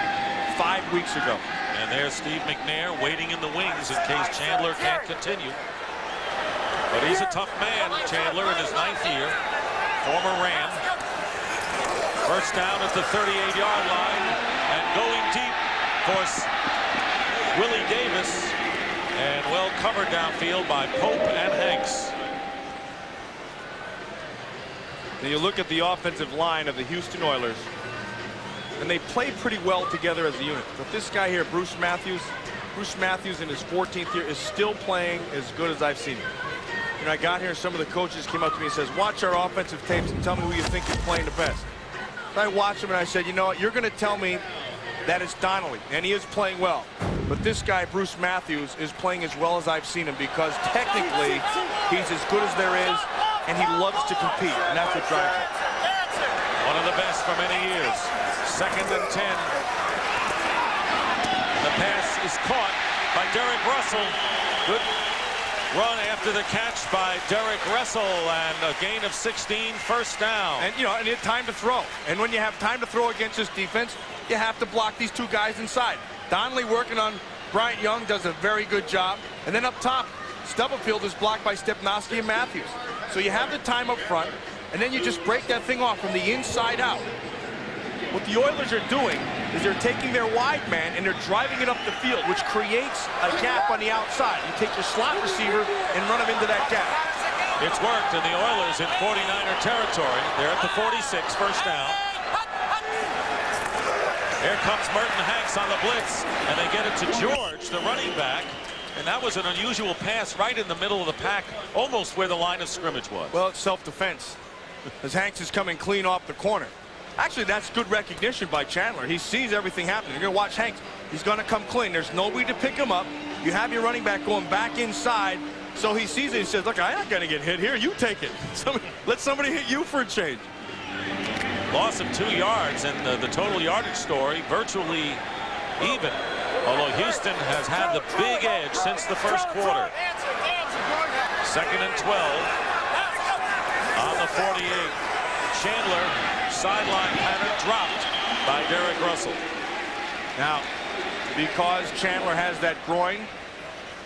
5 weeks ago. And there's Steve McNair waiting in the wings in case Chandler can't continue. But he's a tough man, Chandler, in his 9th year. Former Ram. First down at the 38-yard line. And going deep for Willie Davis. And well covered downfield by Pope and Hanks. Now you look at the offensive line of the Houston Oilers, and they play pretty well together as a unit. But this guy here, Bruce Matthews in his 14th year is still playing as good as I've seen him. You know, I got here, some of the coaches came up to me and says, watch our offensive tapes and tell me who you think is playing the best. So I watched him and I said, you know what, you're going to tell me that it's Donnelly, and he is playing well. But this guy, Bruce Matthews, is playing as well as I've seen him because technically he's as good as there is, and he loves to compete, and that's what drives him. One of the best for many years. 2nd and 10. The pass is caught by Derek Russell. Good run after the catch by Derek Russell, and a gain of 16, first down. And, you know, and it's time to throw. And when you have time to throw against this defense, you have to block these two guys inside. Donnelly working on Bryant Young does a very good job. And then up top, Stubblefield is blocked by Stepnoski and Matthews. So you have the time up front, and then you just break that thing off from the inside out. What the Oilers are doing is they're taking their wide man and they're driving it up the field, which creates a gap on the outside. You take your slot receiver and run him into that gap. It's worked, and the Oilers in 49er territory. They're at the 46, first down. Here comes Merton Hanks on the blitz, and they get it to George, the running back. And that was an unusual pass right in the middle of the pack, almost where the line of scrimmage was. Well, it's self-defense, as Hanks is coming clean off the corner. Actually, that's good recognition by Chandler. He sees everything happening. You're going to watch Hanks. He's going to come clean. There's nobody to pick him up. You have your running back going back inside. So he sees it. He says, look, I'm not going to get hit here. You take it. Let somebody hit you for a change. Loss of 2 yards, and the total yardage story virtually even. Although Houston has had the big edge since the first quarter. 2nd and 12 on the 48. Chandler, sideline pattern dropped by Derek Russell. Now, because Chandler has that groin,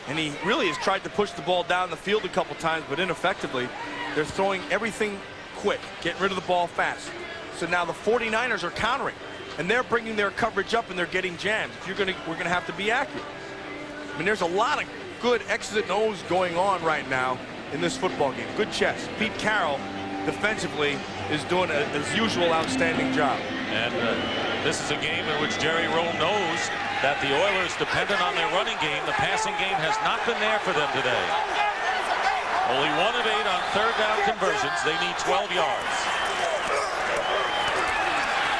and he really has tried to push the ball down the field a couple times, but ineffectively, they're throwing everything quick, getting rid of the ball fast. So now the 49ers are countering, and they're bringing their coverage up, and they're getting jammed. We're going to have to be accurate. I mean, there's a lot of good X's and O's going on right now in this football game. Good chess. Pete Carroll, defensively, is doing, as usual, outstanding job. And this is a game in which Jerry Rome knows that the Oilers, dependent on their running game, the passing game has not been there for them today. Only 1 of 8 on third down conversions. They need 12 yards.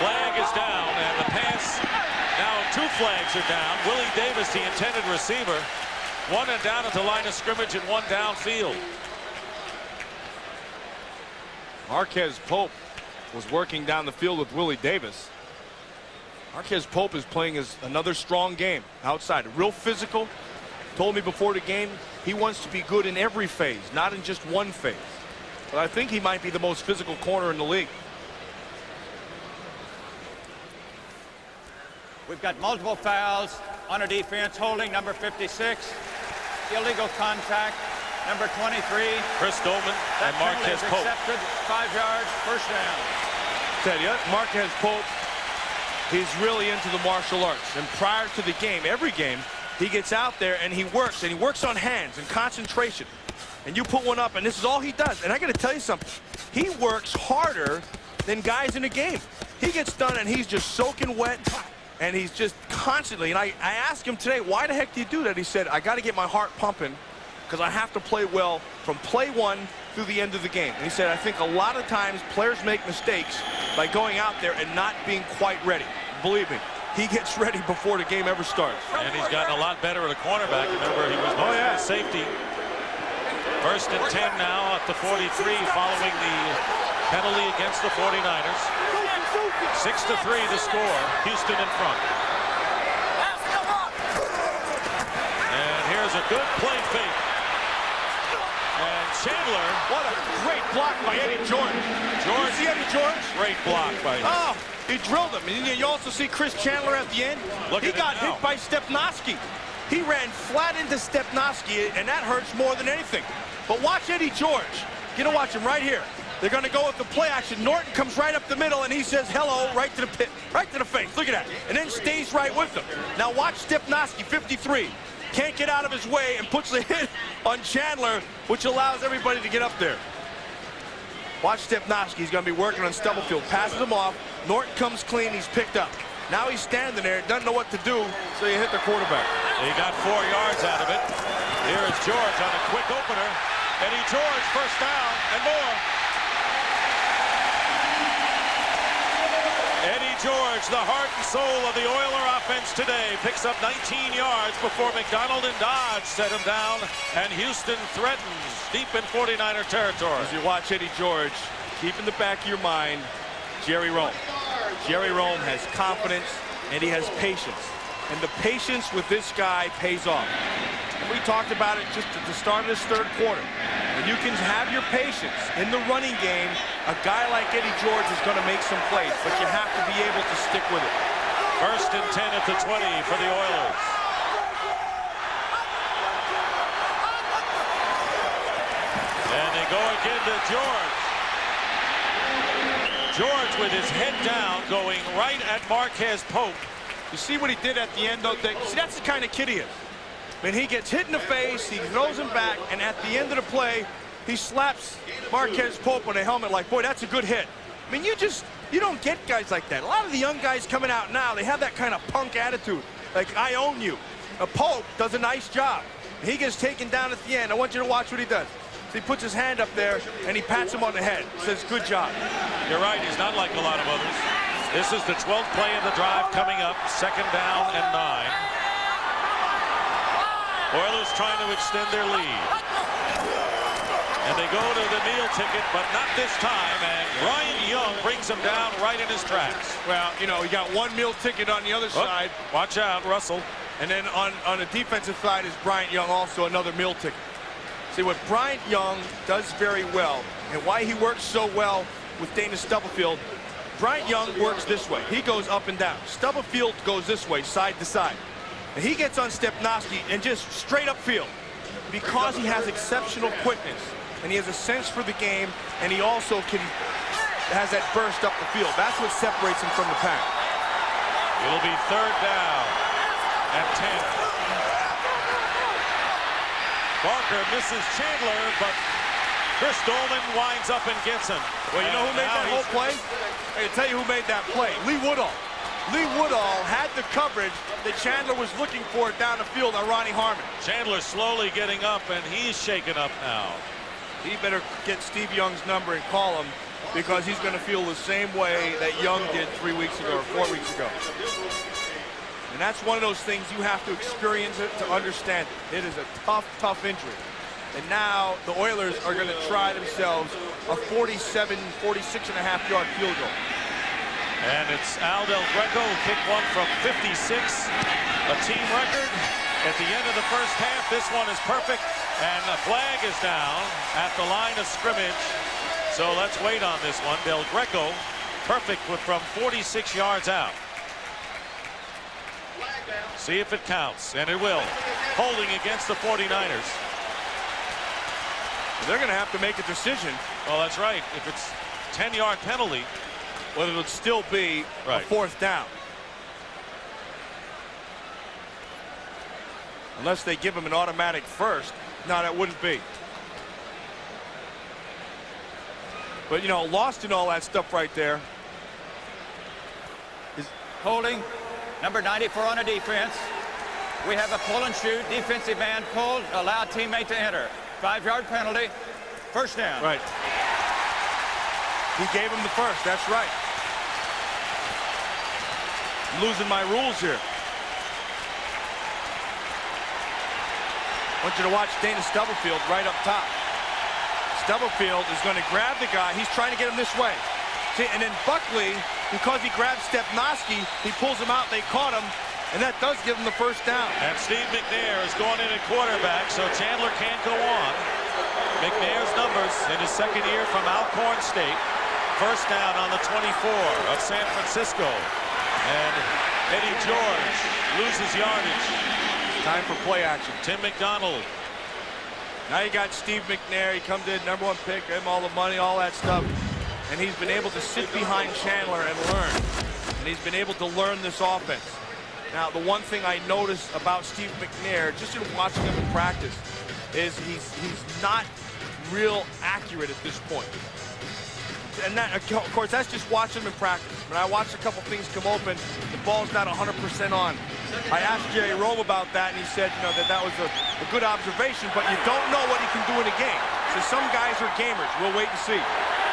Flag is down, and the pass, now 2 flags are down. Willie Davis, the intended receiver, 1 and down at the line of scrimmage and 1 downfield. Marquez Pope was working down the field with Willie Davis. Marquez Pope is playing as another strong game outside. Real physical. Told me before the game he wants to be good in every phase, not in just one phase. But I think he might be the most physical corner in the league. We've got multiple fouls on a defense, holding number 56, illegal contact, number 23. Chris Dolman and Marquez Pope. Accepted, 5 yards, first down. Tell you, Marquez Pope, he's really into the martial arts. And prior to the game, every game, he gets out there and he works on hands and concentration. And you put one up, and this is all he does. And I got to tell you something. He works harder than guys in the game. He gets done, and he's just soaking wet, and he's just constantly. And I asked him today, why the heck do you do that? He said, I got to get my heart pumping because I have to play well from play one through the end of the game. And he said, I think a lot of times players make mistakes by going out there and not being quite ready. Believe me, he gets ready before the game ever starts. And he's gotten a lot better at a cornerback. Remember, he was mostly a safety. 1st and 10 now at the 43 following the penalty against the 49ers. 6-3 the score. Houston in front. And here's a good play fake. And Chandler. What a great block by Eddie George. You see Eddie George? Great block by him. Oh, he drilled him. And you also see Chris Chandler at the end. He got hit by Stepnoski. He ran flat into Stepnoski, and that hurts more than anything. But watch Eddie George. You're going to watch him right here. They're going to go with the play action. Norton comes right up the middle, and he says hello right to the pit, right to the face. Look at that. And then stays right with them. Now watch Stepnoski, 53. Can't get out of his way and puts the hit on Chandler, which allows everybody to get up there. Watch Stepnoski. He's going to be working on Stubblefield. Passes him off. Norton comes clean. He's picked up. Now he's standing there. Doesn't know what to do, so you hit the quarterback. He got 4 yards out of it. Here is George on a quick opener. Eddie George, first down and more. Eddie George, the heart and soul of the Oiler offense today, picks up 19 yards before McDonald and Dodge set him down, and Houston threatens deep in 49er territory. As you watch Eddie George, keep in the back of your mind Jerry Rome. Jerry Rome has confidence, and he has patience. And the patience with this guy pays off. We talked about it just at the start of this third quarter. When you can have your patience in the running game, a guy like Eddie George is going to make some plays, but you have to be able to stick with it. 1st and 10 at the 20 for the Oilers. And they go again to George. George with his head down, going right at Marquez Pope. You see what he did at the end, though? See, that's the kind of kid he is. When he gets hit in the face, he throws him back, and at the end of the play, he slaps Marquez Pope on the helmet like, boy, that's a good hit. I mean, you don't get guys like that. A lot of the young guys coming out now, they have that kind of punk attitude, like, I own you. Pope does a nice job. He gets taken down at the end. I want you to watch what he does. So he puts his hand up there, and he pats him on the head. Says, good job. You're right, he's not like a lot of others. This is the 12th play of the drive coming up, 2nd down and 9. Oilers trying to extend their lead. And they go to the kneel ticket, but not this time, and Ryan Young brings him down right in his tracks. Well, you know, he got one meal ticket on the other side. Watch out, Russell. And then on the defensive side is Bryant Young, also another meal ticket. See, what Bryant Young does very well, and why he works so well with Dana Stubblefield, Bryant Young works this way. He goes up and down. Stubblefield goes this way, side to side. And he gets on Stepnoski and just straight up field. Because he has exceptional quickness, and he has a sense for the game, and he also has that burst up the field. That's what separates him from the pack. It'll be 3rd down and 10. Barker misses Chandler, but Chris Dolman winds up and gets him. Well, you know who made that whole play? I can tell you who made that play. Lee Woodall. Lee Woodall had the coverage that Chandler was looking for down the field on Ronnie Harmon. Chandler slowly getting up, and he's shaken up now. He better get Steve Young's number and call him, because he's going to feel the same way that Young did 3 weeks ago or 4 weeks ago. And that's one of those things you have to experience it to understand. It is a tough, tough injury. And now the Oilers are going to try themselves a 46.5-yard field goal. And it's Al Del Greco who kicked one from 56, a team record. At the end of the first half, this one is perfect, and the flag is down at the line of scrimmage. So let's wait on this one. Del Greco, perfect from 46 yards out. See if it counts, and it will. Holding against the 49ers. They're going to have to make a decision. Well, that's right. If it's 10-yard penalty, well, it'll still be a 4th down. Unless they give him an automatic first. No, that wouldn't be. But, you know, lost in all that stuff right there. Holding. Number 94 on a defense. We have a pull and shoot. Defensive man pulled. Allow teammate to enter. 5-yard penalty. First down. Right. He gave him the first. That's right. I'm losing my rules here. I want you to watch Dana Stubblefield right up top. Stubblefield is going to grab the guy. He's trying to get him this way. See, and then Buckley, because he grabbed Stepnoski, he pulls him out. They caught him, and that does give him the first down. And Steve McNair is going in at quarterback, so Chandler can't go on. McNair's numbers in his second year from Alcorn State. First down on the 24 of San Francisco. And Eddie George loses yardage. Time for play action. Tim McDonald. Now you got Steve McNair. He comes in, #1 pick, gave him all the money, all that stuff. And he's been able to sit behind Chandler and learn. And he's been able to learn this offense. Now, the one thing I noticed about Steve McNair, just in watching him in practice, is he's not real accurate at this point. And that, of course, that's just watching him in practice. When I watched a couple things come open, the ball's not 100% on. I asked Jerry Rome about that, and he said, you know, that was a good observation, but you don't know what he can do in a game. So some guys are gamers. We'll wait and see.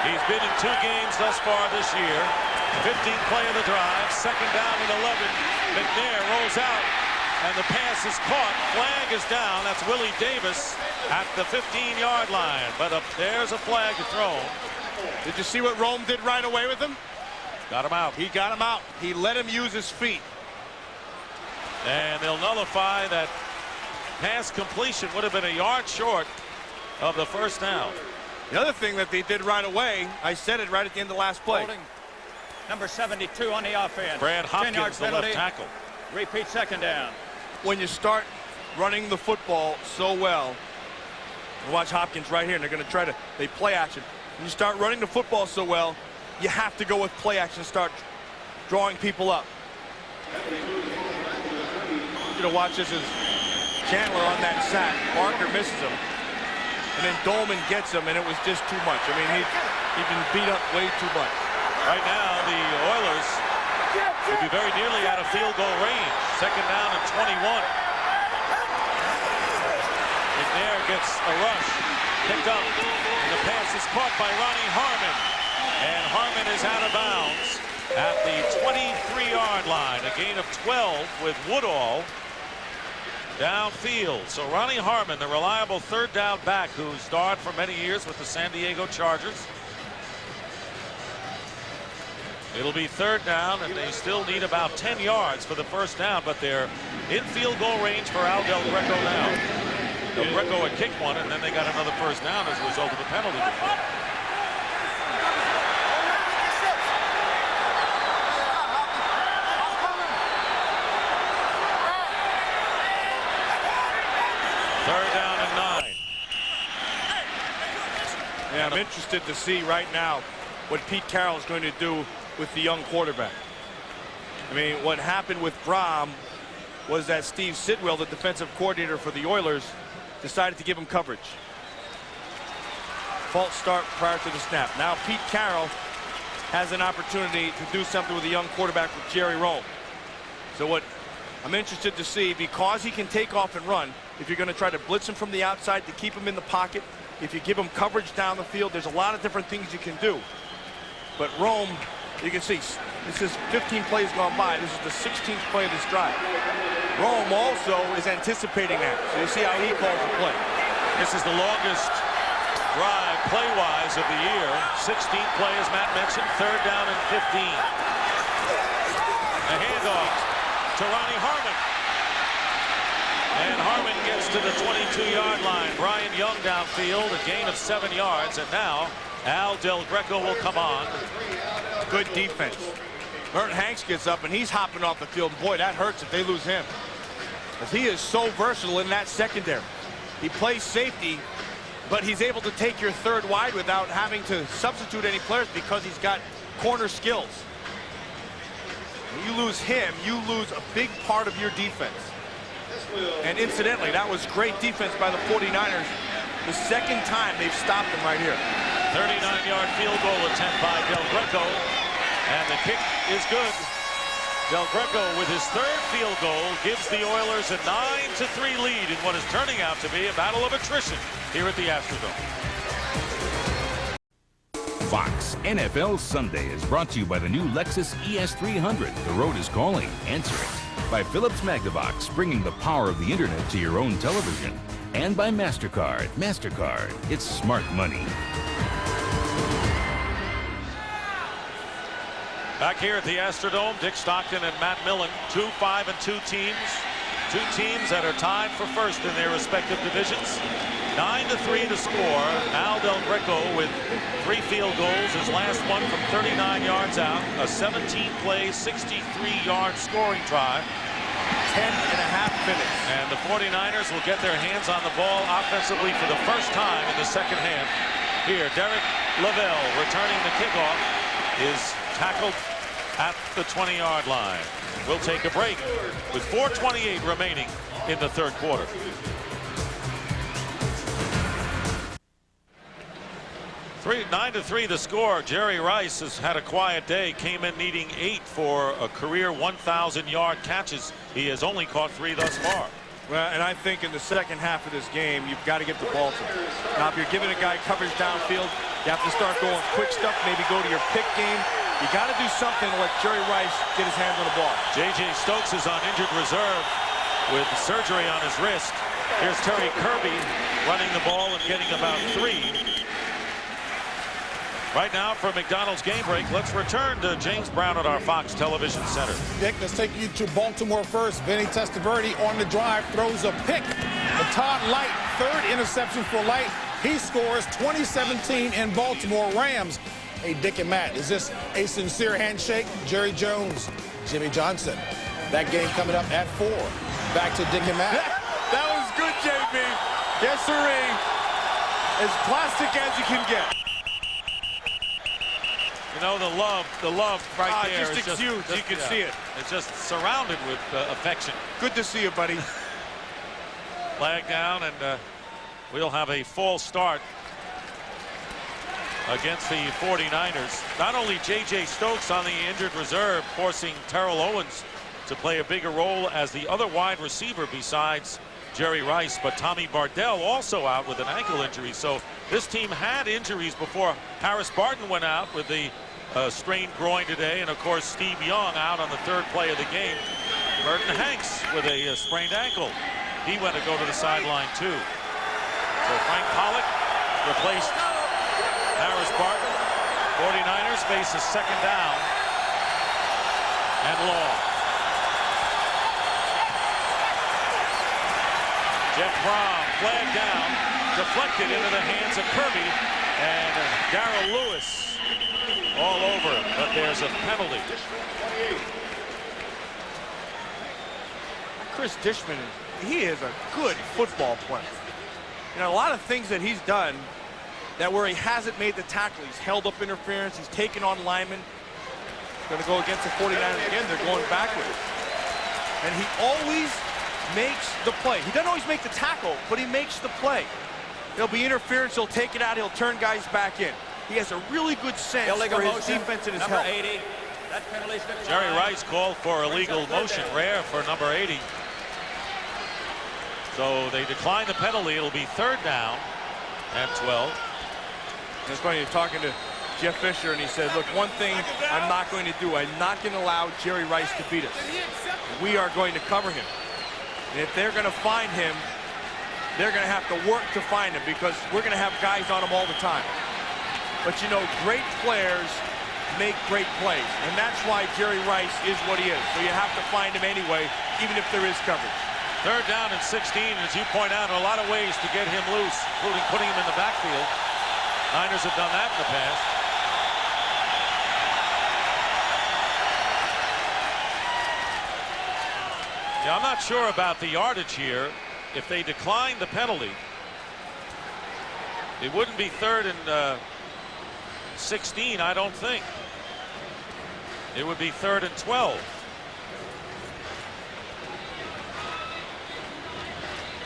He's been in 2 games thus far this year. 15th play of the drive, second down and 11. McNair rolls out, and the pass is caught. Flag is down. That's Willie Davis at the 15-yard line. But there's a flag thrown. Did you see what Rome did right away with him? Got him out. He got him out. He let him use his feet. And they'll nullify that pass completion. Would have been a yard short of the first down. The other thing that they did right away, I said it right at the end of the last play. Holding. Number 72 on the offense. Brad 10-yard Hopkins, the penalty. left tackle. Repeat second down. When you start running the football so well, watch Hopkins right here, and they're going to try to, they play action. When you start running the football so well, you have to go with play action, start drawing people up. You're going to watch this as Chandler on that sack. Barker misses him. And then Dolman gets him, and it was just too much. I mean, he'd been beat up way too much. Right now, the Oilers would be very nearly out of field goal range. Second down and 21. McNair gets a rush. Picked up. And the pass is caught by Ronnie Harmon. And Harmon is out of bounds at the 23-yard line. A gain of 12 with Woodall downfield. So Ronnie Harmon, the reliable third down back who starred for many years with the San Diego Chargers. It'll be third down, and they still need about 10 yards for the first down, but they're in field goal range for Al Del Greco now. Del Greco had kicked one, and then they got another first down as a result of the penalty before. Third down and 9. Yeah, I'm interested to see right now what Pete Carroll is going to do with the young quarterback. I mean, what happened with Brom was that Steve Sidwell, the defensive coordinator for the Oilers, decided to give him coverage. False start prior to the snap. Now Pete Carroll has an opportunity to do something with a young quarterback with Jerry Rome. So what I'm interested to see, because he can take off and run, if you're going to try to blitz him from the outside to keep him in the pocket, if you give him coverage down the field, there's a lot of different things you can do. But Rome, you can see, this is 15 plays gone by. This is the 16th play of this drive. Rome also is anticipating that. So you see how he calls the play. This is the longest drive play-wise of the year. 16th play, as Matt mentioned, third down and 15. A handoff to Ronnie Harmon. And Harmon gets to the 22-yard line. Brian Young downfield, a gain of 7 yards. And now Al Del Greco will come on. Good defense. Merton Hanks gets up, and he's hopping off the field. Boy, that hurts if they lose him. Because he is so versatile in that secondary. He plays safety, but he's able to take your third wide without having to substitute any players because he's got corner skills. When you lose him, you lose a big part of your defense. And incidentally, that was great defense by the 49ers. The second time they've stopped him right here. 39-yard field goal attempt by Del Greco. And the kick is good. Del Greco with his third field goal gives the Oilers a 9-3 lead in what is turning out to be a battle of attrition here at the Astrodome. Fox NFL Sunday is brought to you by the new Lexus ES300. The road is calling. Answer it. By Philips Magnavox, bringing the power of the internet to your own television. And by MasterCard. MasterCard. It's smart money. Back here at the Astrodome, Dick Stockton and Matt Millen, 2-5-2 teams. Two teams that are tied for first in their respective divisions. 9-3 to score. Al Del Greco with 3 field goals. His last one from 39 yards out. A 17-play, 63-yard scoring drive. 10.5 minutes. And the 49ers will get their hands on the ball offensively for the first time in the second half. Here, Derek Lavelle returning the kickoff is tackled at the 20-yard line. We'll take a break with 4:28 remaining in the third quarter. Nine to 3 the score. Jerry Rice has had a quiet day. Came in needing 8 for a career 1,000-yard catches. He has only caught 3 thus far. Well, and I think in the second half of this game, you've got to get the ball to him. Now, if you're giving a guy coverage downfield, you have to start going quick stuff, maybe go to your pick game. You got to do something to let Jerry Rice get his hands on the ball. J.J. Stokes is on injured reserve with surgery on his wrist. Here's Terry Kirby running the ball and getting about 3. Right now for McDonald's game break, let's return to James Brown at our Fox Television Center. Dick, let's take you to Baltimore first. Vinny Testaverde on the drive throws a pick. The Todd Light, third interception for Light. He scores 2017 in Baltimore Rams. Hey, Dick and Matt, is this a sincere handshake? Jerry Jones, Jimmy Johnson. That game coming up at 4. Back to Dick and Matt. That was good, JB. Yes, sirree. As plastic as you can get. You know, the love right there. Just exudes. You can see it. It's just surrounded with affection. Good to see you, buddy. Flag down, and we'll have a false start against the 49ers. Not only J.J. Stokes on the injured reserve, forcing Terrell Owens to play a bigger role as the other wide receiver besides Jerry Rice, but Tommy Bardell also out with an ankle injury. So this team had injuries before Harris Barton went out with the strained groin today, and of course Steve Young out on the third play of the game. Burton Hanks with a sprained ankle. He went to go to the sideline too. So Frank Pollock replaced Harris Barton. 49ers face a second down and long. Jeff Brom flagged down, deflected into the hands of Kirby, and Darrell Lewis all over, but there's a penalty. Chris Dishman, he is a good football player. You know, a lot of things that he's done that where he hasn't made the tackle, he's held up interference, he's taken on linemen. Going to go against the 49ers again, they're going backwards. And he always makes the play. He doesn't always make the tackle, but he makes the play. There'll be interference, he'll take it out, he'll turn guys back in. He has a really good sense for his defense and his number help. 80. That penalty's Jerry Rice called for illegal motion, rare for number 80. So they decline the penalty. It'll be third down and 12. It's funny, you're talking to Jeff Fisher, and he said, look, one thing I'm not going to do, I'm not going to allow Jerry Rice to beat us. We are going to cover him. And if they're going to find him, they're going to have to work to find him because we're going to have guys on him all the time. But, you know, great players make great plays, and that's why Jerry Rice is what he is. So you have to find him anyway, even if there is coverage. Third down and 16, as you point out, a lot of ways to get him loose, including putting him in the backfield. Niners have done that in the past. Yeah, I'm not sure about the yardage here. If they decline the penalty, it wouldn't be third and 16, I don't think. It would be third and 12.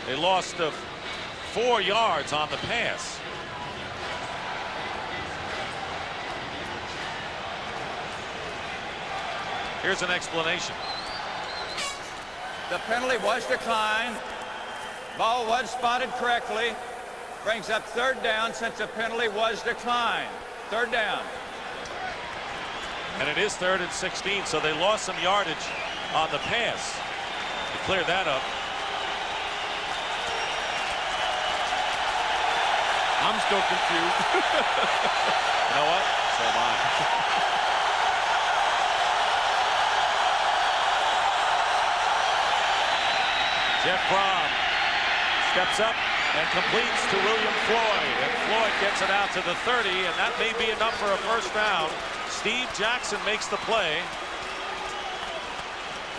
They lost 4 yards on the pass. Here's an explanation. The penalty was declined. Ball was spotted correctly. Brings up 3rd down since the penalty was declined. 3rd down. And it is 3rd and 16, so they lost some yardage on the pass. To clear that up. I'm still confused. You know what? So am I. Jeff Brom steps up and completes to William Floyd. And Floyd gets it out to the 30, and that may be enough for a first down. Steve Jackson makes the play.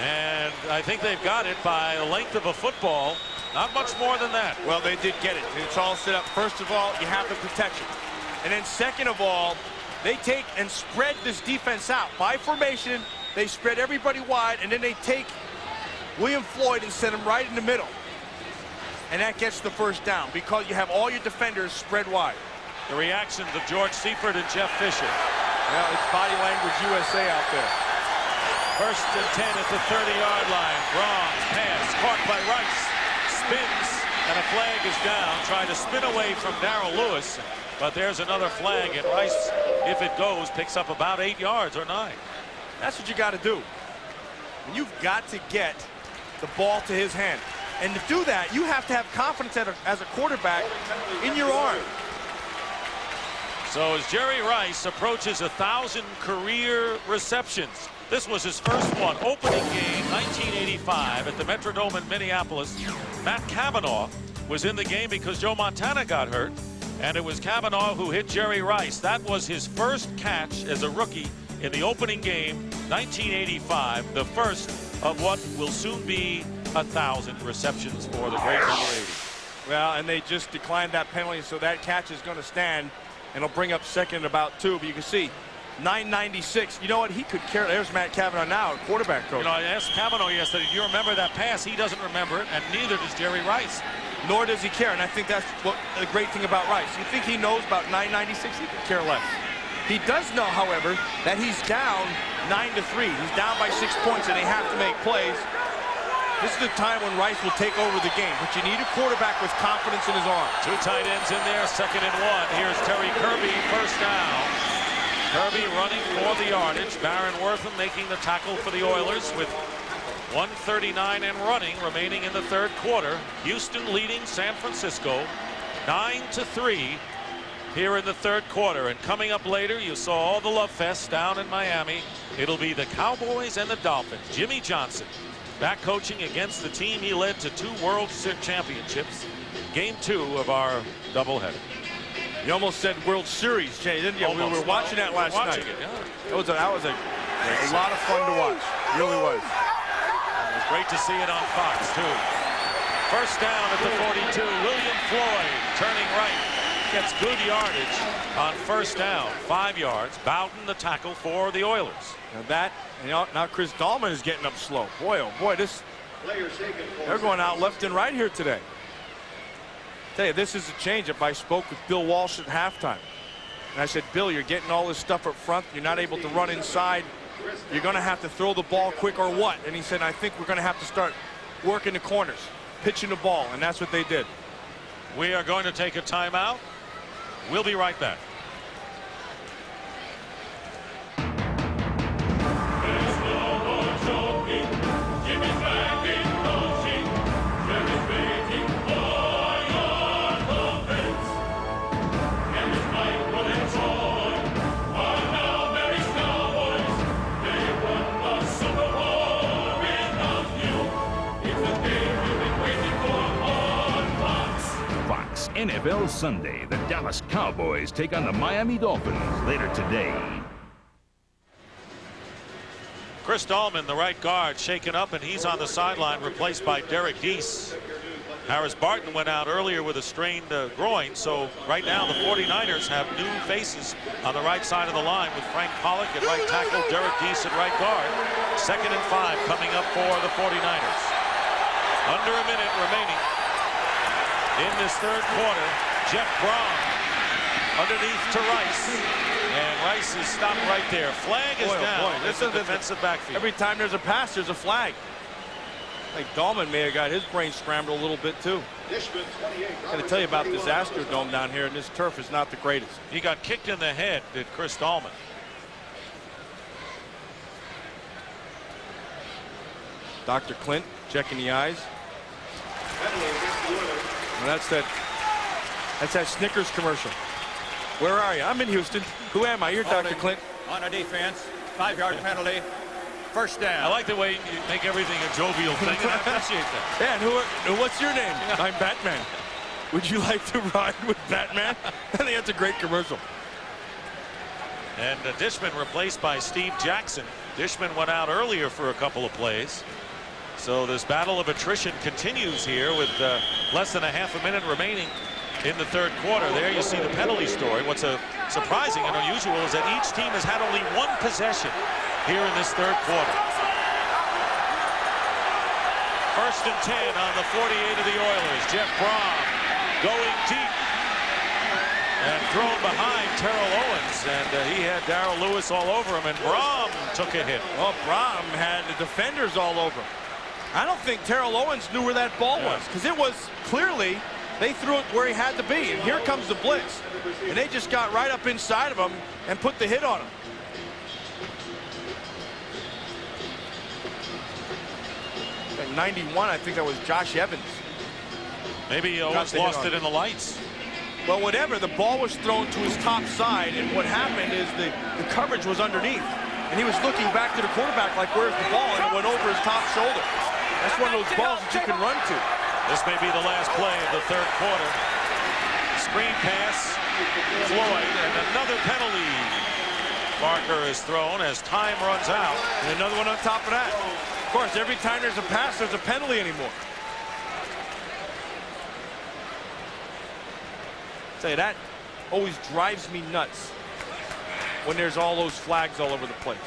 And I think they've got it by the length of a football. Not much more than that. Well, they did get it. It's all set up. First of all, you have the protection. And then second of all, they take and spread this defense out. By formation, they spread everybody wide, and then they take William Floyd and set him right in the middle. And that gets the first down because you have all your defenders spread wide. The reactions of George Seifert and Jeff Fisher. Well, it's body language USA out there. 1st and 10 at the 30-yard line. Brom's pass caught by Rice. Spins, and a flag is down. Trying to spin away from Darrell Lewis, but there's another flag, and Rice, if it goes, picks up about 8 yards or 9. That's what you got to do. You've got to get the ball to his hand. And to do that, you have to have confidence as a quarterback in your arm. So as Jerry Rice approaches 1,000 career receptions, this was his first one. Opening game, 1985 at the Metrodome in Minneapolis. Matt Cavanaugh was in the game because Joe Montana got hurt, and it was Cavanaugh who hit Jerry Rice. That was his first catch as a rookie in the opening game, 1985, the first of what will soon be 1,000 receptions for the great number 80. Well, and they just declined that penalty, so that catch is going to stand, and it'll bring up 2nd and about 2. But you can see 996. You know what? He could carry. There's Matt Cavanaugh now, quarterback coach. You know, I asked Cavanaugh yesterday, do you remember that pass? He doesn't remember it, and neither does Jerry Rice. Nor does he care, and I think that's what the great thing about Rice. You think he knows about 996? He could care less. He does know, however, that he's down 9-3. He's down by 6 points, and they have to make plays. This is the time when Rice will take over the game, but you need a quarterback with confidence in his arm. 2 tight ends in there, 2nd and 1. Here's Terry Kirby, first down. Kirby running for the yardage. Baron Wortham making the tackle for the Oilers with 1:39 and running remaining in the 3rd quarter. Houston leading San Francisco 9-3 here in the 3rd quarter. And coming up later, you saw all the love fests down in Miami. It'll be the Cowboys and the Dolphins. Jimmy Johnson back coaching against the team he led to 2 World Championships. Game 2 of our doubleheader. You almost said World Series, Jay, didn't you? Almost. We were watching that last night. It, yeah. That was a lot of fun to watch. It really was. It was great to see it on Fox, too. First down at the 42. William Floyd turning right. Gets good yardage on first down. 5 yards. Bowden the tackle for the Oilers. Now Chris Dahlman is getting up slow. Boy, oh boy, they're going out left and right here today. Tell you, this is a changeup. I spoke with Bill Walsh at halftime. And I said, Bill, you're getting all this stuff up front. You're not able to run inside. You're going to have to throw the ball quick or what? And he said, I think we're going to have to start working the corners, pitching the ball. And that's what they did. We are going to take a timeout. We'll be right back. NFL Sunday, the Dallas Cowboys take on the Miami Dolphins later today. Chris Dahlman, the right guard, shaken up, and he's on the sideline, replaced by Derek Deese. Harris Barton went out earlier with a strained groin, so right now the 49ers have new faces on the right side of the line with Frank Pollock at right tackle, Derek Deese at right guard. 2nd and 5 coming up for the 49ers. Under a minute remaining in this 3rd quarter. Jeff Brom underneath to Rice. And Rice is stopped right there. Flag is down. This is a defensive backfield. Every time there's a pass, there's a flag. I think Dahlman may have got his brain scrambled a little bit too. I'm going to tell you about this Astrodome down here, and this turf is not the greatest. He got kicked in the head, did Chris Dahlman. Dr. Clint checking the eyes. And that's that Snickers commercial. Where are you? I'm in Houston. Who am I? You're Dr. Clint. On a defense, 5-yard penalty, first down. I like the way you make everything a jovial thing, and I appreciate that. Yeah, and what's your name? Yeah. I'm Batman. Would you like to ride with Batman? I think that's a great commercial. And Dishman replaced by Steve Jackson. Dishman went out earlier for a couple of plays. So this battle of attrition continues here with less than a half a minute remaining in the third quarter. There you see the penalty story. What's surprising and unusual is that each team has had only one possession here in this third quarter. 1st and 10 on the 48 of the Oilers. Jeff Brom going deep and thrown behind Terrell Owens, and he had Darrell Lewis all over him, and Brom took a hit. Well, Brom had the defenders all over him. I don't think Terrell Owens knew where that ball was, because it was clearly they threw it where he had to be, and here comes the blitz, and they just got right up inside of him and put the hit on him. At 91, I think that was Josh Evans. Maybe Owens lost it in the lights. Well, whatever, the ball was thrown to his top side, and what happened is the coverage was underneath, and he was looking back to the quarterback like, where's the ball, and it went over his top shoulder. That's one of those balls that you can run to. This may be the last play of the third quarter. Screen pass, Floyd, and another penalty marker is thrown as time runs out. And another one on top of that. Of course, every time there's a pass, there's a penalty anymore. Say, that always drives me nuts when there's all those flags all over the place.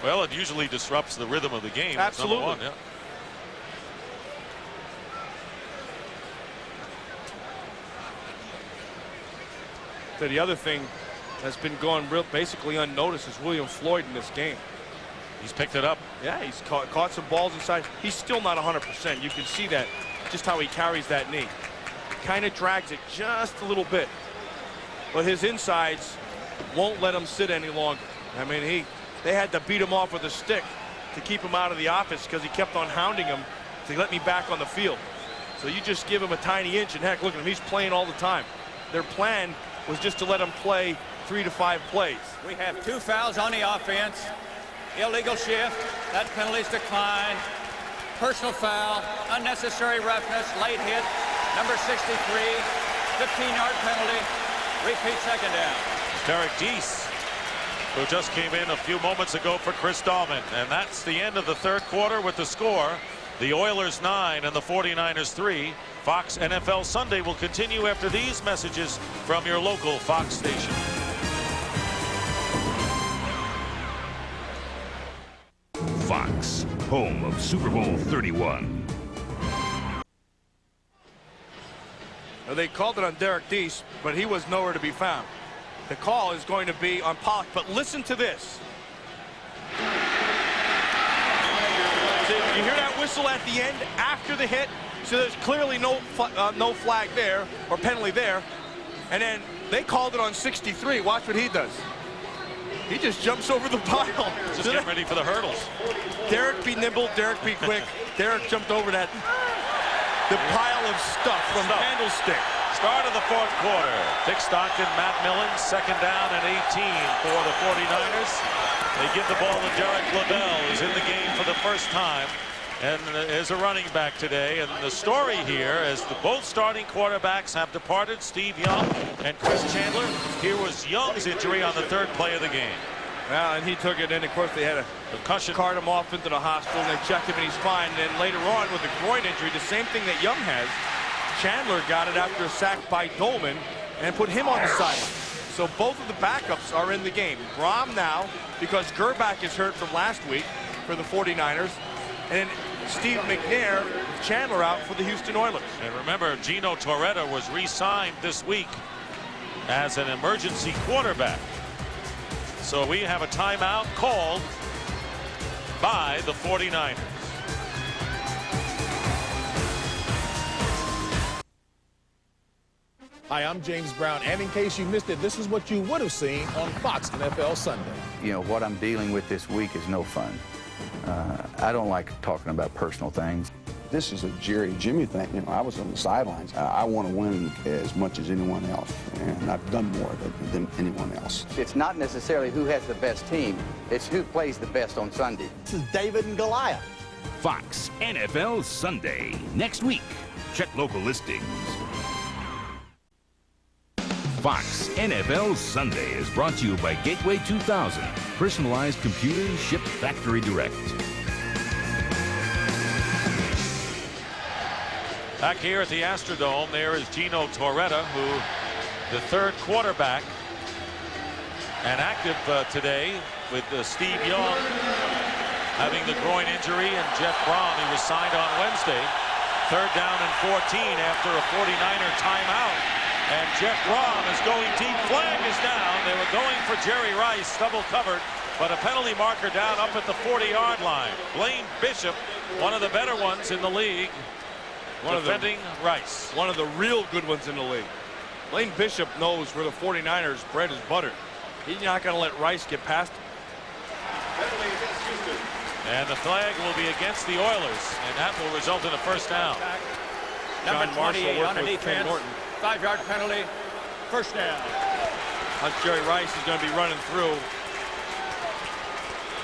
Well, it usually disrupts the rhythm of the game. Absolutely. Number one, yeah. So the other thing that's been going basically unnoticed is William Floyd in this game. He's picked it up. Yeah, he's caught some balls inside. He's still not 100%. You can see that, just how he carries that knee. Kind of drags it just a little bit. But his insides won't let him sit any longer. I mean, they had to beat him off with a stick to keep him out of the office because he kept on hounding him to let me back on the field. So you just give him a tiny inch, and heck, look at him. He's playing all the time. Their plan was just to let him play 3 to 5 plays. We have 2 fouls on the offense. Illegal shift. That penalty's declined. Personal foul. Unnecessary roughness. Late hit. Number 63. 15-yard penalty. Repeat second down. Derek Deese, who just came in a few moments ago for Chris Dahlman. And that's the end of the third quarter with the score. The Oilers 9 and the 49ers 3. Fox NFL Sunday will continue after these messages from your local Fox station. Fox, home of Super Bowl 31. Well, they called it on Derek Deese, but he was nowhere to be found. The call is going to be on Pollock, but listen to this. So you hear that whistle at the end after the hit? So there's clearly no flag there or penalty there. And then they called it on 63. Watch what he does. He just jumps over the pile. Just getting ready for the hurdles. Derek be nimble, Derek be quick. Derek jumped over the pile of stuff from Candlestick. Start of the fourth quarter. Dick Stockton, Matt Millen, second down and 18 for the 49ers. They give the ball to Derek LaBelle, who's in the game for the first time and is a running back today. And the story here is both starting quarterbacks have departed, Steve Young and Chris Chandler. Here was Young's injury on the third play of the game. Well, and he took it, and of course they had a concussion, cart him off into the hospital, and they checked him, and he's fine. And then later on with the groin injury, the same thing that Young has, Chandler got it after a sack by Dolman and put him on the sideline. So both of the backups are in the game. Brom now, because Gerbach is hurt from last week for the 49ers, and Steve McNair with Chandler out for the Houston Oilers. And remember, Gino Torretta was re-signed this week as an emergency quarterback. So we have a timeout called by the 49ers. Hi, I'm James Brown, and in case you missed it, this is what you would have seen on Fox NFL Sunday. You know, what I'm dealing with this week is no fun. I don't like talking about personal things. This is a Jimmy thing. You know, I was on the sidelines. I want to win as much as anyone else, and I've done more than anyone else. It's not necessarily who has the best team. It's who plays the best on Sunday. This is David and Goliath. Fox NFL Sunday. Next week. Check local listings. Fox NFL Sunday is brought to you by Gateway 2000. Personalized computers shipped factory direct. Back here at the Astrodome, there is Gino Torretta, who the third quarterback and active today with Steve Young having the groin injury, and Jeff Brom, he was signed on Wednesday. Third down and 14 after a 49er timeout. And Jeff Brom is going deep. Flag is down. They were going for Jerry Rice, double covered, but a penalty marker down up at the 40-yard line. Blaine Bishop, one of the better ones in the league, defending Rice. One of the real good ones in the league. Blaine Bishop knows where the 49ers bread is buttered. He's not going to let Rice get past him. And the flag will be against the Oilers, and that will result in a first down. Number John Marshall 28 on the with Ken defense. Norton. 5-yard penalty. First down. Jerry Rice is going to be running through.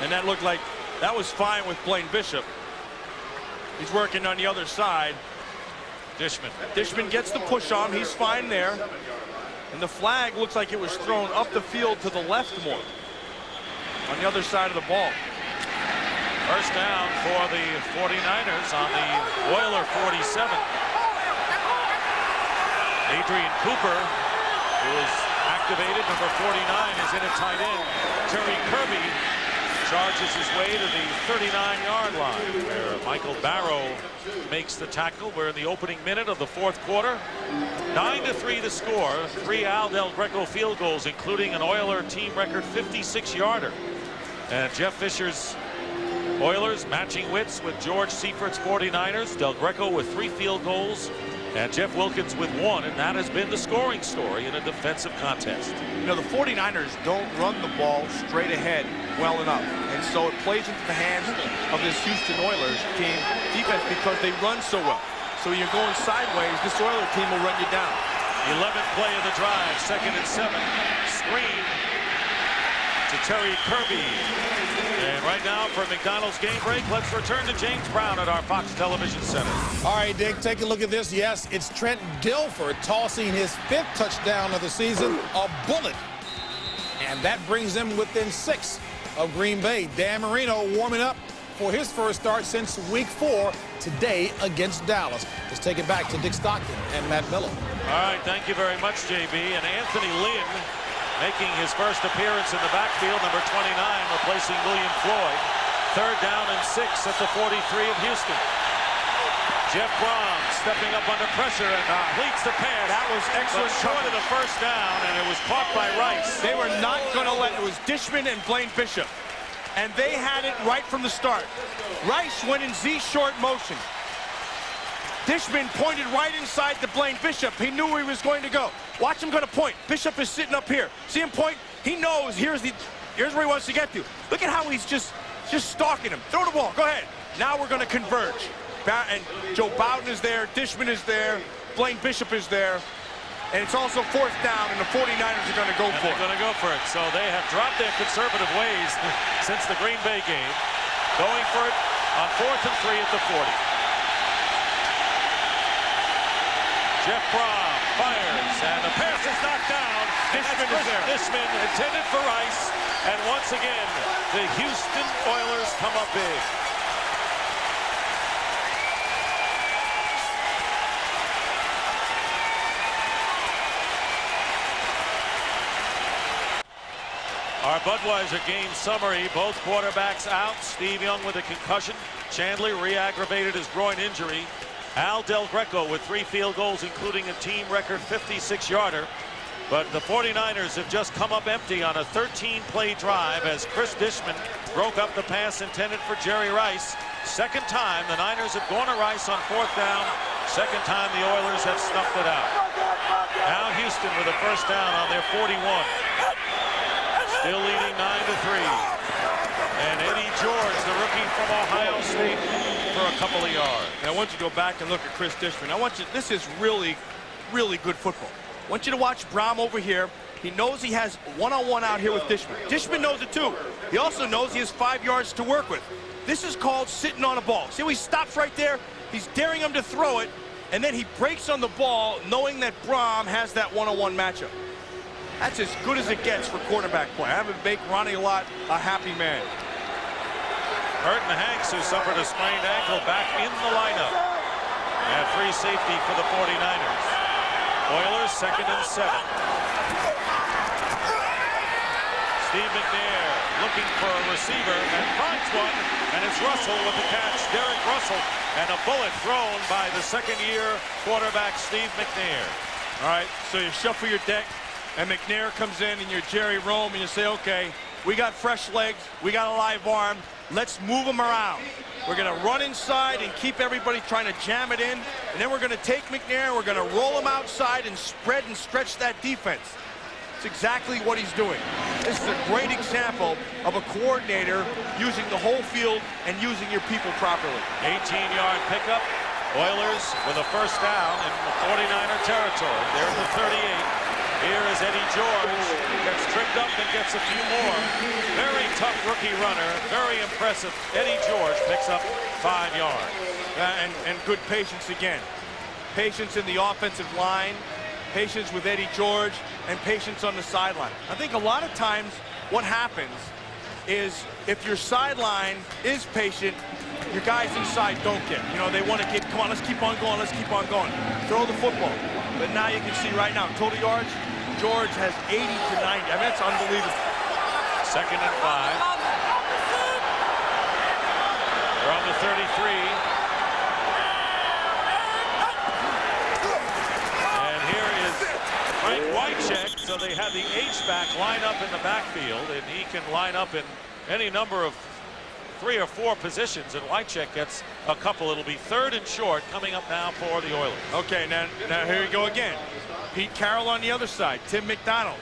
And that looked like that was fine with Blaine Bishop. He's working on the other side. Dishman gets the push on. He's fine there. And the flag looks like it was thrown up the field to the left more. On the other side of the ball. First down for the 49ers on the Oiler 47. Adrian Cooper, who is activated, number 49, is in at tight end. Terry Kirby charges his way to the 39-yard line, where Michael Barrow makes the tackle. We're in the opening minute of the fourth quarter. 9-3 the score. 3 Al Del Greco field goals, including an Oiler team record 56-yarder. And Jeff Fisher's Oilers matching wits with George Seifert's 49ers. Del Greco with 3 field goals, and Jeff Wilkins with 1, and that has been the scoring story in a defensive contest. You know, the 49ers don't run the ball straight ahead well enough, and so it plays into the hands of this Houston Oilers team defense because they run so well. So when you're going sideways, this Oilers team will run you down. 11th play of the drive, 2nd and 7. Screen to Terry Kirby. And right now for McDonald's game break, let's return to James Brown at our Fox Television Center. All right, Dick, take a look at this. Yes, it's Trent Dilfer tossing his 5th touchdown of the season, a bullet. And that brings him within 6 of Green Bay. Dan Marino warming up for his first start since week 4 today against Dallas. Let's take it back to Dick Stockton and Matt Miller. All right, thank you very much, JB. And Anthony Lynn making his first appearance in the backfield, number 29, replacing William Floyd. 3rd down and 6 at the 43 of Houston. Jeff Brom stepping up under pressure and completes the pass. That was excellent. Short of the first down, and it was caught by Rice. They were not going to let it. Was Dishman and Blaine Bishop, and they had it right from the start. Rice went in Z short motion. Dishman pointed right inside to Blaine Bishop. He knew where he was going to go. Watch him go to point. Bishop is sitting up here. See him point? He knows here's where he wants to get to. Look at how he's just stalking him. Throw the ball. Go ahead. Now we're going to converge. And Joe Bowden is there. Dishman is there. Blaine Bishop is there. And it's also 4th down, and the 49ers are going to go for it. They're going to go for it. So they have dropped their conservative ways since the Green Bay game. Going for it on 4th and 3 at the 40. Jeff Brom fires, and the pass is knocked down. Dishman intended for Rice, and once again, the Houston Oilers come up big. Our Budweiser game summary, both quarterbacks out. Steve Young with a concussion. Chandler re-aggravated his groin injury. Al Del Greco with 3 field goals, including a team record 56-yarder. But the 49ers have just come up empty on a 13-play drive as Chris Dishman broke up the pass intended for Jerry Rice. Second time the Niners have gone to Rice on 4th down. Second time the Oilers have snuffed it out. Now Houston with a first down on their 41. Still leading 9-3. And Eddie George, the rookie from Ohio State, for a couple of yards. Now, I want you to go back and look at Chris Dishman. This is really, really good football. I want you to watch Brom over here. He knows he has one-on-one out here with Dishman. Dishman knows it too. He also knows he has 5 yards to work with. This is called sitting on a ball. See how he stops right there? He's daring him to throw it, and then he breaks on the ball knowing that Brom has that one-on-one matchup. That's as good as it gets for quarterback play. I haven't make Ronnie Lott a happy man. Burton Hanks, who suffered a sprained ankle, back in the lineup. And free safety for the 49ers. Oilers 2nd and 7. Steve McNair looking for a receiver and finds one, and it's Russell with the catch. Derek Russell, and a bullet thrown by the second-year quarterback Steve McNair. All right, so you shuffle your deck, and McNair comes in, and you're Jerry Rome, and you say, okay, we got fresh legs, we got a live arm, let's move them around. We're going to run inside and keep everybody trying to jam it in, and then we're going to take McNair, we're going to roll him outside and spread and stretch that defense. It's exactly what he's doing. This is a great example of a coordinator using the whole field and using your people properly. 18-yard pickup. Oilers with a first down in the 49er territory. They're in the 38. Here is Eddie George. Gets tripped up and gets a few more. Very tough rookie runner. Very impressive. Eddie George picks up 5 yards. And good patience again. Patience in the offensive line. Patience with Eddie George, and patience on the sideline. I think a lot of times what happens is if your sideline is patient, your guys inside don't get. You know, they want to get, come on, let's keep on going, let's keep on going. Throw the football. But now you can see right now, total yards, George has 80 to 90. I mean, that's unbelievable. 2nd and 5. They're on the 33. Frank Wycheck, so they have the H-back line up in the backfield, and he can line up in any number of 3 or 4 positions, and Wycheck gets a couple. It'll be 3rd and short coming up now for the Oilers. Okay, now here we go again. Pete Carroll on the other side, Tim McDonald.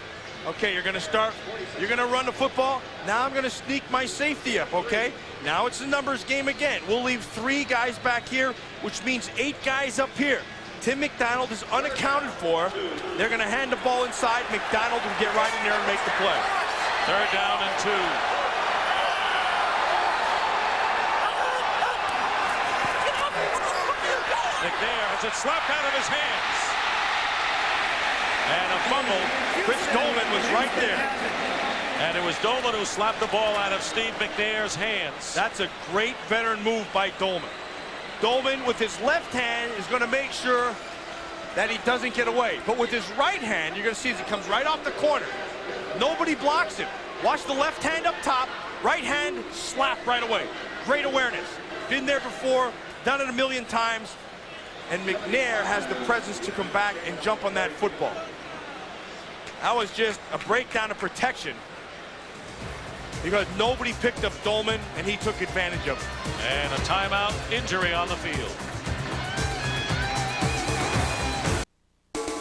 Okay, you're going to start, you're going to run the football. Now I'm going to sneak my safety up, okay? Now it's a numbers game again. We'll leave 3 guys back here, which means 8 guys up here. Tim McDonald is unaccounted for. They're going to hand the ball inside. McDonald will get right in there and make the play. 3rd down and 2. McNair has it slapped out of his hands. And a fumble. Chris Doleman was right there. And it was Doleman who slapped the ball out of Steve McNair's hands. That's a great veteran move by Doleman. Doleman with his left hand is going to make sure that he doesn't get away. But with his right hand, you're going to see as he comes right off the corner. Nobody blocks him. Watch the left hand up top, right hand slap right away. Great awareness. Been there before, done it a million times. And McNair has the presence to come back and jump on that football. That was just a breakdown of protection, because nobody picked up Doleman, and he took advantage of it. And a timeout, injury on the field.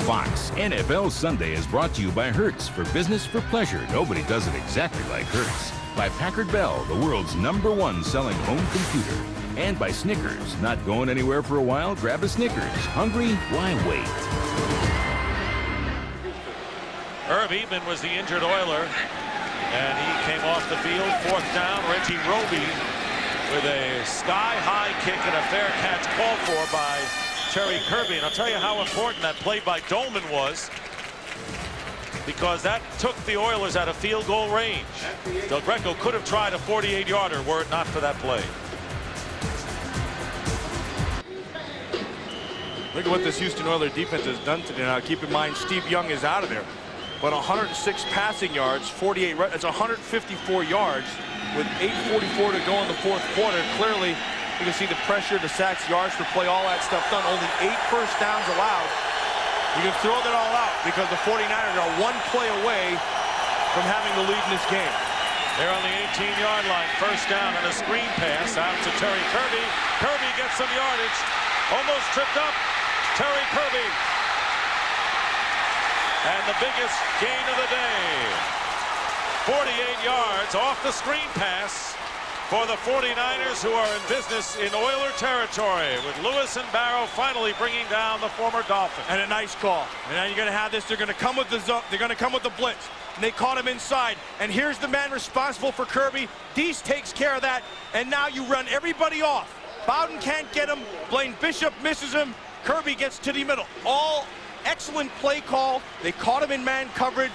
Fox NFL Sunday is brought to you by Hertz. For business, for pleasure. Nobody does it exactly like Hertz. By Packard Bell, the world's #1 selling home computer. And by Snickers. Not going anywhere for a while? Grab a Snickers. Hungry? Why wait? Herb Eatman was the injured Oiler. And he came off the field. 4th down. Reggie Roby with a sky-high kick and a fair catch called for by Terry Kirby. And I'll tell you how important that play by Doleman was, because that took the Oilers out of field goal range. Del Greco could have tried a 48-yarder were it not for that play. Look at what this Houston Oilers defense has done today. Now, keep in mind, Steve Young is out of there. But 106 passing yards, 48, it's 154 yards with 8:44 to go in the 4th quarter. Clearly, you can see the pressure, the sacks, yards per play, all that stuff done. Only 8 first downs allowed. You can throw that all out because the 49ers are one play away from having the lead in this game. They're on the 18-yard line. First down and a screen pass out to Terry Kirby. Kirby gets some yardage. Almost tripped up. Terry Kirby. And the biggest gain of the day. 48 yards off the screen pass for the 49ers, who are in business in Oiler territory, with Lewis and Barrow finally bringing down the former Dolphin. And a nice call. And now you're going to have this. They're going to come with the zone. They're going to come with the blitz. And they caught him inside. And here's the man responsible for Kirby. Deese takes care of that. And now you run everybody off. Bowden can't get him. Blaine Bishop misses him. Kirby gets to the middle. All excellent play call. They caught him in man coverage.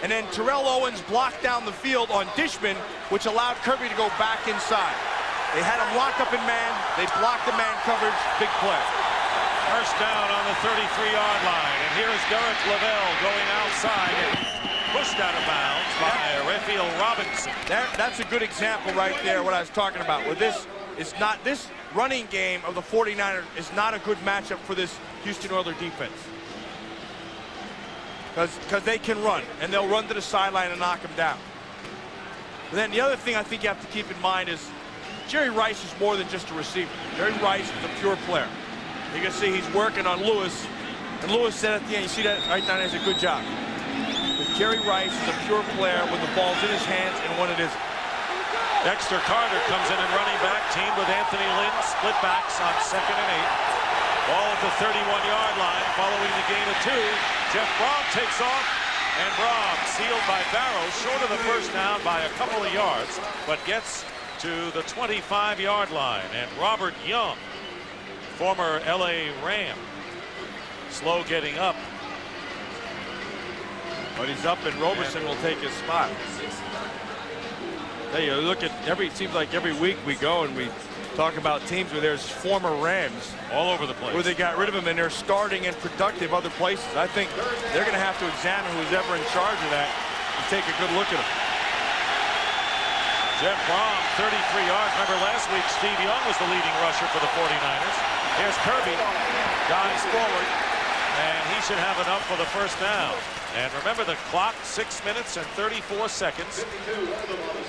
And then Terrell Owens blocked down the field on Dishman, which allowed Kirby to go back inside. They had him locked up in man. They blocked the man coverage. Big play. First down on the 33-yard line. And here's Derek Lavelle going outside and pushed out of bounds by Raphael Robinson. That's a good example right there, what I was talking about. Where this running game of the 49ers is not a good matchup for this Houston Oilers defense. Because they can run, and they'll run to the sideline and knock them down. And then the other thing I think you have to keep in mind is Jerry Rice is more than just a receiver. Jerry Rice is a pure player. You can see he's working on Lewis, and Lewis said at the end, you see that right now, he has a good job. But Jerry Rice is a pure player when the ball's in his hands and when it isn't. Dexter Carter comes in and running back, teamed with Anthony Lynn, split backs on 2nd and 8. Ball at the 31-yard line, following the gain of 2. Jeff Brom takes off, and Brom, sealed by Barrow, short of the first down by a couple of yards, but gets to the 25-yard line. And Robert Young, former L.A. Ram, slow getting up. But he's up, and Roberson will take his spot. Hey, you look at it seems like every week we go and we talk about teams where there's former Rams all over the place, where they got rid of them and they're starting and productive other places. I think they're going to have to examine who's ever in charge of that and take a good look at them. Jeff Brom, 33 yards. Remember last week, Steve Young was the leading rusher for the 49ers. Here's Kirby, dives forward, and he should have enough for the first down. And remember the clock, 6 minutes and 34 seconds.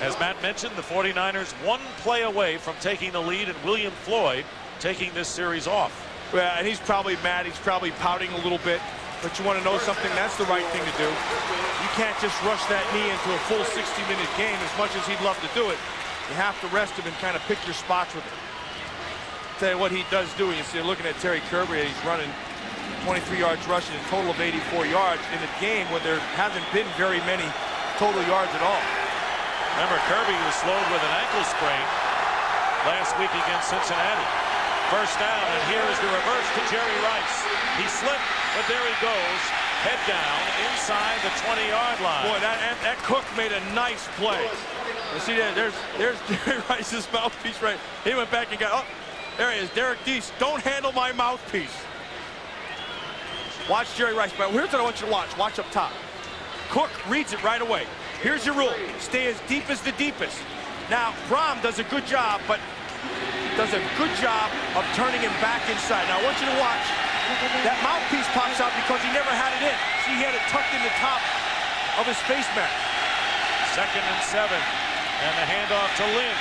As Matt mentioned, the 49ers one play away from taking the lead, and William Floyd taking this series off. Yeah, and he's probably mad. He's probably pouting a little bit. But you want to know something? That's the right thing to do. You can't just rush that knee into a full 60-minute game as much as he'd love to do it. You have to rest him and kind of pick your spots with it. Tell you what he does do. You see, looking at Terry Kirby, he's running 23 yards rushing, a total of 84 yards in a game where there hasn't been very many total yards at all. Remember, Kirby was slowed with an ankle sprain last week against Cincinnati. First down, and here is the reverse to Jerry Rice. He slipped, but there he goes, head down inside the 20-yard line. Boy, that Cook made a nice play. You see that? There's Jerry Rice's mouthpiece right. He went back and got, oh, there he is, Derek Deese. Don't handle my mouthpiece. Watch Jerry Rice. But here's what I want you to watch. Watch up top. Cook reads it right away. Here's your rule. Stay as deep as the deepest. Now, Brom does a good job, but does a good job of turning him back inside. Now, I want you to watch. That mouthpiece pops out because he never had it in. See, he had it tucked in the top of his face mask. 2nd and 7. And the handoff to Lynn.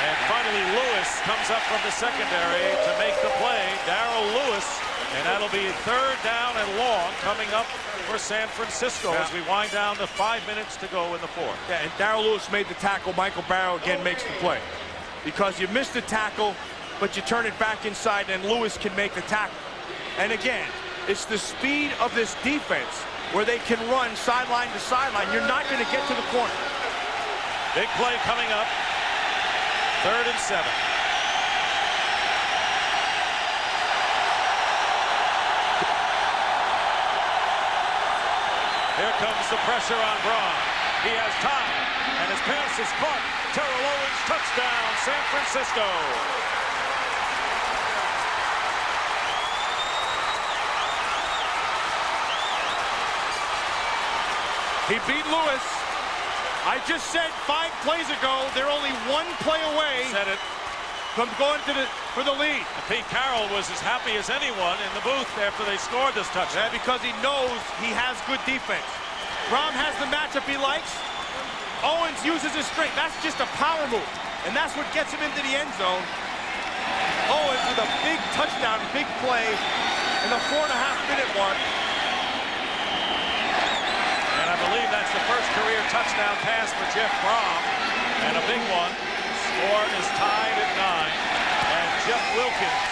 And finally, Lewis comes up from the secondary to make the play. Darrell Lewis. And that'll be 3rd down and long coming up for San Francisco as we wind down to 5 minutes to go in the 4th. Yeah, and Darrell Lewis made the tackle. Michael Barrow again makes the play. Because you missed the tackle, but you turn it back inside, and Lewis can make the tackle. And again, it's the speed of this defense where they can run sideline to sideline. You're not going to get to the corner. Big play coming up. 3rd and 7. Here comes the pressure on Braun. He has time, and his pass is caught. Terrell Owens, touchdown, San Francisco. He beat Lewis. I just said 5 plays ago, they're only 1 play away. Said it. from going for the lead. And Pete Carroll was as happy as anyone in the booth after they scored this touchdown. Yeah, because he knows he has good defense. Brohm has the matchup he likes. Owens uses his strength. That's just a power move, and that's what gets him into the end zone. Owens with a big touchdown, big play in the 4.5-minute mark. And I believe that's the first career touchdown pass for Jeff Brohm, and a big one. Score is tied at 9, and Jeff Wilkins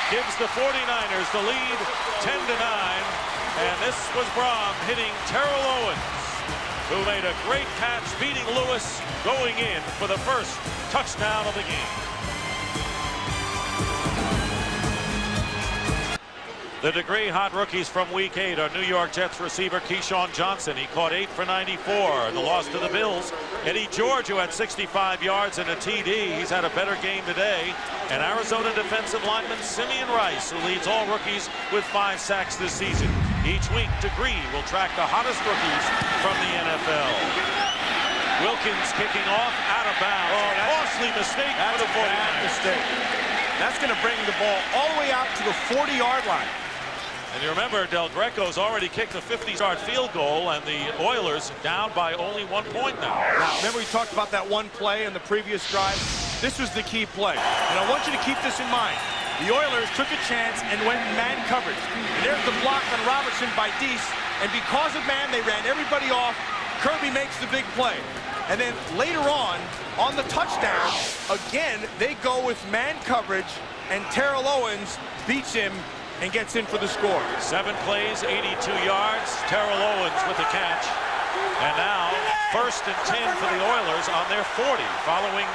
gives the 49ers the lead 10-9, and this was Brohm hitting Terrell Owens, who made a great catch beating Lewis, going in for the first touchdown of the game. The degree hot rookies from Week 8 are New York Jets receiver Keyshawn Johnson. He caught 8 for 94 in the loss to the Bills. Eddie George, who had 65 yards and a TD. He's had a better game today. And Arizona defensive lineman Simeon Rice, who leads all rookies with 5 sacks this season. Each week, Degree will track the hottest rookies from the NFL. Wilkins kicking off out of bounds. Oh, costly mistake for the 49ers. Mistake. That's going to bring the ball all the way out to the 40-yard line. And you remember, Del Greco's already kicked a 50-yard field goal, and the Oilers down by only 1 point now. Now, remember we talked about that one play in the previous drive? This was the key play. And I want you to keep this in mind. The Oilers took a chance and went man coverage. And there's the block on Robertson by Deese. And because of man, they ran everybody off. Kirby makes the big play. And then later on the touchdown, again, they go with man coverage, and Terrell Owens beats him and gets in for the score. 7 plays, 82 yards. Terrell Owens with the catch. And now, 1st and 10 for the Oilers on their 40, following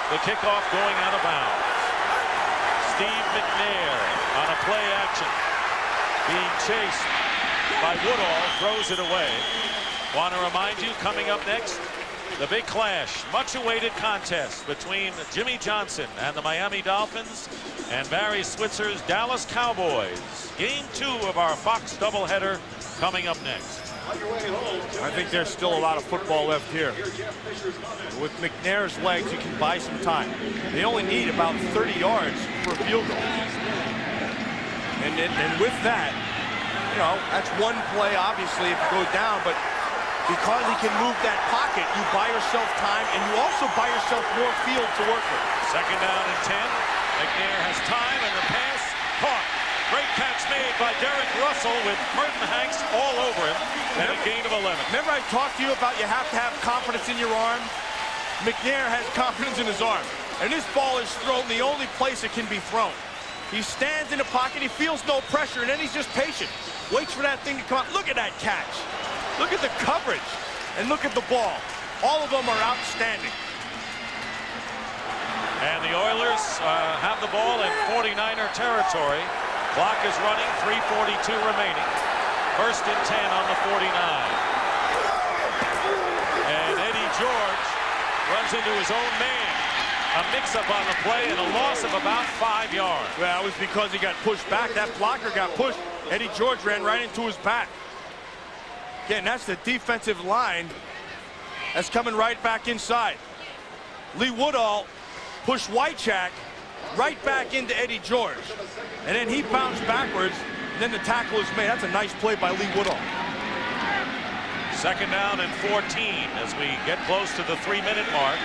the kickoff going out of bounds. Steve McNair on a play action, being chased by Woodall, throws it away. Want to remind you, coming up next, the big clash, much-awaited contest between Jimmy Johnson and the Miami Dolphins and Barry Switzer's Dallas Cowboys. Game 2 of our Fox doubleheader coming up next. I think there's still a lot of football left here. With McNair's legs, you can buy some time. They only need about 30 yards for a field goal. And with that, you know, that's one play, obviously, if you go down, but because he can move that pocket, you buy yourself time, and you also buy yourself more field to work with. 2nd down and 10. McNair has time, and the pass caught. Great catch made by Derek Russell with Merton Hanks all over him, and a gain of 11. Remember I talked to you about you have to have confidence in your arm? McNair has confidence in his arm, and this ball is thrown the only place it can be thrown. He stands in the pocket, he feels no pressure, and then he's just patient. Waits for that thing to come out. Look at that catch. Look at the coverage, and look at the ball. All of them are outstanding. And the Oilers have the ball in 49er territory. Clock is running, 3:42 remaining. 1st and 10 on the 49. And Eddie George runs into his own man. A mix-up on the play and a loss of about 5 yards. Well, it was because he got pushed back. That blocker got pushed. Eddie George ran right into his back. Again, that's the defensive line that's coming right back inside. Lee Woodall pushed Wycheck right back into Eddie George. And then he bounced backwards, and then the tackle is made. That's a nice play by Lee Woodall. 2nd down and 14 as we get close to the 3-minute mark.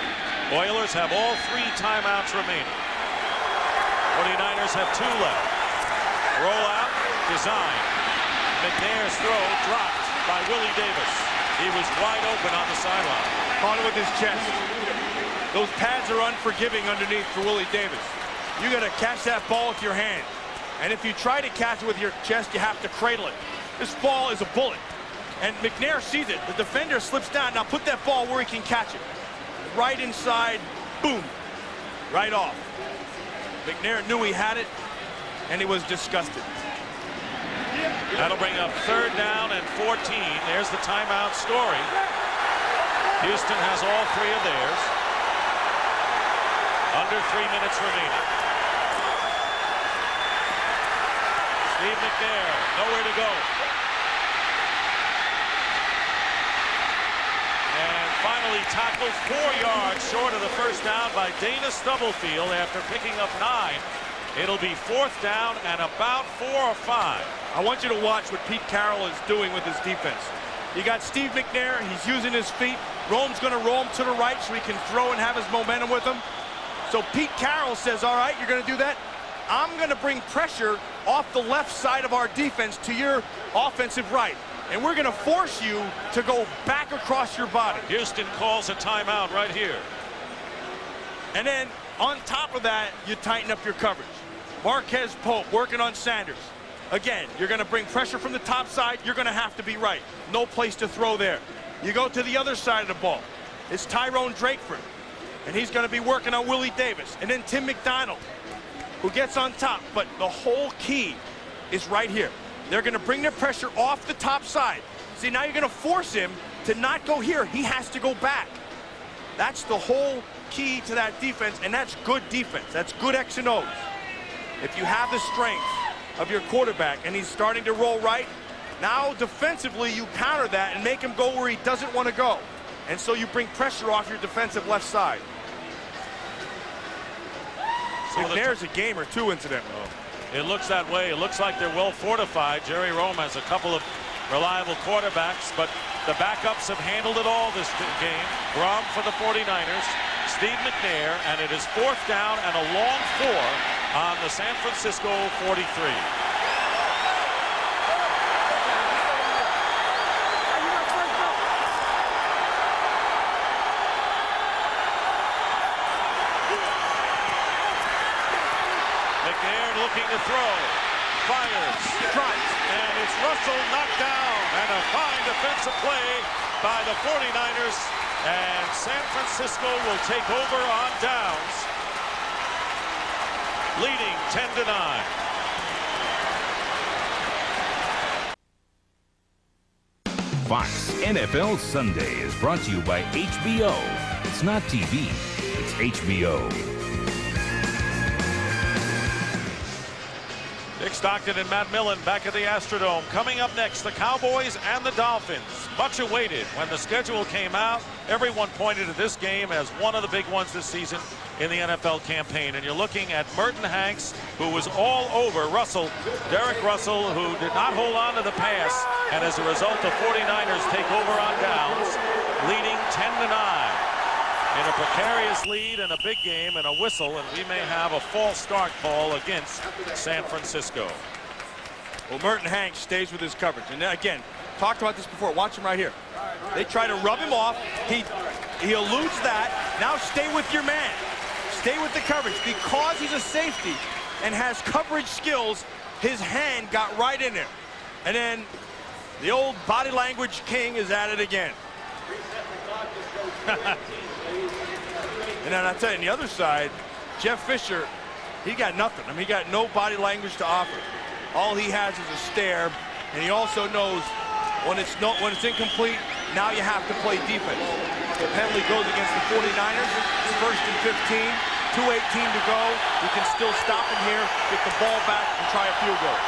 Oilers have all 3 timeouts remaining. 49ers have 2 left. Roll out, design. McNair's throw dropped by Willie Davis. He was wide open on the sideline. Caught it with his chest. Those pads are unforgiving underneath for Willie Davis. You got to catch that ball with your hand. And if you try to catch it with your chest, you have to cradle it. This ball is a bullet. And McNair sees it. The defender slips down. Now put that ball where he can catch it. Right inside, boom, right off. McNair knew he had it, and he was disgusted. That'll bring up 3rd down and 14. There's the timeout story. Houston has all 3 of theirs. Under 3 minutes remaining. Steve McNair, nowhere to go. And finally tackled 4 yards short of the first down by Dana Stubblefield after picking up 9. It'll be 4th down and about 4 or 5. I want you to watch what Pete Carroll is doing with his defense. You got Steve McNair. He's using his feet. Rome's going to roll him to the right so he can throw and have his momentum with him. So Pete Carroll says, all right, you're going to do that. I'm going to bring pressure off the left side of our defense to your offensive right. And we're going to force you to go back across your body. Houston calls a timeout right here. And then on top of that, you tighten up your coverage. Marquez Pope working on Sanders. Again, you're going to bring pressure from the top side. You're going to have to be right. No place to throw there. You go to the other side of the ball. It's Tyrone Drakeford. And he's going to be working on Willie Davis. And then Tim McDonald, who gets on top. But the whole key is right here. They're going to bring their pressure off the top side. See, now you're going to force him to not go here. He has to go back. That's the whole key to that defense, and that's good defense. That's good X and O's. If you have the strength of your quarterback and he's starting to roll right, now defensively you counter that and make him go where he doesn't want to go. And so you bring pressure off your defensive left side. So there's a gamer too, incidentally. It looks that way. It looks like they're well fortified. Jerry Rome has a couple of reliable quarterbacks, but the backups have handled it all this game. Grom for the 49ers, Steve McNair, and it is 4th down and a long 4 on the San Francisco 43. McNair looking to throw. Fires. Strikes. And it's Russell knocked down. And a fine defensive play by the 49ers. And San Francisco will take over on downs, leading 10-9. Fox NFL Sunday is brought to you by HBO. It's not TV, it's HBO. Dick Stockton and Matt Millen back at the Astrodome. Coming up next, the Cowboys and the Dolphins. Much awaited. When the schedule came out, everyone pointed to this game as one of the big ones this season in the NFL campaign. And you're looking at Merton Hanks, who was all over Russell, Derek Russell, who did not hold on to the pass. And as a result, the 49ers take over on downs, leading 10-9. In a precarious lead and a big game and a whistle, and we may have a false start call against San Francisco. Well, Merton Hanks stays with his coverage. And again, talked about this before. Watch him right here. They try to rub him off. He eludes that. Now stay with your man. Stay with the coverage. Because he's a safety and has coverage skills, his hand got right in there. And then the old body language king is at it again. And then I tell you, on the other side, Jeff Fisher, he got nothing. I mean, he got no body language to offer. All he has is a stare, and he also knows when it's incomplete, now you have to play defense. The penalty goes against the 49ers. It's 1st and 15, 2:18 to go. You can still stop him here, get the ball back, and try a field goal.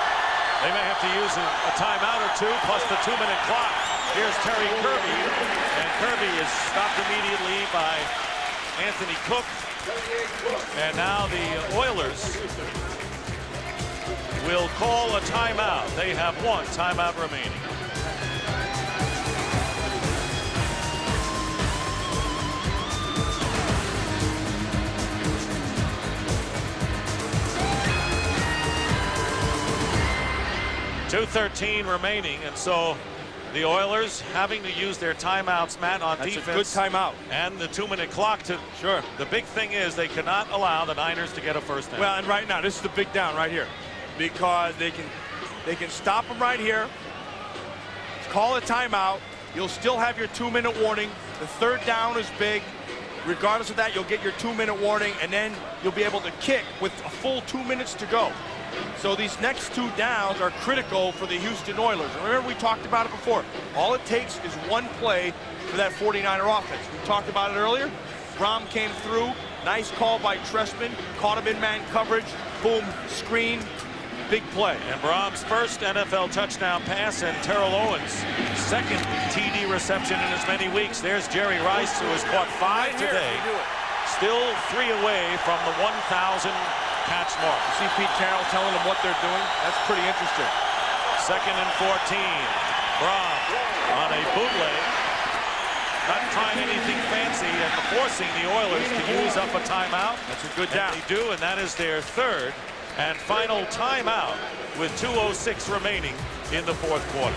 They may have to use a timeout or two, plus the 2-minute clock. Here's Terry Kirby, and Kirby is stopped immediately by Anthony Cook. And now the Oilers will call a timeout. They have one timeout remaining. .213 remaining, and so the Oilers having to use their timeouts, Matt, on defense. That's a good timeout. And the 2-minute clock to... Sure. The big thing is they cannot allow the Niners to get a first down. Well, and right now, this is the big down right here. Because they can stop them right here. Call a timeout. You'll still have your 2-minute warning. The 3rd down is big. Regardless of that, you'll get your 2-minute warning, and then you'll be able to kick with a full 2 minutes to go. So these next 2 downs are critical for the Houston Oilers. And remember, we talked about it before. All it takes is one play for that 49er offense. We talked about it earlier. Grom came through. Nice call by Trestman. Caught him in man coverage. Boom, screen. big play. And Brahms' first NFL touchdown pass, and Terrell Owens' second TD reception in as many weeks. There's Jerry Rice, who has caught 5 today. Still 3 away from the 1,000 catch mark. You see Pete Carroll telling them what they're doing? That's pretty interesting. 2nd and 14. Brahms on a bootleg. Not trying anything fancy and forcing the Oilers to use up a timeout. That's a good down. They do, and that is their 3rd and final timeout with 2:06 remaining in the 4th quarter.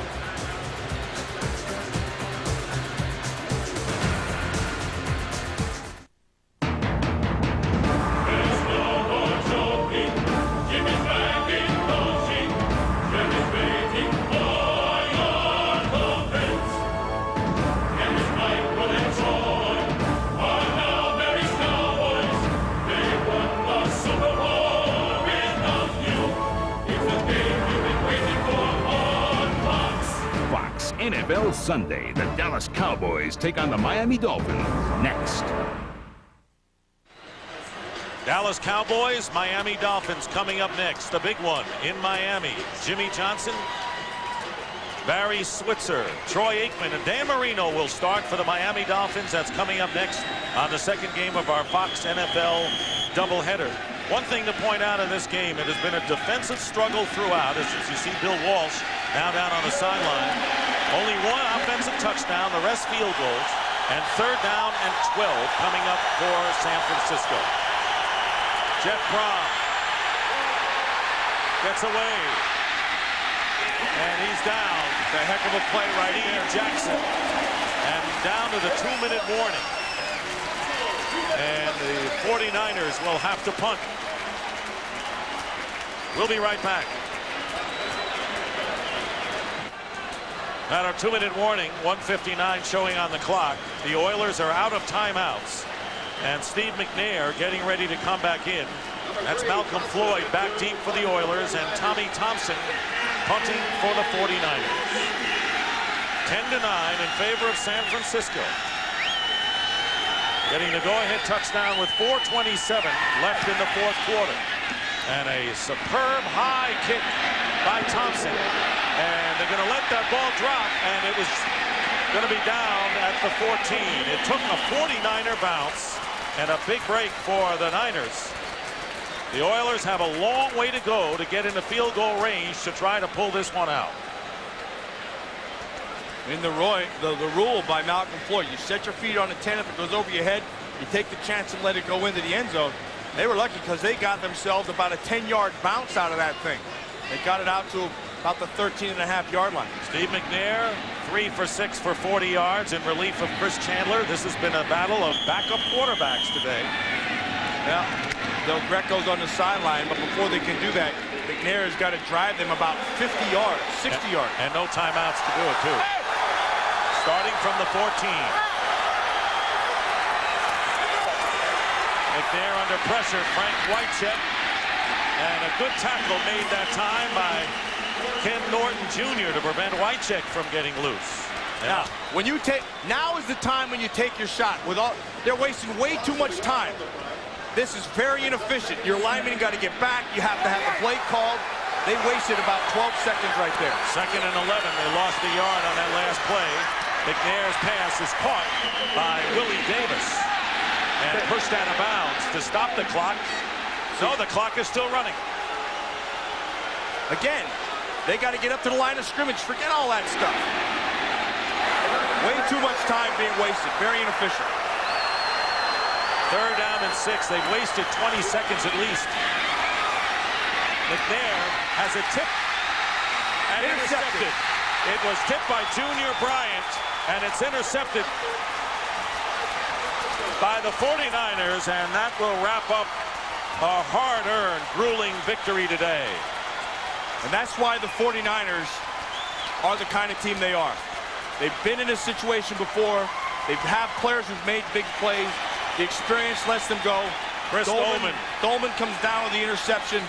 NFL Sunday, the Dallas Cowboys take on the Miami Dolphins next. Dallas Cowboys, Miami Dolphins coming up next. The big one in Miami. Jimmy Johnson, Barry Switzer, Troy Aikman, and Dan Marino will start for the Miami Dolphins. That's coming up next on the 2nd game of our Fox NFL doubleheader. One thing to point out in this game, it has been a defensive struggle throughout, as you see Bill Walsh now down on the sideline. Only 1 offensive touchdown, the rest field goals, and 3rd down and 12 coming up for San Francisco. Jeff Brom gets away, and he's down. It's a heck of a play right here. Jackson, and down to the 2-minute warning. And the 49ers will have to punt. We'll be right back. At our 2-minute warning, 1:59 showing on the clock. The Oilers are out of timeouts. And Steve McNair getting ready to come back in. That's Malcolm Floyd back deep for the Oilers, and Tommy Thompson punting for the 49ers. 10-9 in favor of San Francisco. Getting the go-ahead touchdown with 4:27 left in the 4th quarter. And a superb high kick by Thompson. And they're going to let that ball drop, and it was going to be down at the 14. It took a 49er bounce and a big break for the Niners. The Oilers have a long way to go to get into field goal range to try to pull this one out. In the rule by Malcolm Floyd, you set your feet on the 10. If it goes over your head, you take the chance and let it go into the end zone. They were lucky because they got themselves about a 10-yard bounce out of that thing. They got it out to about the 13.5-yard line. Steve McNair, 3 for 6 for 40 yards in relief of Chris Chandler. This has been a battle of backup quarterbacks today. Yeah, Del Greco's on the sideline, but before they can do that, McNair has got to drive them about 50 yards, 60 yards. And no timeouts to do it, too. Starting from the 14. McNair under pressure, Frank Wycheck. And a good tackle made that time by Ken Norton Jr. to prevent Wycheck from getting loose. Now, when you take, now is the time when you take your shot. They're wasting way too much time. This is very inefficient. Your linemen got to get back. You have to have the play called. They wasted about 12 seconds right there. 2nd and 11. They lost a yard on that last play. McNair's pass is caught by Willie Davis and pushed out of bounds to stop the clock. No, the clock is still running. Again, they got to get up to the line of scrimmage. Forget all that stuff. Way too much time being wasted. Very inefficient. 3rd down and 6. They've wasted 20 seconds at least. McNair has a tip and intercepted. It was tipped by Junior Bryant, and it's intercepted by the 49ers, and that will wrap up a hard-earned, grueling victory today. And that's why the 49ers are the kind of team they are. They've been in this situation before. They have players who've made big plays. The experience lets them go. Chris Dolman. Dolman comes down with the interception.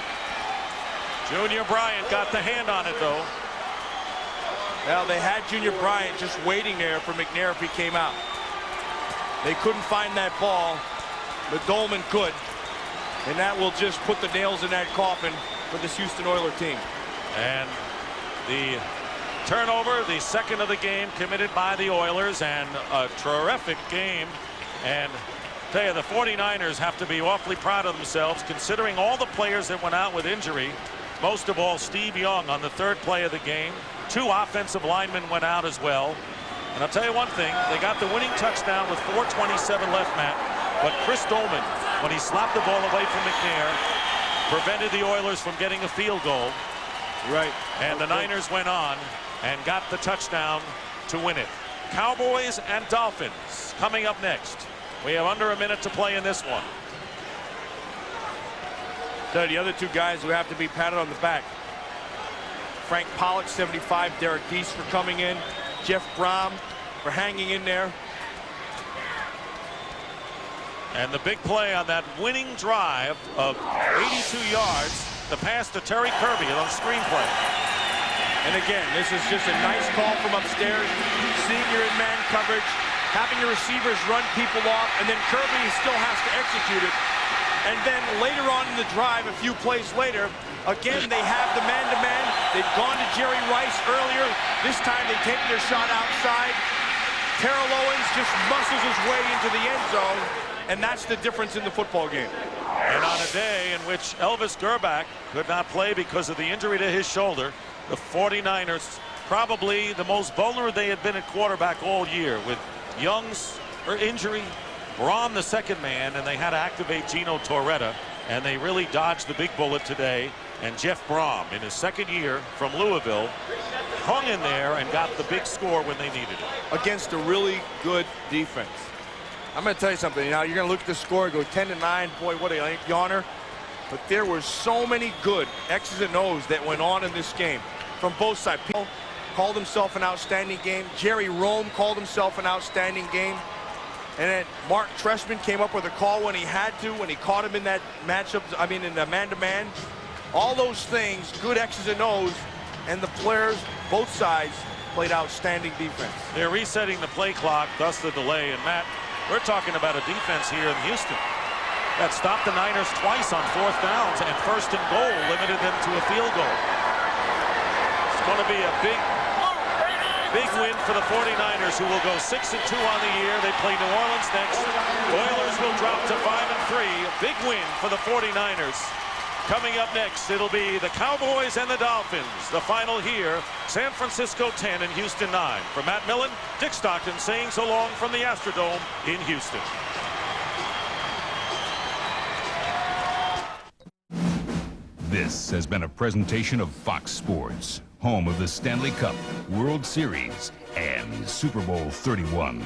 Junior Bryant got the hand on it, though. Well, they had Junior Bryant just waiting there for McNair if he came out. They couldn't find that ball, but Dolman could. And that will just put the nails in that coffin for this Houston Oilers team. And the turnover, the second of the game, committed by the Oilers, and a terrific game. And I tell you, the 49ers have to be awfully proud of themselves, considering all the players that went out with injury. Most of all, Steve Young on the third play of the game. 2 offensive linemen went out as well. And I'll tell you one thing, they got the winning touchdown with 4:27 left, Matt. But Chris Dolman, when he slapped the ball away from McNair, prevented the Oilers from getting a field goal. Right. And the Niners went on and got the touchdown to win it. Cowboys and Dolphins coming up next. We have under a minute to play in this one. So the other 2 guys who have to be patted on the back. Frank Pollock, 75, Derek Deese for coming in. Jeff Brom for hanging in there. And the big play on that winning drive of 82 yards, the pass to Terry Kirby on screen play. And again, this is just a nice call from upstairs. Seeing you're in man coverage, having your receivers run people off, and then Kirby still has to execute it. And then later on in the drive, a few plays later, again, they have the man-to-man. They've gone to Jerry Rice earlier. This time they take their shot outside. Terrell Owens just muscles his way into the end zone, and that's the difference in the football game. And on a day in which Elvis Grbac could not play because of the injury to his shoulder, the 49ers, probably the most vulnerable they had been at quarterback all year, with Young's injury, Braun the second man, and they had to activate Gino Torretta, and they really dodged the big bullet today. And Jeff Brom, in his second year from Louisville, hung in there and got the big score when they needed it. Against a really good defense. I'm going to tell you something. Now, you're going to look at the score and go 10-9. Boy, what a yawner. But there were so many good X's and O's that went on in this game from both sides. People called himself an outstanding game. Jerry Rome called himself an outstanding game. And then Mark Trestman came up with a call when he had to, when he caught him in that matchup, in the man-to-man. All those things, good X's and O's, and the players, both sides, played outstanding defense. They're resetting the play clock, thus the delay. And Matt, we're talking about a defense here in Houston that stopped the Niners twice on 4th downs, and 1st and goal limited them to a field goal. It's going to be a big win for the 49ers, who will go 6-2 on the year. They play New Orleans next. Oilers will drop to 5-3. Big win for the 49ers. Coming up next, it'll be the Cowboys and the Dolphins. The final here, San Francisco 10 and Houston 9. For Matt Millen, Dick Stockton saying so long from the Astrodome in Houston. This has been a presentation of Fox Sports, home of the Stanley Cup, World Series, and Super Bowl 31.